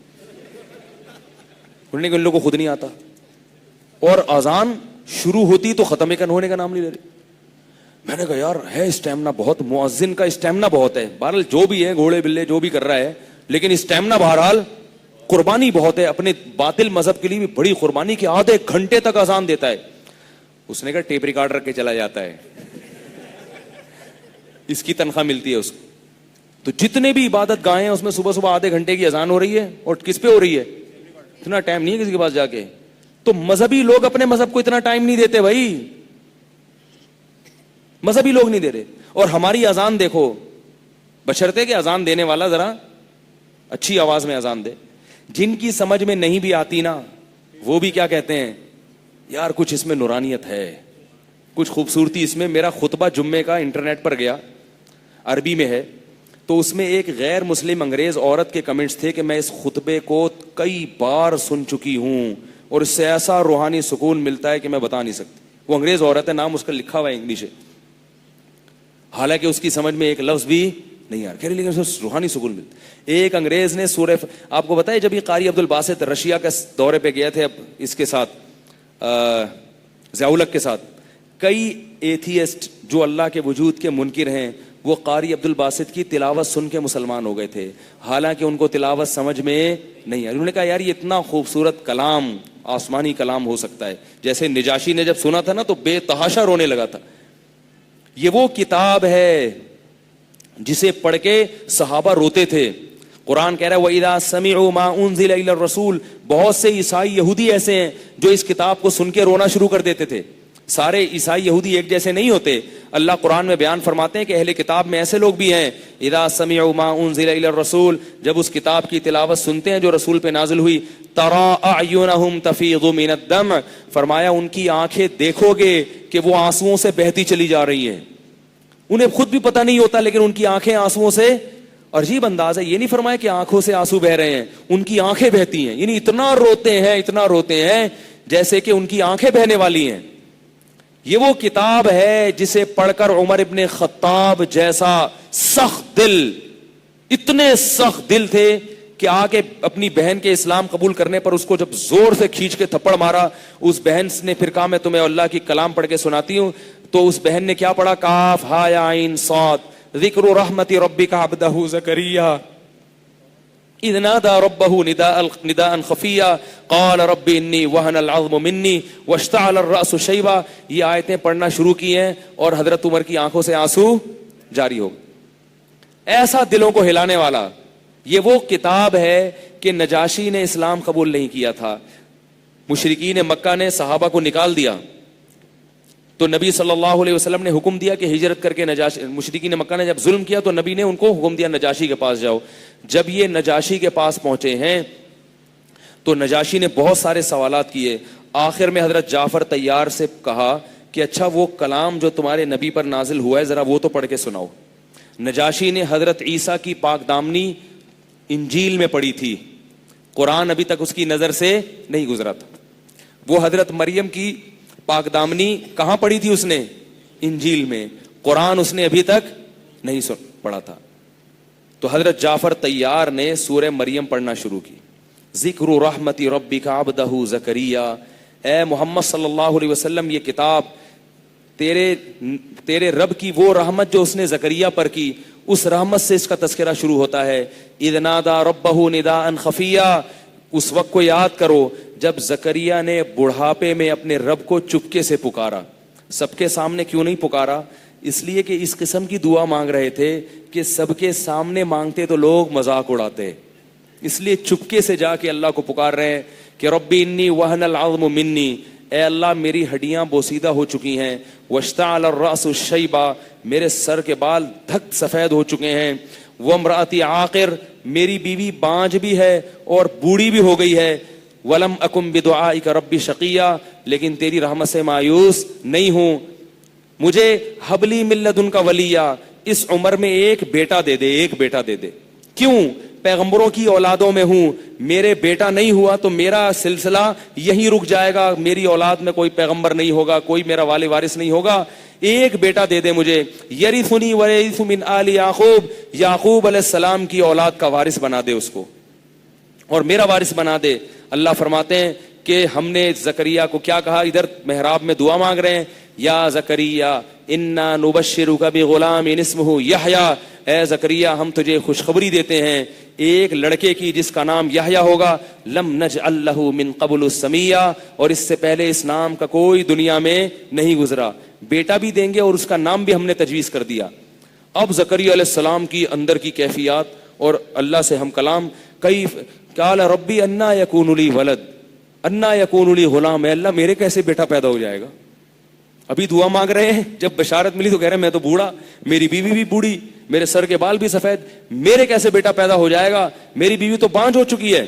انہوں نے کہا ان لوگوں کو خود نہیں آتا. اور اذان شروع ہوتی تو ختم ہونے کا نام نہیں لے رہی. میں نے کہا یار ہے اسٹیمنا بہت, مؤذن کا اسٹیمنا بہت ہے. بہرحال جو بھی ہے, گھوڑے بلے جو بھی کر رہا ہے, لیکن اسٹیمنا بہرحال قربانی بہت ہے. اپنے باطل مذہب کے لیے بھی بڑی قربانی, کی آدھے گھنٹے تک اذان دیتا ہے. اس نے کہا ٹیپ ریکارڈر کے چلا جاتا ہے, اس کی تنخواہ ملتی ہے اس کو. تو جتنے بھی عبادت گاہیں ہیں اس میں صبح صبح آدھے گھنٹے کی اذان ہو رہی ہے, اور کس پہ ہو رہی ہے؟ اتنا ٹائم نہیں ہے کسی کے پاس جا کے. تو مذہبی لوگ اپنے مذہب کو اتنا ٹائم نہیں دیتے بھائی, مذہبی لوگ نہیں دے رہے. اور ہماری اذان دیکھو, بشرطے کہ اذان دینے والا ذرا اچھی آواز میں اذان دے. جن کی سمجھ میں نہیں بھی آتی نا, وہ بھی کیا کہتے ہیں یار کچھ اس میں نورانیت ہے, کچھ خوبصورتی اس میں. میرا خطبہ جمعے کا انٹرنیٹ پر گیا, عربی میں ہے, تو اس میں ایک غیر مسلم انگریز عورت کے کمنٹس تھے کہ میں اس خطبے کو کئی بار سن چکی ہوں اور اس سے ایسا روحانی سکون ملتا ہے کہ میں بتا نہیں سکتی. وہ انگریز عورت ہے, نام اس کا لکھا ہوا ہے انگلش ہے, حالانکہ اس کی سمجھ میں ایک لفظ بھی نہیں آ رہا, لیکن اس روحانی سکون ملتا. ایک انگریز نے سورہ, آپ کو بتائے جب یہ قاری عبد الباسط رشیا کے دورے پہ گئے تھے, اب اس کے ساتھ ضیاء الحق کے ساتھ, کئی ایتھیسٹ جو اللہ کے وجود کے منکر ہیں وہ قاری عبد الباسط کی تلاوت سن کے مسلمان ہو گئے تھے, حالانکہ ان کو تلاوت سمجھ میں نہیں آئی. انہوں نے کہا یار یہ اتنا خوبصورت کلام, آسمانی کلام ہو سکتا ہے. جیسے نجاشی نے جب سنا تھا نا تو بے تحاشا رونے لگا تھا. یہ وہ کتاب ہے جسے پڑھ کے صحابہ روتے تھے. قرآن کہہ رہا ہے وَإِذَا سَمِعُوا مَا أُنزِلَ إِلَى الرَّسُولِ. بہت سے عیسائی یہودی ایسے ہیں جو اس کتاب کو سن کے رونا شروع کر دیتے تھے. سارے عیسائی یہودی ایک جیسے نہیں ہوتے. اللہ قرآن میں بیان فرماتے ہیں کہ اہل کتاب میں ایسے لوگ بھی ہیں, اذا سمعوا ما انزل الى الرسول, جب اس کتاب کی تلاوت سنتے ہیں جو رسول پہ نازل ہوئی, ترى اعینہم تفیض من الدمع, فرمایا ان کی آنکھیں دیکھو گے کہ وہ آنسوؤں سے بہتی چلی جا رہی ہیں. انہیں خود بھی پتہ نہیں ہوتا لیکن ان کی آنکھیں آنسوؤں سے. عجیب انداز ہے, یہ نہیں فرمایا کہ آنکھوں سے آنسو بہ رہے ہیں, ان کی آنکھیں بہتی ہیں, یعنی اتنا روتے ہیں جیسے کہ ان کی آنکھیں بہنے والی ہیں. یہ وہ کتاب ہے جسے پڑھ کر عمر ابن خطاب جیسا سخت دل, اتنے سخت دل تھے کہ آگے اپنی بہن کے اسلام قبول کرنے پر اس کو جب زور سے کھینچ کے تھپڑ مارا, اس بہن نے پھر کہا میں تمہیں اللہ کی کلام پڑھ کے سناتی ہوں. تو اس بہن نے کیا پڑھا, کاف ہا یا عین صاد, ذکر رحمت ربک عبدہ زکریا اذ نادى ربه نداء خفيا قال رب انی وهن العظم مني واشتعل الراس شيبا. یہ آیتیں پڑھنا شروع کی ہیں اور حضرت عمر کی آنکھوں سے آنسو جاری ہو گئے. ایسا دلوں کو ہلانے والا یہ وہ کتاب ہے کہ نجاشی نے اسلام قبول نہیں کیا تھا, مشرکین مکہ نے صحابہ کو نکال دیا, تو نبی صلی اللہ علیہ وسلم نے حکم دیا کہ ہجرت کر کے نجاشی, مشرکین مکہ نے جب ظلم کیا تو نبی نے ان کو حکم دیا نجاشی کے پاس جاؤ. جب یہ نجاشی کے پاس پہنچے ہیں تو نجاشی نے بہت سارے سوالات کیے. آخر میں حضرت جعفر طیار سے کہا کہ اچھا وہ کلام جو تمہارے نبی پر نازل ہوا ہے ذرا وہ تو پڑھ کے سناؤ. نجاشی نے حضرت عیسیٰ کی پاک دامنی انجیل میں پڑھی تھی, قرآن ابھی تک اس کی نظر سے نہیں گزرا تھا. وہ حضرت مریم کی پاک دامنی کہاں پڑھی تھی اس نے؟ انجیل میں. قرآن اس نے ابھی تک نہیں پڑھا تھا. تو حضرت جعفر طیار نے سورہ مریم پڑھنا شروع کی, ذکر رحمت ربک عبدہ زکریا. اے محمد صلی اللہ علیہ وسلم یہ کتاب تیرے رب کی وہ رحمت جو اس نے زکریا پر کی, اس رحمت سے اس کا تذکرہ شروع ہوتا ہے. اذ نادا ربہ نداء خفیا, اس وقت کو یاد کرو جب زکریا نے بڑھاپے میں اپنے رب کو چپکے سے پکارا. سب کے سامنے کیوں نہیں پکارا؟ اس لیے کہ اس قسم کی دعا مانگ رہے تھے کہ سب کے سامنے مانگتے تو لوگ مذاق اڑاتے, اس لیے چپکے سے جا کے اللہ کو پکار رہے ہیں کہ ربی انی وہن العظم منی, اے اللہ میری ہڈیاں بوسیدہ ہو چکی ہیں, واشتعل الرأس شیبا, میرے سر کے بال دھک سفید ہو چکے ہیں, وامرأتی عاقر, میری بیوی بانجھ بھی ہے اور بوڑھی بھی ہو گئی ہے, ولم اکم بدعائک ربی شقیا, لیکن تیری رحمت سے مایوس نہیں ہوں, مجھے حبلی من لدنک ولیا, اس عمر میں ایک بیٹا دے دے, ایک بیٹا دے دے. کیوں؟ پیغمبروں کی اولادوں میں ہوں, میرے بیٹا نہیں ہوا تو میرا سلسلہ یہیں رک جائے گا, میری اولاد میں کوئی پیغمبر نہیں ہوگا, کوئی میرا والی وارث نہیں ہوگا, ایک بیٹا دے دے مجھے, یرثنی ویرث من آل یعقوب, یعقوب علیہ السلام کی اولاد کا وارث بنا دے اس کو اور میرا وارث بنا دے. اللہ فرماتے ہیں کہ ہم نے زکریا کو کیا کہا, ادھر محراب میں دعا مانگ رہے ہیں, یا زکریا انا نبشرک بغلام اسمہ یحییٰ, اے زکریا ہم تجھے خوشخبری دیتے ہیں ایک لڑکے کی جس کا نام یحییٰ ہوگا, لم نجعل لہ من قبل سمیہ, اور اس سے پہلے اس نام کا کوئی دنیا میں نہیں گزرا. بیٹا بھی دیں گے اور اس کا نام بھی ہم نے تجویز کر دیا. اب زکریا علیہ السلام کی اندر کی کیفیات اور اللہ سے ہم کلام, کیف قال ربی انا یکون لی ولد انا یکون لی غلام, اے اللہ میرے کیسے بیٹا پیدا ہو جائے گا. ابھی دعا مانگ رہے ہیں, جب بشارت ملی تو کہہ رہے ہیں میں تو بوڑھا, میری بیوی بھی بوڑھی, میرے سر کے بال بھی سفید, میرے کیسے بیٹا پیدا ہو جائے گا, میری بیوی تو بانجھ ہو چکی ہے.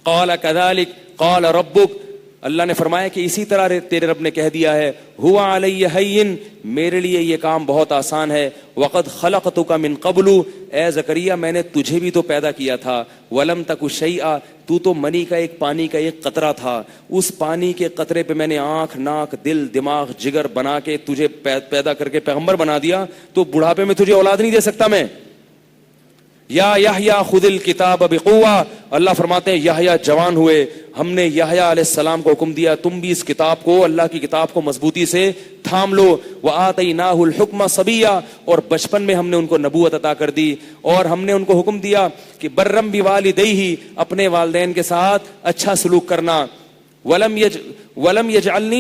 قال کذالک قال ربک, اللہ نے فرمایا کہ اسی طرح تیرے رب نے کہہ دیا ہے, ہوا علی ہین, میرے لیے یہ کام بہت آسان ہے, وقد خلقتک من قبل, اے زکریا میں نے تجھے بھی تو پیدا کیا تھا, ولم تک شیئا, تو تو منی کا ایک پانی کا ایک قطرہ تھا, اس پانی کے قطرے پہ میں نے آنکھ ناک دل دماغ جگر بنا کے تجھے پیدا کر کے پیغمبر بنا دیا, تو بڑھاپے میں تجھے اولاد نہیں دے سکتا میں. یا یحییٰ خذ الکتاب بقوہ, اللہ فرماتے ہیں یحییٰ جوان ہوئے, ہم نے یحییٰ علیہ السلام کو حکم دیا تم بھی اس کتاب کو, اللہ کی کتاب کو مضبوطی سے تھام لو. وآتیناہ الحکم صبیا, اور بچپن میں ہم نے ان کو نبوت عطا کر دی, اور ہم نے ان کو حکم دیا کہ برم بوالدیہ, اپنے والدین کے ساتھ اچھا سلوک کرنا. ولم یجعلہ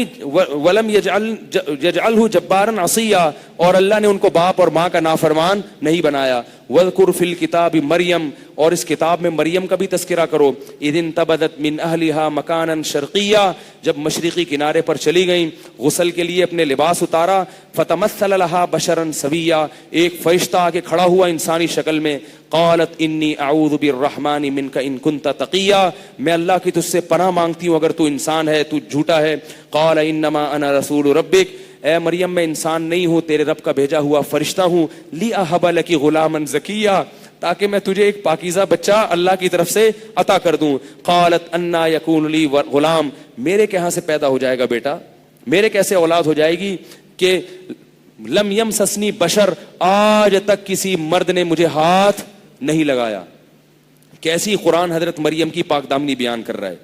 جبارا عصیا, اور اللہ نے ان کو باپ اور ماں کا نافرمان نہیں بنایا. واذکر فی الکتاب مریم, اور اس کتاب میں مریم کا بھی تذکرہ کرو. اذ انتبذت من اہلہا مکانا شرقیا, جب مشرقی کنارے پر چلی گئیں, غسل کے لیے اپنے لباس اتارا. فتمثل لہا بشرا سویا, ایک فرشتہ آ کے کھڑا ہوا انسانی شکل میں. قالت انی اعوذ بالرحمن منک ان کنت تقیا, میں اللہ کی تجھ سے پناہ مانگتی ہوں اگر تو انسان ہے, تو جھوٹا ہے. قال انما انا رسول ربک, اے مریم میں انسان نہیں ہوں, تیرے رب کا بھیجا ہوا فرشتہ ہوں. لاہب لک غلاما زکیا, تاکہ میں تجھے ایک پاکیزہ بچہ اللہ کی طرف سے عطا کر دوں. قالت انا یکون لی غلام, میرے کہاں سے پیدا ہو جائے گا بیٹا, میرے کیسے اولاد ہو جائے گی کہ لم یمسسنی بشر, آج تک کسی مرد نے مجھے ہاتھ نہیں لگایا. کیسی قرآن حضرت مریم کی پاک دامنی بیان کر رہا ہے,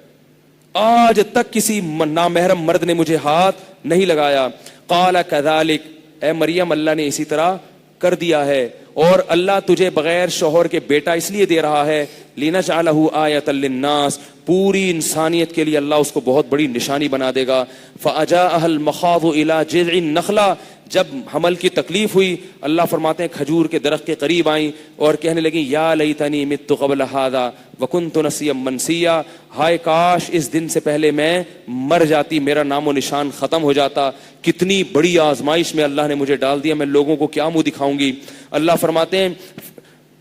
آج تک کسی نامحرم مرد نے مجھے ہاتھ نہیں لگایا. قال کذالک, اے مریم اللہ نے اسی طرح کر دیا ہے, اور اللہ تجھے بغیر شوہر کے بیٹا اس لیے دے رہا ہے, لنجعلہ آیۃ للناس, پوری انسانیت کے لیے اللہ اس کو بہت بڑی نشانی بنا دے گا. فاجاءها المخاض الى جذع النخلہ, جب حمل کی تکلیف ہوئی اللہ فرماتے ہیں کھجور کے درخت کے قریب آئیں اور کہنے لگیں یا لیتنی مت قبل ھذا وکنت نسیا منسیا, ہائے کاش اس دن سے پہلے میں مر جاتی, میرا نام و نشان ختم ہو جاتا. کتنی بڑی آزمائش میں اللہ نے مجھے ڈال دیا, میں لوگوں کو کیا منہ دکھاؤں گی. اللہ فرماتے ہیں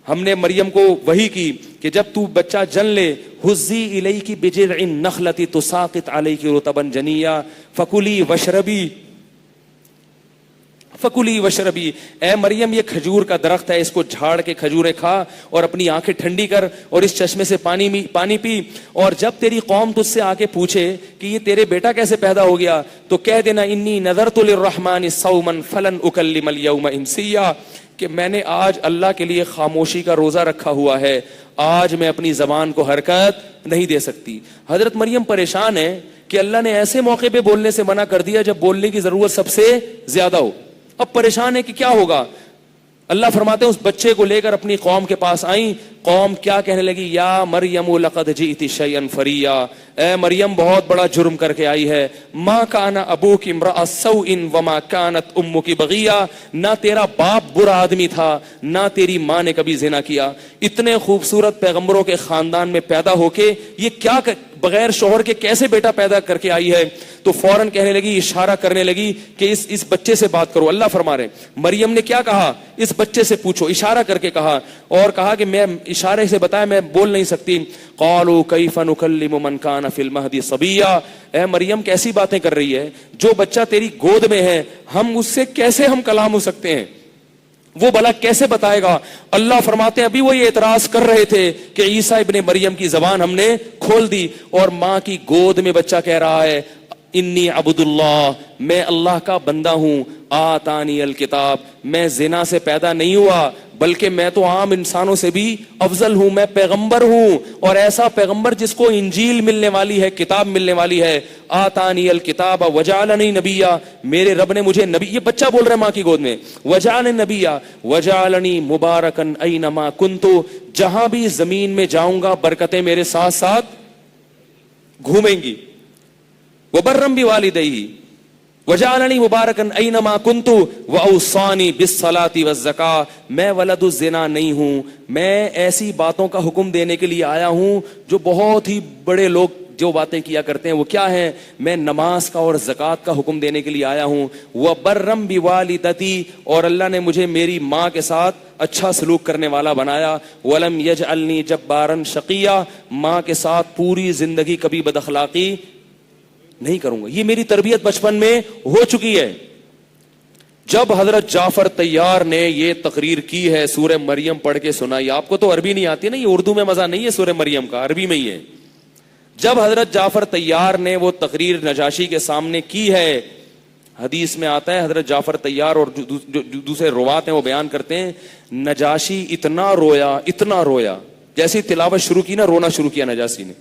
ہم نے مریم کو وحی کی کہ جب تو بچہ جن لے, حزی الیک بجذع النخلۃ تساقط علیک رطبا جنیا فکلی وشربی, اے مریم یہ کھجور کا درخت ہے, اس کو جھاڑ کے کھجوریں کھا اور اپنی آنکھیں ٹھنڈی کر, اور اس چشمے سے پانی پی, اور جب تیری قوم تجھ سے آ کے پوچھے کہ یہ تیرے بیٹا کیسے پیدا ہو گیا تو کہہ دینا انی نذرت للرحمن صوما فلن اکلم اليوم انسیا, کہ میں نے آج اللہ کے لیے خاموشی کا روزہ رکھا ہوا ہے, آج میں اپنی زبان کو حرکت نہیں دے سکتی. حضرت مریم پریشان ہے کہ اللہ نے ایسے موقع پہ بولنے سے منع کر دیا جب بولنے کی ضرورت سب سے زیادہ ہو. اب پریشان ہے کہ کیا ہوگا. اللہ فرماتے ہیں اس بچے کو لے کر اپنی قوم کے پاس آئیں. قوم کیا کہنے لگی؟ یا مریم لقد جئت شیئا فریا، اے مریم بہت بڑا جرم کر کے آئی ہے. ما کان ابوک امرأ سوء وما کانت امک بغیا، نہ تیرا باپ برا آدمی تھا نہ تیری ماں نے کبھی زنا کیا. اتنے خوبصورت پیغمبروں کے خاندان میں پیدا ہو کے یہ کیا بغیر شوہر کے کیسے بیٹا پیدا کر کے آئی ہے؟ تو فوراً کہنے لگی، اشارہ کرنے لگی کہ اس بچے سے بات کرو. اللہ فرما رہے مریم نے کیا کہا؟ اس بچے سے پوچھو، اشارہ کر کے کہا، اور کہا کہ میں اشارے سے بتایا میں بول نہیں سکتی. قالوا کیف نکلم من کان فی المہد صبیا، اے مریم کیسی باتیں کر رہی ہے، جو بچہ تیری گود میں ہے ہم اس سے کیسے ہم کلام ہو سکتے ہیں، وہ بھلا کیسے بتائے گا؟ اللہ فرماتے ہیں ابھی وہ یہ اعتراض کر رہے تھے کہ عیسیٰ ابن مریم کی زبان ہم نے کھول دی، اور ماں کی گود میں بچہ کہہ رہا ہے انی عبد اللہ، میں اللہ کا بندہ ہوں. آتانی الکتاب، میں زنا سے پیدا نہیں ہوا بلکہ میں تو عام انسانوں سے بھی افضل ہوں، میں پیغمبر ہوں، اور ایسا پیغمبر جس کو انجیل ملنے والی ہے، کتاب ملنے والی ہے. آتانی الکتاب وجعلنی نبیا، میرے رب نے مجھے نبی، یہ بچہ بول رہا ہے ماں کی گود میں، وجعلنی نبیا وجعلنی مبارکن اینما کنتو، جہاں بھی زمین میں جاؤں گا برکتیں میرے ساتھ ساتھ گھومیں گی. وبرم بوالدیہ وجعلنی مبارکن اینما کنتو واوصانی بالصلاۃ والزکاۃ، میں ولد الزنا نہیں ہوں، میں ایسی باتوں کا حکم دینے کے لیے آیا ہوں جو بہت ہی بڑے لوگ جو باتیں کیا کرتے ہیں. وہ کیا ہے؟ میں نماز کا اور زکوٰۃ کا حکم دینے کے لیے آیا ہوں. وبرم بوالدتی، اور اللہ نے مجھے میری ماں کے ساتھ اچھا سلوک کرنے والا بنایا. ولم یجعلنی جبارا شقیا، ماں کے ساتھ پوری زندگی کبھی بد اخلاقی نہیں کروں گا. یہ میری تربیت بچپن میں ہو چکی ہے. جب حضرت جعفر طیار نے یہ تقریر کی ہے، سورہ مریم پڑھ کے سنائی. آپ کو تو عربی نہیں آتی نا، یہ اردو میں مزہ نہیں ہے سورہ مریم کا، عربی میں ہی ہے. جب حضرت جعفر طیار نے وہ تقریر نجاشی کے سامنے کی ہے، حدیث میں آتا ہے حضرت جعفر طیار اور جو دوسرے روات ہیں وہ بیان کرتے ہیں نجاشی اتنا رویا جیسی تلاوت شروع کی نا، رونا شروع کیا نجاشی نے.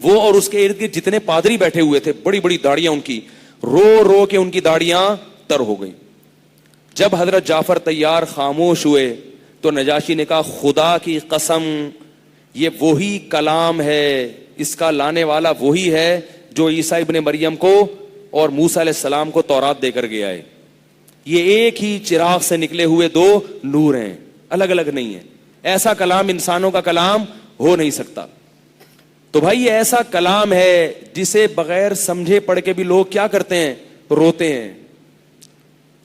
وہ اور اس کے ارد گرد جتنے پادری بیٹھے ہوئے تھے، بڑی بڑی داڑیاں ان کی، رو رو کے ان کی داڑیاں تر ہو گئی. جب حضرت جعفر طیار خاموش ہوئے تو نجاشی نے کہا خدا کی قسم یہ وہی کلام ہے، اس کا لانے والا وہی ہے جو عیسیٰ ابن مریم کو اور موسیٰ علیہ السلام کو تورات دے کر گیا ہے. یہ ایک ہی چراغ سے نکلے ہوئے دو نور ہیں، الگ الگ نہیں ہیں. ایسا کلام انسانوں کا کلام ہو نہیں سکتا. تو بھائی یہ ایسا کلام ہے جسے بغیر سمجھے پڑھ کے بھی لوگ کیا کرتے ہیں؟ روتے ہیں،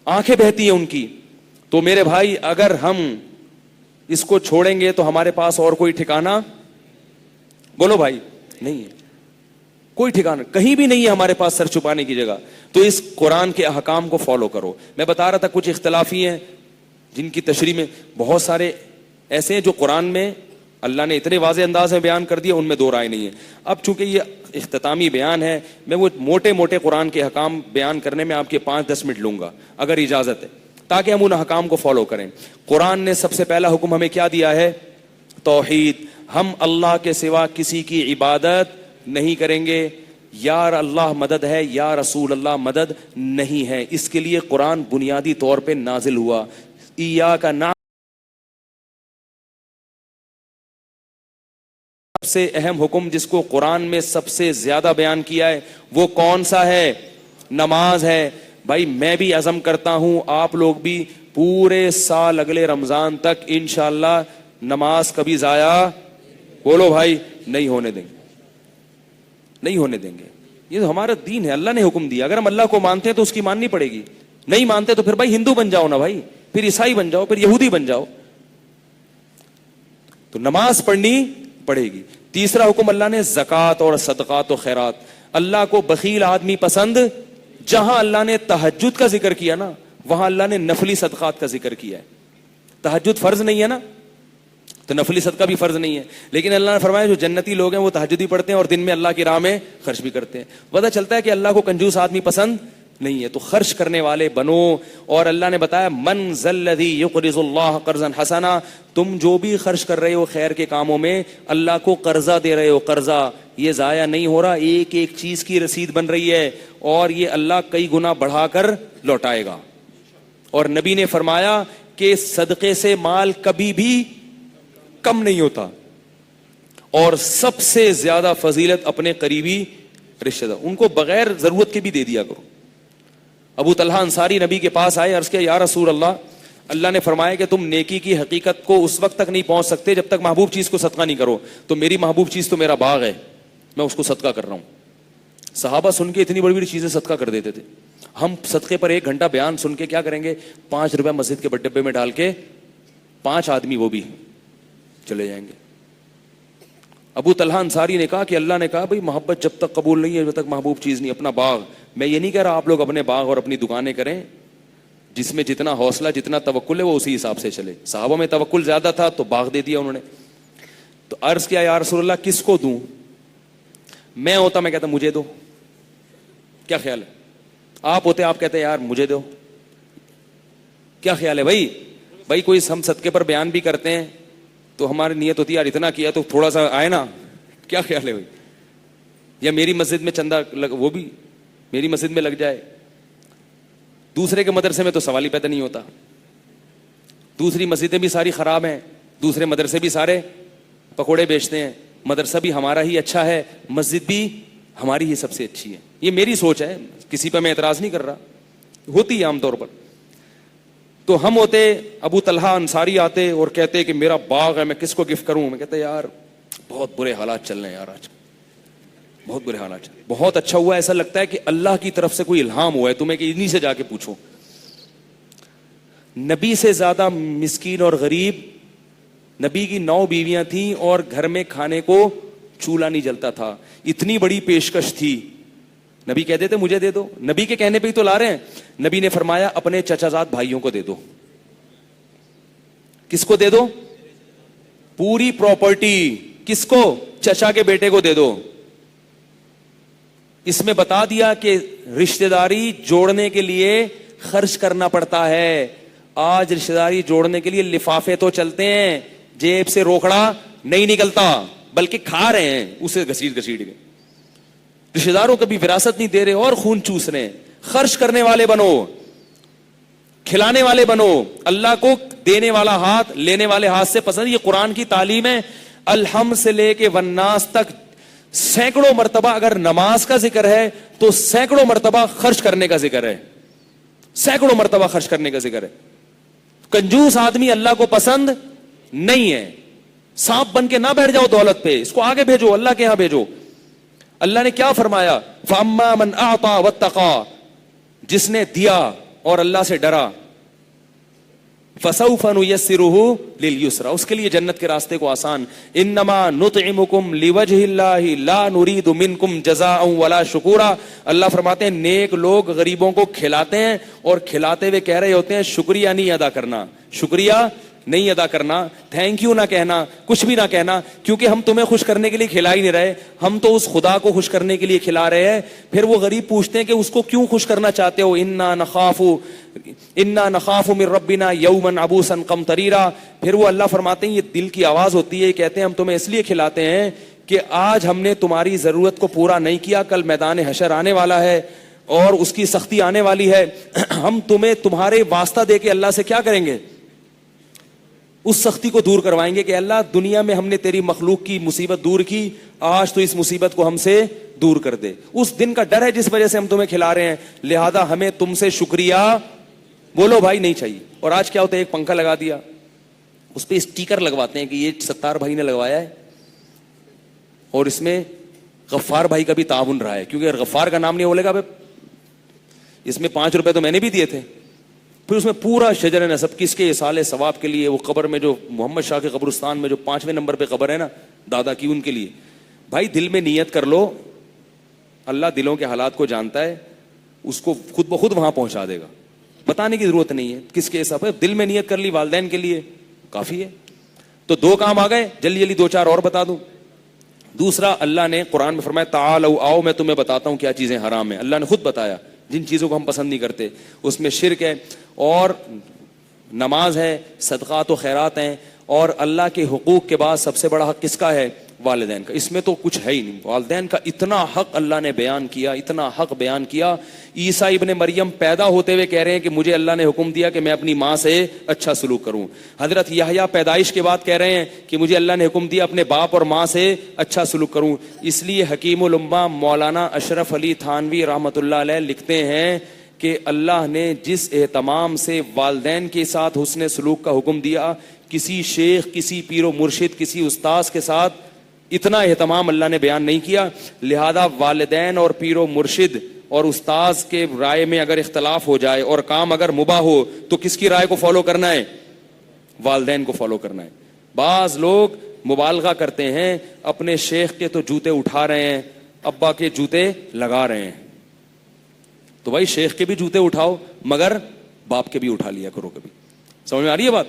آنکھیں بہتی ہیں ان کی. تو میرے بھائی اگر ہم اس کو چھوڑیں گے تو ہمارے پاس اور کوئی ٹھکانہ، بولو بھائی، نہیں ہے. کوئی ٹھکانہ کہیں بھی نہیں ہے ہمارے پاس سر چھپانے کی جگہ. تو اس قرآن کے احکام کو فالو کرو. میں بتا رہا تھا کچھ اختلافی ہیں جن کی تشریح میں بہت سارے ایسے ہیں جو قرآن میں اللہ نے اتنے واضح انداز میں بیان کر دیا، ان میں دو رائے نہیں ہے. اب چونکہ یہ اختتامی بیان ہے، میں وہ موٹے موٹے قرآن کے احکام بیان کرنے میں آپ کے 5-10 منٹ لوں گا اگر اجازت ہے، تاکہ ہم ان احکام کو فالو کریں. قرآن نے سب سے پہلا حکم ہمیں کیا دیا ہے؟ توحید. ہم اللہ کے سوا کسی کی عبادت نہیں کریں گے. یا اللہ مدد ہے، یا رسول اللہ مدد نہیں ہے. اس کے لیے قرآن بنیادی طور پہ نازل ہوا. ایاک نعبد، سب سے اہم حکم جس کو قرآن میں سب سے زیادہ بیان کیا ہے وہ کون سا ہے؟ نماز ہے. بھائی میں بھی عزم کرتا ہوں، آپ لوگ بھی پورے سال اگلے رمضان تک انشاءاللہ نماز کبھی ضائع، بولو بھائی، نہیں ہونے دیں گے، نہیں ہونے دیں گے. یہ تو ہمارا دین ہے، اللہ نے حکم دیا. اگر ہم اللہ کو مانتے ہیں تو اس کی ماننی پڑے گی. نہیں مانتے تو پھر بھائی ہندو بن جاؤ نا بھائی، پھر عیسائی بن جاؤ، پھر یہودی بن جاؤ. تو نماز پڑھنی پڑے گی. تیسرا حکم اللہ نے زکوٰۃ اور صدقات و خیرات. اللہ کو بخیل آدمی پسند، جہاں اللہ نے تہجد کا ذکر کیا نا وہاں اللہ نے نفلی صدقات کا ذکر کیا ہے. تہجد فرض نہیں ہے نا، تو نفلی صدقہ بھی فرض نہیں ہے. لیکن اللہ نے فرمایا جو جنتی لوگ ہیں وہ تہجد ہی پڑھتے ہیں اور دن میں اللہ کی راہ میں خرچ بھی کرتے ہیں. پتہ چلتا ہے کہ اللہ کو کنجوس آدمی پسند نہیں ہے. تو خرچ کرنے والے بنو. اور اللہ نے بتایا من ذا الذی یقرض اللہ قرضا حسنا، تم جو بھی خرچ کر رہے ہو خیر کے کاموں میں اللہ کو قرضہ دے رہے ہو، قرضہ یہ ضائع نہیں ہو رہا، ایک ایک چیز کی رسید بن رہی ہے اور یہ اللہ کئی گنا بڑھا کر لوٹائے گا. اور نبی نے فرمایا کہ صدقے سے مال کبھی بھی کم نہیں ہوتا, اور سب سے زیادہ فضیلت اپنے قریبی رشتہ دار, ان کو بغیر ضرورت کے بھی دے دیا کرو. ابو طلحہ انصاری نبی کے پاس آئے, عرض کیا یا رسول اللہ, اللہ نے فرمایا کہ تم نیکی کی حقیقت کو اس وقت تک نہیں پہنچ سکتے جب تک محبوب چیز کو صدقہ نہیں کرو, تو میری محبوب چیز تو میرا باغ ہے, میں اس کو صدقہ کر رہا ہوں. صحابہ سن کے اتنی بڑی بڑی چیزیں صدقہ کر دیتے تھے. ہم صدقے پر 1 گھنٹہ بیان سن کے کیا کریں گے, 5 روپے مسجد کے ڈبے میں ڈال کے 5 آدمی وہ بھی چلے جائیں گے. ابو طلحہ انصاری نے کہا کہ اللہ نے کہا بھائی محبت جب تک قبول نہیں ہے جب تک محبوب چیز نہیں, اپنا باغ. میں یہ نہیں کہہ رہا آپ لوگ اپنے باغ اور اپنی دکانیں کریں, جس میں جتنا حوصلہ جتنا توکل ہے وہ اسی حساب سے چلے. صحابہ میں توکل زیادہ تھا تو باغ دے دیا انہوں نے. تو عرض کیا یا رسول اللہ کس کو دوں, میں ہوتا میں کہتا مجھے دو, کیا خیال ہے؟ آپ ہوتے آپ کہتے یار مجھے دو, کیا خیال ہے بھائی؟ بھائی کوئی ہم صدقے پر بیان بھی کرتے ہیں تو ہماری نیت ہوتی ہے یار اتنا کیا تو تھوڑا سا آئے نا, کیا خیال ہے بھائی؟ یا میری مسجد میں چندہ وہ بھی میری مسجد میں لگ جائے, دوسرے کے مدرسے میں تو سوال ہی پیدا نہیں ہوتا. دوسری مسجدیں بھی ساری خراب ہیں, دوسرے مدرسے بھی سارے پکوڑے بیچتے ہیں, مدرسہ بھی ہمارا ہی اچھا ہے, مسجد بھی ہماری ہی سب سے اچھی ہے. یہ میری سوچ ہے, کسی پہ میں اعتراض نہیں کر رہا, ہوتی ہے عام طور پر. تو ہم ہوتے ابو طلحہ انصاری آتے اور کہتے کہ میرا باغ ہے میں کس کو گفٹ کروں, میں کہتا یار بہت برے حالات چل رہے ہیں یار, آج بہت برے حالات چل رہے ہیں. بہت اچھا ہوا, ایسا لگتا ہے کہ اللہ کی طرف سے کوئی الہام ہوا ہے تمہیں کہ انہی سے جا کے پوچھو. نبی سے زیادہ مسکین اور غریب, نبی کی 9 بیویاں تھیں اور گھر میں کھانے کو چولہا نہیں جلتا تھا, اتنی بڑی پیشکش تھی. نبی کہتے تھے مجھے دے دو, نبی کے کہنے پہ ہی تو لا رہے ہیں. نبی نے فرمایا اپنے چچا زاد بھائیوں کو دے دو. کس کو دے دو؟ پوری پراپرٹی کس کو؟ چچا کے بیٹے کو دے دو. اس میں بتا دیا کہ رشتہ داری جوڑنے کے لیے خرچ کرنا پڑتا ہے. آج رشتہ داری جوڑنے کے لیے لفافے تو چلتے ہیں, جیب سے روکڑا نہیں نکلتا بلکہ کھا رہے ہیں اسے گھسیٹ گھسیٹ کے. رشتہ داروں کبھی وراثت نہیں دے رہے اور خون چوس رہے ہیں. خرچ کرنے والے بنو, کھلانے والے بنو. اللہ کو دینے والا ہاتھ لینے والے ہاتھ سے پسند. یہ قرآن کی تعلیم ہے. الحمد سے لے کے والناس تک سینکڑوں مرتبہ اگر نماز کا ذکر ہے تو سینکڑوں مرتبہ خرچ کرنے کا ذکر ہے, سینکڑوں مرتبہ خرچ کرنے کا ذکر ہے. کنجوس آدمی اللہ کو پسند نہیں ہے. سانپ بن کے نہ بیٹھ جاؤ دولت پہ, اس کو آگے بھیجو, اللہ کے یہاں بھیجو. اللہ نے کیا فرمایا؟ فَأَمَّا مَنْ أَعْطَى وَاتَّقَى, جس نے دیا اور اللہ سے ڈرا, فَسَوْفَ نُيَسِّرُهُ لِلْيُسْرَى, اس کے لیے جنت کے راستے کو آسان. إِنَّمَا نُطْعِمُكُمْ لِوَجْهِ اللَّهِ لَا نُرِيدُ مِنْكُمْ جَزَاءً وَلَا شُكُورًا. اللہ فرماتے ہیں نیک لوگ غریبوں کو کھلاتے ہیں اور کھلاتے ہوئے کہہ رہے ہوتے ہیں شکریہ نہیں ادا کرنا, شکریہ نہیں ادا کرنا, تھینک یو نہ کہنا, کچھ بھی نہ کہنا, کیونکہ ہم تمہیں خوش کرنے کے لیے کھلا ہی نہیں رہے, ہم تو اس خدا کو خوش کرنے کے لیے کھلا رہے ہیں. پھر وہ غریب پوچھتے ہیں کہ اس کو کیوں خوش کرنا چاہتے ہو؟ انا نخاف من ربنا یوما عبوسا قمطریرا. پھر وہ اللہ فرماتے ہیں یہ دل کی آواز ہوتی ہے, کہتے ہیں ہم تمہیں اس لیے کھلاتے ہیں کہ آج ہم نے تمہاری ضرورت کو پورا نہیں کیا, کل میدان حشر آنے والا ہے اور اس کی سختی آنے والی ہے. ہم تمہیں تمہارے واسطہ دے کے اللہ سے کیا کریں گے؟ اس سختی کو دور کروائیں گے کہ اللہ دنیا میں ہم نے تیری مخلوق کی مصیبت دور کی, آج تو اس مصیبت کو ہم سے دور کر دے. اس دن کا ڈر ہے جس وجہ سے ہم تمہیں کھلا رہے ہیں, لہذا ہمیں تم سے شکریہ بولو بھائی نہیں چاہیے. اور آج کیا ہوتا ہے, ایک پنکھا لگا دیا, اس پہ اسٹیکر لگواتے ہیں کہ یہ ستار بھائی نے لگوایا ہے اور اس میں غفار بھائی کا بھی تعاون رہا ہے, کیونکہ غفار کا نام نہیں بولے گا اس میں 5 روپے تو میں نے بھی دیے تھے. پھر اس میں پورا شجر نسب کس کے اصالے ثواب کے لیے, وہ قبر میں جو محمد شاہ کے قبرستان میں جو 5ویں نمبر پہ قبر ہے نا دادا کی, ان کے لیے. بھائی دل میں نیت کر لو, اللہ دلوں کے حالات کو جانتا ہے, اس کو خود بخود وہاں پہنچا دے گا, بتانے کی ضرورت نہیں ہے کس کے حساب ہے. دل میں نیت کر لی والدین کے لیے کافی ہے. تو 2 کام آ گئے, جلدی جلدی 2-4 اور بتا دوں. دوسرا, اللہ نے قرآن میں فرمایا تعالوا آؤ میں تمہیں بتاتا ہوں کیا چیزیں حرام ہیں. اللہ نے خود بتایا جن چیزوں کو ہم پسند نہیں کرتے, اس میں شرک ہے اور نماز ہے, صدقات و خیرات ہیں, اور اللہ کے حقوق کے بعد سب سے بڑا حق کس کا ہے؟ والدین کا، اس میں تو کچھ ہے ہی نہیں. والدین کا اتنا حق اللہ نے بیان کیا، اتنا حق بیان کیا. عیسیٰ ابن مریم پیدا ہوتے ہوئے کہہ رہے ہیں کہ مجھے اللہ نے حکم دیا کہ میں اپنی ماں سے اچھا سلوک کروں. حضرت یحییٰ پیدائش کے بعد کہہ رہے ہیں کہ مجھے اللہ نے حکم دیا اپنے باپ اور ماں سے اچھا سلوک کروں. اس لیے حکیم الامہ مولانا اشرف علی تھانوی رحمۃ اللہ علیہ لکھتے ہیں کہ اللہ نے جس اہتمام سے والدین کے ساتھ حسن سلوک کا حکم دیا، کسی شیخ، کسی پیر و مرشد، کسی استاذ کے ساتھ اتنا اہتمام اللہ نے بیان نہیں کیا. لہذا والدین اور پیر و مرشد اور استاذ کے رائے میں اگر اختلاف ہو جائے اور کام اگر مباح ہو تو کس کی رائے کو فالو کرنا ہے؟ والدین کو فالو کرنا ہے. بعض لوگ مبالغہ کرتے ہیں، اپنے شیخ کے تو جوتے اٹھا رہے ہیں، ابا کے جوتے لگا رہے ہیں. تو بھائی شیخ کے بھی جوتے اٹھاؤ مگر باپ کے بھی اٹھا لیا کرو کبھی. سمجھ میں آ رہی ہے بات؟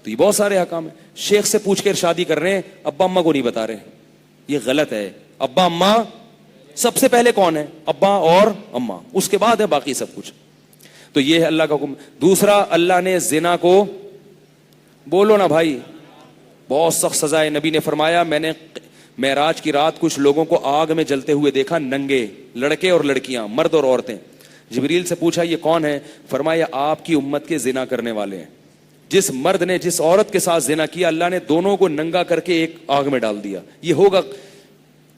تو یہ بہت سارے حکام ہیں. شیخ سے پوچھ کر شادی کر رہے ہیں، ابا اماں کو نہیں بتا رہے، یہ غلط ہے. ابا اماں سب سے پہلے کون ہے؟ ابا اور اماں، اس کے بعد ہے باقی سب کچھ. تو یہ ہے اللہ کا حکم. دوسرا، اللہ نے زنا کو، بولو نا بھائی، بہت سخت سزا ہے. نبی نے فرمایا میں نے معراج کی رات کچھ لوگوں کو آگ میں جلتے ہوئے دیکھا، ننگے، لڑکے اور لڑکیاں، مرد اور عورتیں. جبریل سے پوچھا یہ کون ہے؟ فرمایا آپ کی امت کے زنا کرنے والے ہیں. جس مرد نے جس عورت کے ساتھ زنا کیا، اللہ نے دونوں کو ننگا کر کے ایک آگ میں ڈال دیا. یہ ہوگا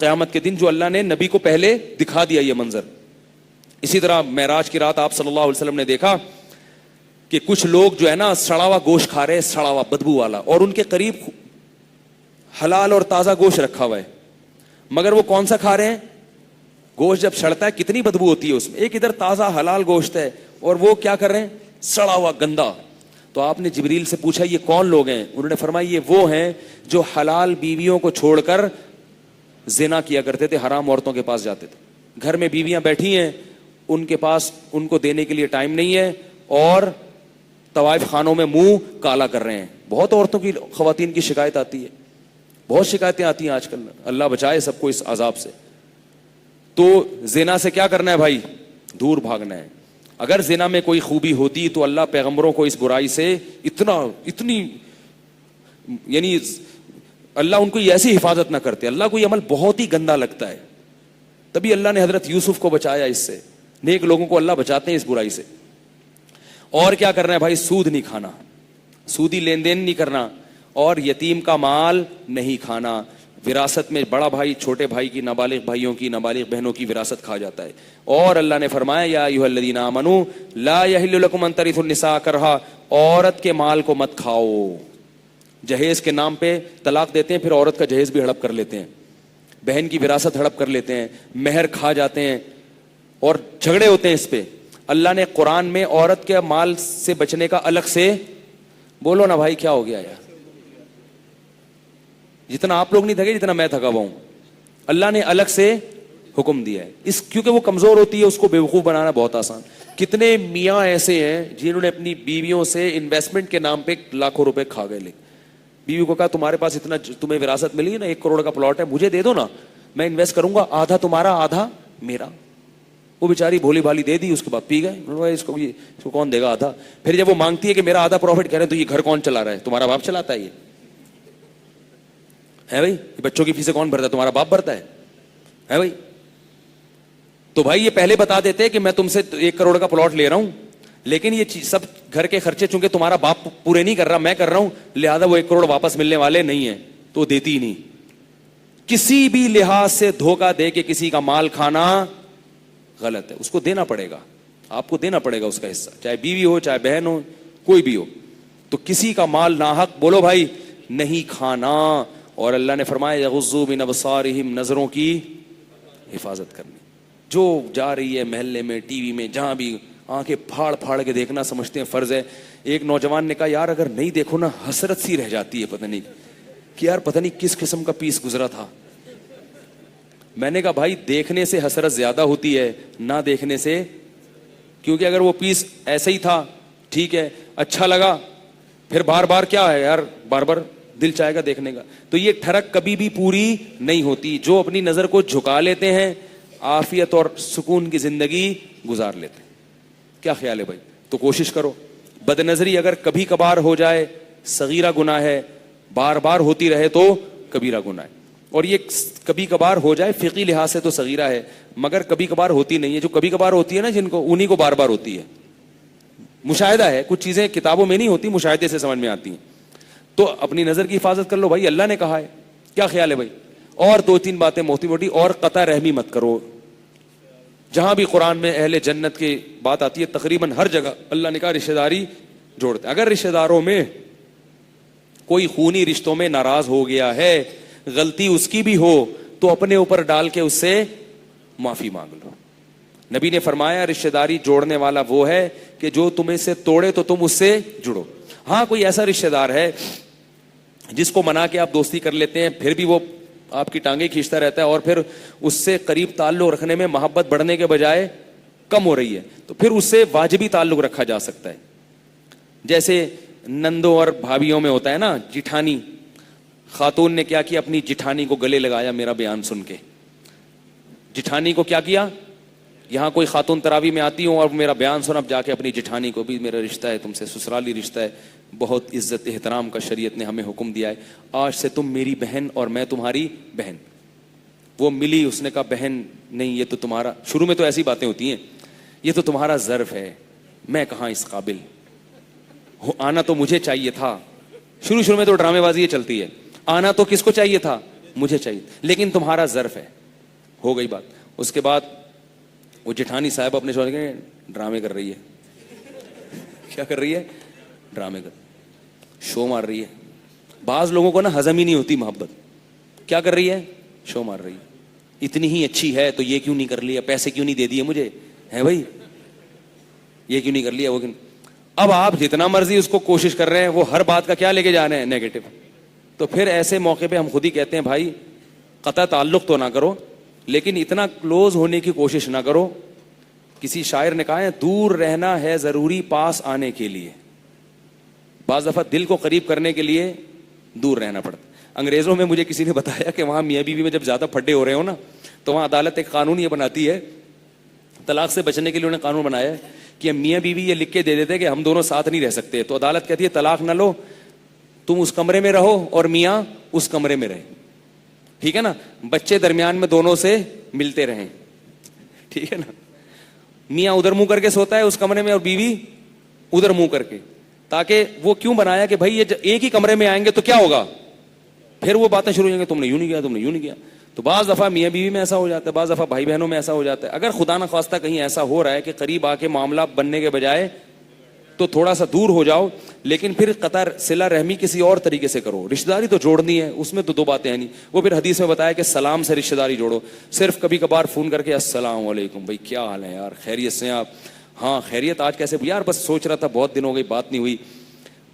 قیامت کے دن جو اللہ نے نبی کو پہلے دکھا دیا یہ منظر. اسی طرح معراج کی رات آپ صلی اللہ علیہ وسلم نے دیکھا کہ کچھ لوگ جو ہے نا سڑا ہوا گوشت کھا رہے ہیں، سڑا ہوا بدبو والا، اور ان کے قریب حلال اور تازہ گوشت رکھا ہوا ہے، مگر وہ کون سا کھا رہے ہیں؟ گوشت جب سڑتا ہے کتنی بدبو ہوتی ہے اس میں. ایک ادھر تازہ حلال گوشت ہے اور وہ کیا کر رہے ہیں؟ سڑا ہوا گندا. تو آپ نے جبریل سے پوچھا یہ کون لوگ ہیں؟ انہوں نے فرمایا یہ وہ ہیں جو حلال بیویوں کو چھوڑ کر زنا کیا کرتے تھے، حرام عورتوں کے پاس جاتے تھے. گھر میں بیویاں بیٹھی ہیں، ان کے پاس ان کو دینے کے لیے ٹائم نہیں ہے، اور طوائف خانوں میں منہ کالا کر رہے ہیں. بہت عورتوں کی، خواتین کی شکایت آتی ہے، بہت شکایتیں آتی ہیں آج کل. اللہ بچائے سب کو اس عذاب سے. تو زنا سے کیا کرنا ہے بھائی؟ دور بھاگنا ہے. اگر زنا میں کوئی خوبی ہوتی تو اللہ پیغمبروں کو اس برائی سے اتنی یعنی اللہ ان کو ایسی حفاظت نہ کرتے. اللہ کو یہ عمل بہت ہی گندا لگتا ہے، تبھی اللہ نے حضرت یوسف کو بچایا اس سے. نیک لوگوں کو اللہ بچاتے ہیں اس برائی سے. اور کیا کرنا ہے بھائی؟ سود نہیں کھانا، سودی لین دین نہیں کرنا، اور یتیم کا مال نہیں کھانا. وراثت میں بڑا بھائی چھوٹے بھائی کی، نابالغ بھائیوں کی، نابالغ بہنوں کی وراثت کھا جاتا ہے. اور اللہ نے فرمایا یا ایھا الذین آمنوا لا یحل لکم ان ترثوا النساء کرہا، عورت کے مال کو مت کھاؤ. جہیز کے نام پہ طلاق دیتے ہیں، پھر عورت کا جہیز بھی ہڑپ کر لیتے ہیں، بہن کی وراثت ہڑپ کر لیتے ہیں، مہر کھا جاتے ہیں، اور جھگڑے ہوتے ہیں اس پہ. اللہ نے قرآن میں عورت کے مال سے بچنے کا الگ سے، بولو نا بھائی کیا ہو گیا یار؟ جتنا آپ لوگ نہیں تھکے جتنا میں تھکا ہوا ہوں. اللہ نے الگ سے حکم دیا ہے اس، کیونکہ وہ کمزور ہوتی ہے، اس کو بیوقوف بنانا بہت آسان. کتنے میاں ایسے ہیں جنہوں نے اپنی بیویوں سے انویسٹمنٹ کے نام پہ لاکھوں روپے کھا گئے. لے بیوی کو کہا تمہارے پاس اتنا تمہیں وراثت ملی ہے نا، 1 کروڑ کا پلاٹ ہے، مجھے دے دو نا، میں انویسٹ کروں گا، آدھا تمہارا آدھا میرا. وہ بیچاری بھولی بھالی دے دی، اس کے بعد پی گئے. اس کو کون دے گا آدھا؟ پھر جب وہ مانگتی ہے کہ میرا آدھا پروفٹ، کہہ رہے ہیں تو یہ گھر کون چلا رہا ہے؟ تمہارا باپ چلاتا ہے. یہ ہے بھائی، بچوں کی فیسیں کون بھرتا ہے؟ تمہارا باپ بھرتا ہے بھائی. تو بھائی یہ پہلے بتا دیتے کہ میں تم سے 1 کروڑ کا پلاٹ لے رہا ہوں، لیکن یہ سب گھر کے خرچے چونکہ تمہارا باپ پورے نہیں کر رہا، میں کر رہا ہوں، لہذا وہ 1 کروڑ واپس ملنے والے نہیں ہیں، تو دیتی ہی نہیں. کسی بھی لحاظ سے دھوکہ دے کے کسی کا مال کھانا غلط ہے. اس کو دینا پڑے گا، آپ کو دینا پڑے گا اس کا حصہ، چاہے بیوی ہو چاہے بہن ہو کوئی بھی ہو. تو کسی کا مال ناحق، بولو بھائی، نہیں کھانا. اور اللہ نے فرمایا یغضوا من ابصارہم، نظروں کی حفاظت کرنی. جو جا رہی ہے محلے میں، ٹی وی میں، جہاں بھی، آنکھیں پھاڑ پھاڑ کے دیکھنا سمجھتے ہیں فرض ہے. ایک نوجوان نے کہا یار اگر نہیں دیکھو نا حسرت سی رہ جاتی ہے، پتہ نہیں کہ یار پتہ نہیں کس قسم کا پیس گزرا تھا. میں نے کہا بھائی دیکھنے سے حسرت زیادہ ہوتی ہے نہ دیکھنے سے، کیونکہ اگر وہ پیس ایسے ہی تھا ٹھیک ہے اچھا لگا، پھر بار بار کیا ہے یار، بار بار دل چاہے گا دیکھنے کا. تو یہ ٹھڑک کبھی بھی پوری نہیں ہوتی. جو اپنی نظر کو جھکا لیتے ہیں عافیت اور سکون کی زندگی گزار لیتے ہیں. کیا خیال ہے بھائی؟ تو کوشش کرو. بد نظری اگر کبھی کبھار ہو جائے صغیرہ گناہ ہے، بار بار ہوتی رہے تو کبیرہ گناہ ہے. اور یہ کبھی کبھار ہو جائے فقہی لحاظ سے تو صغیرہ ہے، مگر کبھی کبھار ہوتی نہیں ہے. جو کبھی کبھار ہوتی ہے نا جن کو، انہی کو بار بار ہوتی ہے. مشاہدہ ہے، کچھ چیزیں کتابوں میں نہیں ہوتی، مشاہدے سے سمجھ میں آتی ہیں. تو اپنی نظر کی حفاظت کر لو بھائی، اللہ نے کہا ہے. کیا خیال ہے بھائی؟ اور دو تین باتیں موٹی موٹی. اور قطع رحمی مت کرو. جہاں بھی قرآن میں اہل جنت کی بات آتی ہے تقریباً ہر جگہ اللہ نے کہا رشتہ داری جوڑتے. اگر رشتہ داروں میں کوئی خونی رشتوں میں ناراض ہو گیا ہے، غلطی اس کی بھی ہو، تو اپنے اوپر ڈال کے اس سے معافی مانگ لو. نبی نے فرمایا رشتہ داری جوڑنے والا وہ ہے کہ جو تمہیں سے توڑے تو تم اس سے جڑو. ہاں کوئی ایسا رشتہ دار ہے جس کو منا کے آپ دوستی کر لیتے ہیں، پھر بھی وہ آپ کی ٹانگیں کھینچتا رہتا ہے، اور پھر اس سے قریب تعلق رکھنے میں محبت بڑھنے کے بجائے کم ہو رہی ہے، تو پھر اس سے واجبی تعلق رکھا جا سکتا ہے. جیسے نندوں اور بھابھیوں میں ہوتا ہے نا، جٹھانی. خاتون نے کیا کیا؟ اپنی جٹھانی کو گلے لگایا میرا بیان سن کے. جٹھانی کو کیا کیا؟ یہاں کوئی خاتون تراوی میں آتی ہوں اور میرا بیان سن، اب جا کے اپنی جٹھانی کو بھی میرا رشتہ ہے تم سے، سسرالی رشتہ ہے، بہت عزت احترام کا شریعت نے ہمیں حکم دیا ہے، آج سے تم میری بہن اور میں تمہاری بہن. وہ ملی، اس نے کہا بہن نہیں، یہ تو تمہارا، شروع میں تو ایسی باتیں ہوتی ہیں، یہ تو تمہارا ظرف ہے، میں کہاں اس قابل، آنا تو مجھے چاہیے تھا. شروع میں تو ڈرامے بازی یہ چلتی ہے، آنا تو کس کو چاہیے تھا؟ مجھے چاہیے، لیکن تمہارا ظرف ہے. ہو گئی بات. اس کے بعد وہ جٹھانی صاحب اپنے شوہر کے ڈرامے کر رہی ہے. کیا کر رہی ہے؟ ڈرامے کر، شو مار رہی ہے. بعض لوگوں کو نا ہضم ہی نہیں ہوتی محبت. کیا کر رہی ہے؟ شو مار رہی ہے. اتنی ہی اچھی ہے تو یہ کیوں نہیں کر لیا، پیسے کیوں نہیں دے دیے مجھے، ہے بھائی یہ کیوں نہیں کر لیا، وہ کیوں. اب آپ جتنا مرضی اس کو کوشش کر رہے ہیں، وہ ہر بات کا کیا لے کے جا رہے ہیں؟ نیگیٹو. تو پھر ایسے موقع پہ ہم خود ہی کہتے ہیں بھائی قطع تعلق تو نہ کرو، لیکن اتنا کلوز ہونے کی کوشش نہ کرو. کسی شاعر نے کہا ہے دور رہنا ہے ضروری پاس آنے کے لیے. بعض دفعہ دل کو قریب کرنے کے لیے دور رہنا پڑتا. انگریزوں میں مجھے کسی نے بتایا کہ وہاں میاں بیوی میں جب زیادہ پھڈے ہو رہے ہو نا، تو وہاں عدالت ایک قانون یہ بناتی ہے، طلاق سے بچنے کے لیے انہوں نے قانون بنایا ہے کہ میاں بیوی یہ لکھ کے دے دیتے کہ ہم دونوں ساتھ نہیں رہ سکتے. تو عدالت کہتی ہے طلاق نہ لو، تم اس کمرے میں رہو اور میاں اس کمرے میں رہے. ٹھیک ہے نا؟ بچے درمیان میں دونوں سے ملتے رہیں. ٹھیک ہے نا؟ میاں ادھر منہ کر کے سوتا ہے اس کمرے میں اور بیوی ادھر منہ کر کے. تاکہ وہ کیوں بنایا کہ بھائی یہ ایک ہی کمرے میں آئیں گے تو کیا ہوگا، پھر وہ باتیں شروع ہو جائیں گے، تم نے یوں نہیں کیا، تم نے یوں نہیں کیا. تو بعض دفعہ میاں بیوی میں ایسا ہو جاتا ہے، بعض دفعہ بھائی بہنوں میں ایسا ہو جاتا ہے. اگر خدا نہ خواستہ کہیں ایسا ہو رہا ہے کہ قریب آ کے معاملہ بننے کے بجائے تو تھوڑا سا دور ہو جاؤ، لیکن پھر قطع صلہ رحمی کسی اور طریقے سے کرو. رشتہ داری تو جوڑنی ہے، اس میں تو دو باتیں ہیں نہیں. وہ پھر حدیث میں بتایا کہ سلام سے رشتہ داری جوڑو. صرف کبھی کبھار فون کر کے السلام علیکم بھائی کیا حال ہے یار، خیریت سے ہیں آپ؟ ہاں خیریت، آج کیسے یار، بس سوچ رہا تھا بہت دن ہو گئی بات نہیں ہوئی،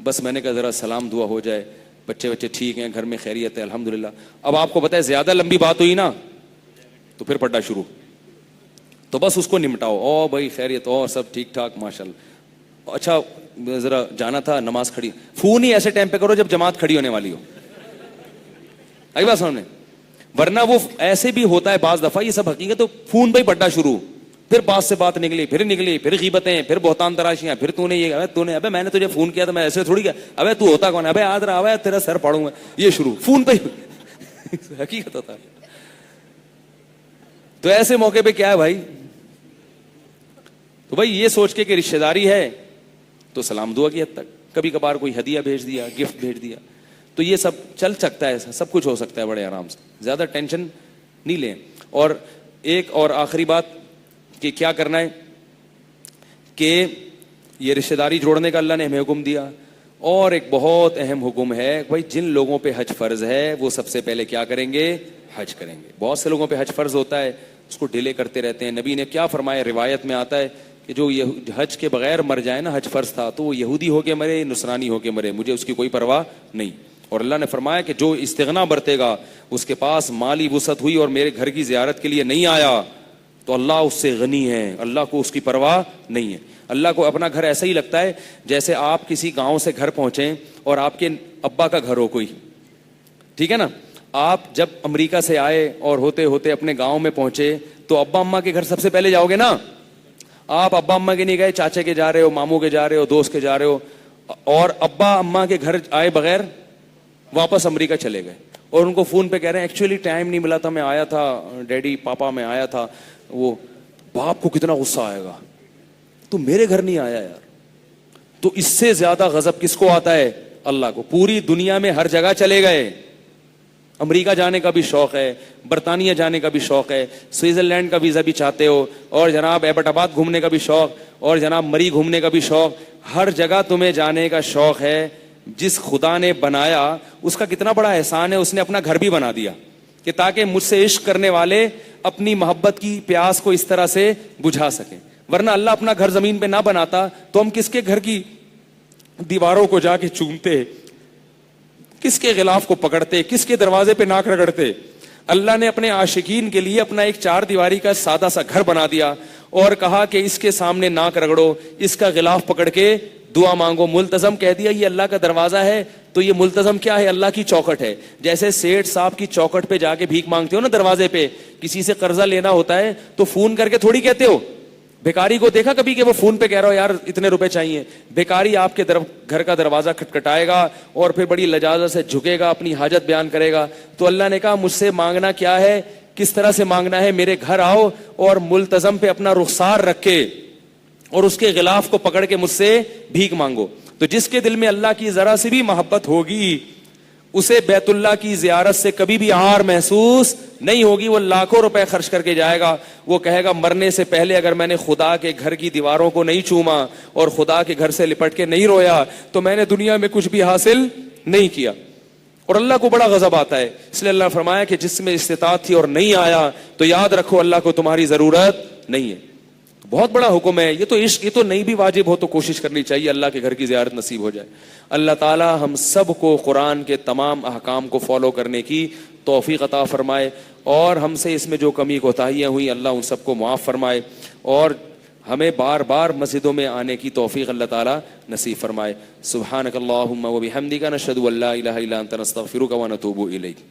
بس میں نے کہا ذرا سلام دعا ہو جائے. بچے ٹھیک ہیں، گھر میں خیریت ہے الحمدللہ. اب آپ کو پتہ ہے زیادہ لمبی بات ہوئی نا تو پھر پڑھنا شروع. تو بس اس کو نمٹاؤ، او بھائی خیریت، اور سب ٹھیک ٹھاک ماشاءاللہ، اچھا ذرا جانا تھا نماز کھڑی. فون ہی ایسے ٹائم پہ کرو جب جماعت کھڑی ہونے والی ہو. آئی بات سامنے؟ ورنہ وہ ایسے بھی ہوتا ہے بعض دفعہ، یہ سب حقیقت. تو فون پہ ہی پڑھنا شروع، پھر بات سے بات نکلی، پھر غیبتیں، پھر بہتان تراشیاں، پھر تو نے یہ، ابے میں نے تجھے فون کیا تھا، میں ایسے تھوڑی کیا، ابے تو ہوتا کون ہے، ابے آج رہا ہے تیرا سر پھاڑوں گا. یہ شروع فون پہ حقیقت ہوتا ہے. تو ایسے موقع پہ کیا ہے بھائی، تو بھائی یہ سوچ کے کہ رشتہ داری ہے تو سلام دعا کی حد تک، کبھی کبھار کوئی ہدیہ بھیج دیا، گفٹ بھیج دیا، تو یہ سب چل سکتا ہے، سب کچھ ہو سکتا ہے بڑے آرام سے، زیادہ ٹینشن نہیں لیں. اور ایک اور آخری بات کہ کیا کرنا ہے، کہ یہ رشتہ داری جوڑنے کا اللہ نے ہمیں حکم دیا. اور ایک بہت اہم حکم ہے بھائی، جن لوگوں پہ حج فرض ہے وہ سب سے پہلے کیا کریں گے؟ حج کریں گے. بہت سے لوگوں پہ حج فرض ہوتا ہے، اس کو ڈیلے کرتے رہتے ہیں. نبی نے کیا فرمایا، روایت میں آتا ہے کہ جو حج کے بغیر مر جائے نا، حج فرض تھا تو وہ یہودی ہو کے مرے، نصرانی ہو کے مرے، مجھے اس کی کوئی پرواہ نہیں. اور اللہ نے فرمایا کہ جو استغنا برتے گا، اس کے پاس مالی وسعت ہوئی اور میرے گھر کی زیارت کے لیے نہیں آیا، تو اللہ اس سے غنی ہے، اللہ کو اس کی پرواہ نہیں ہے. اللہ کو اپنا گھر ایسا ہی لگتا ہے جیسے آپ کسی گاؤں سے گھر پہنچیں اور آپ کے ابا کا گھر ہو کوئی. ٹھیک ہے نا؟ آپ جب امریکہ سے آئے اور ہوتے ہوتے اپنے گاؤں میں پہنچے تو ابا اماں کے گھر سب سے پہلے جاؤ گے نا. آپ ابا اماں کے نہیں گئے، چاچے کے جا رہے ہو، ماموں کے جا رہے ہو، دوست کے جا رہے ہو، اور ابا اماں کے گھر آئے بغیر واپس امریکہ چلے گئے. اور ان کو فون پہ کہہ رہے ہیں ایکچولی ٹائم نہیں ملا تھا, میں آیا تھا, ڈیڈی پاپا میں آیا تھا. وہ باپ کو کتنا غصہ آئے گا, تو میرے گھر نہیں آیا یار. تو اس سے زیادہ غضب کس کو آتا ہے؟ اللہ کو. پوری دنیا میں ہر جگہ چلے گئے, امریکہ جانے کا بھی شوق ہے, برطانیہ جانے کا بھی شوق ہے, سوئٹزرلینڈ کا ویزا بھی چاہتے ہو, اور جناب ایبٹ آباد گھومنے کا بھی شوق, اور جناب مری گھومنے کا بھی شوق, ہر جگہ تمہیں جانے کا شوق ہے. جس خدا نے بنایا اس کا کتنا بڑا احسان ہے, اس نے اپنا گھر بھی بنا دیا کہ تاکہ مجھ سے عشق کرنے والے اپنی محبت کی پیاس کو اس طرح سے بجھا سکیں. ورنہ اللہ اپنا گھر زمین پہ نہ بناتا تو ہم کس کے گھر کی دیواروں کو جا کے چومتے, کس کے غلاف کو پکڑتے, کس کے دروازے پہ ناک رگڑتے. اللہ نے اپنے عاشقین کے لیے اپنا ایک 4 دیواری کا سادہ سا گھر بنا دیا اور کہا کہ اس کے سامنے ناک رگڑو, اس کا غلاف پکڑ کے دعا مانگو. ملتزم کہہ دیا یہ اللہ کا دروازہ ہے, تو یہ ملتزم کیا ہے؟ اللہ کی چوکھٹ ہے. جیسے سیٹھ صاحب کی چوکھٹ پہ جا کے بھیک مانگتے ہو نا دروازے پہ, کسی سے قرضہ لینا ہوتا ہے تو فون کر کے تھوڑی کہتے ہو. بھیکاری کو دیکھا کبھی کہ وہ فون پہ کہہ رہا ہو یار اتنے روپے چاہیے؟ بھیکاری آپ کے گھر کا دروازہ کھٹکھٹائے گا اور پھر بڑی لجاجت سے جھکے گا, اپنی حاجت بیان کرے گا. تو اللہ نے کہا مجھ سے مانگنا کیا ہے, کس طرح سے مانگنا ہے, میرے گھر آؤ اور ملتزم پہ اپنا رخسار رکھ کے اور اس کے غلاف کو پکڑ کے مجھ سے بھیک مانگو. تو جس کے دل میں اللہ کی ذرا سی بھی محبت ہوگی اسے بیت اللہ کی زیارت سے کبھی بھی عار محسوس نہیں ہوگی. وہ لاکھوں روپے خرچ کر کے جائے گا, وہ کہے گا مرنے سے پہلے اگر میں نے خدا کے گھر کی دیواروں کو نہیں چوما اور خدا کے گھر سے لپٹ کے نہیں رویا تو میں نے دنیا میں کچھ بھی حاصل نہیں کیا. اور اللہ کو بڑا غضب آتا ہے. اس لیے اللہ فرمایا کہ جس میں استطاعت تھی اور نہیں آیا تو یاد رکھو اللہ کو تمہاری ضرورت نہیں ہے. بہت بڑا حکم ہے یہ تو. عشق یہ تو نہیں بھی واجب ہو تو کوشش کرنی چاہیے اللہ کے گھر کی زیارت نصیب ہو جائے. اللہ تعالی ہم سب کو قرآن کے تمام احکام کو فالو کرنے کی توفیق عطا فرمائے, اور ہم سے اس میں جو کمی کوتاہیاں ہوئی اللہ ان سب کو معاف فرمائے, اور ہمیں بار بار مسجدوں میں آنے کی توفیق اللہ تعالی نصیب فرمائے. سبحانک اللہم و بحمدک نشہد ان لا الہ الا انت نستغفرک و نتوب الیک.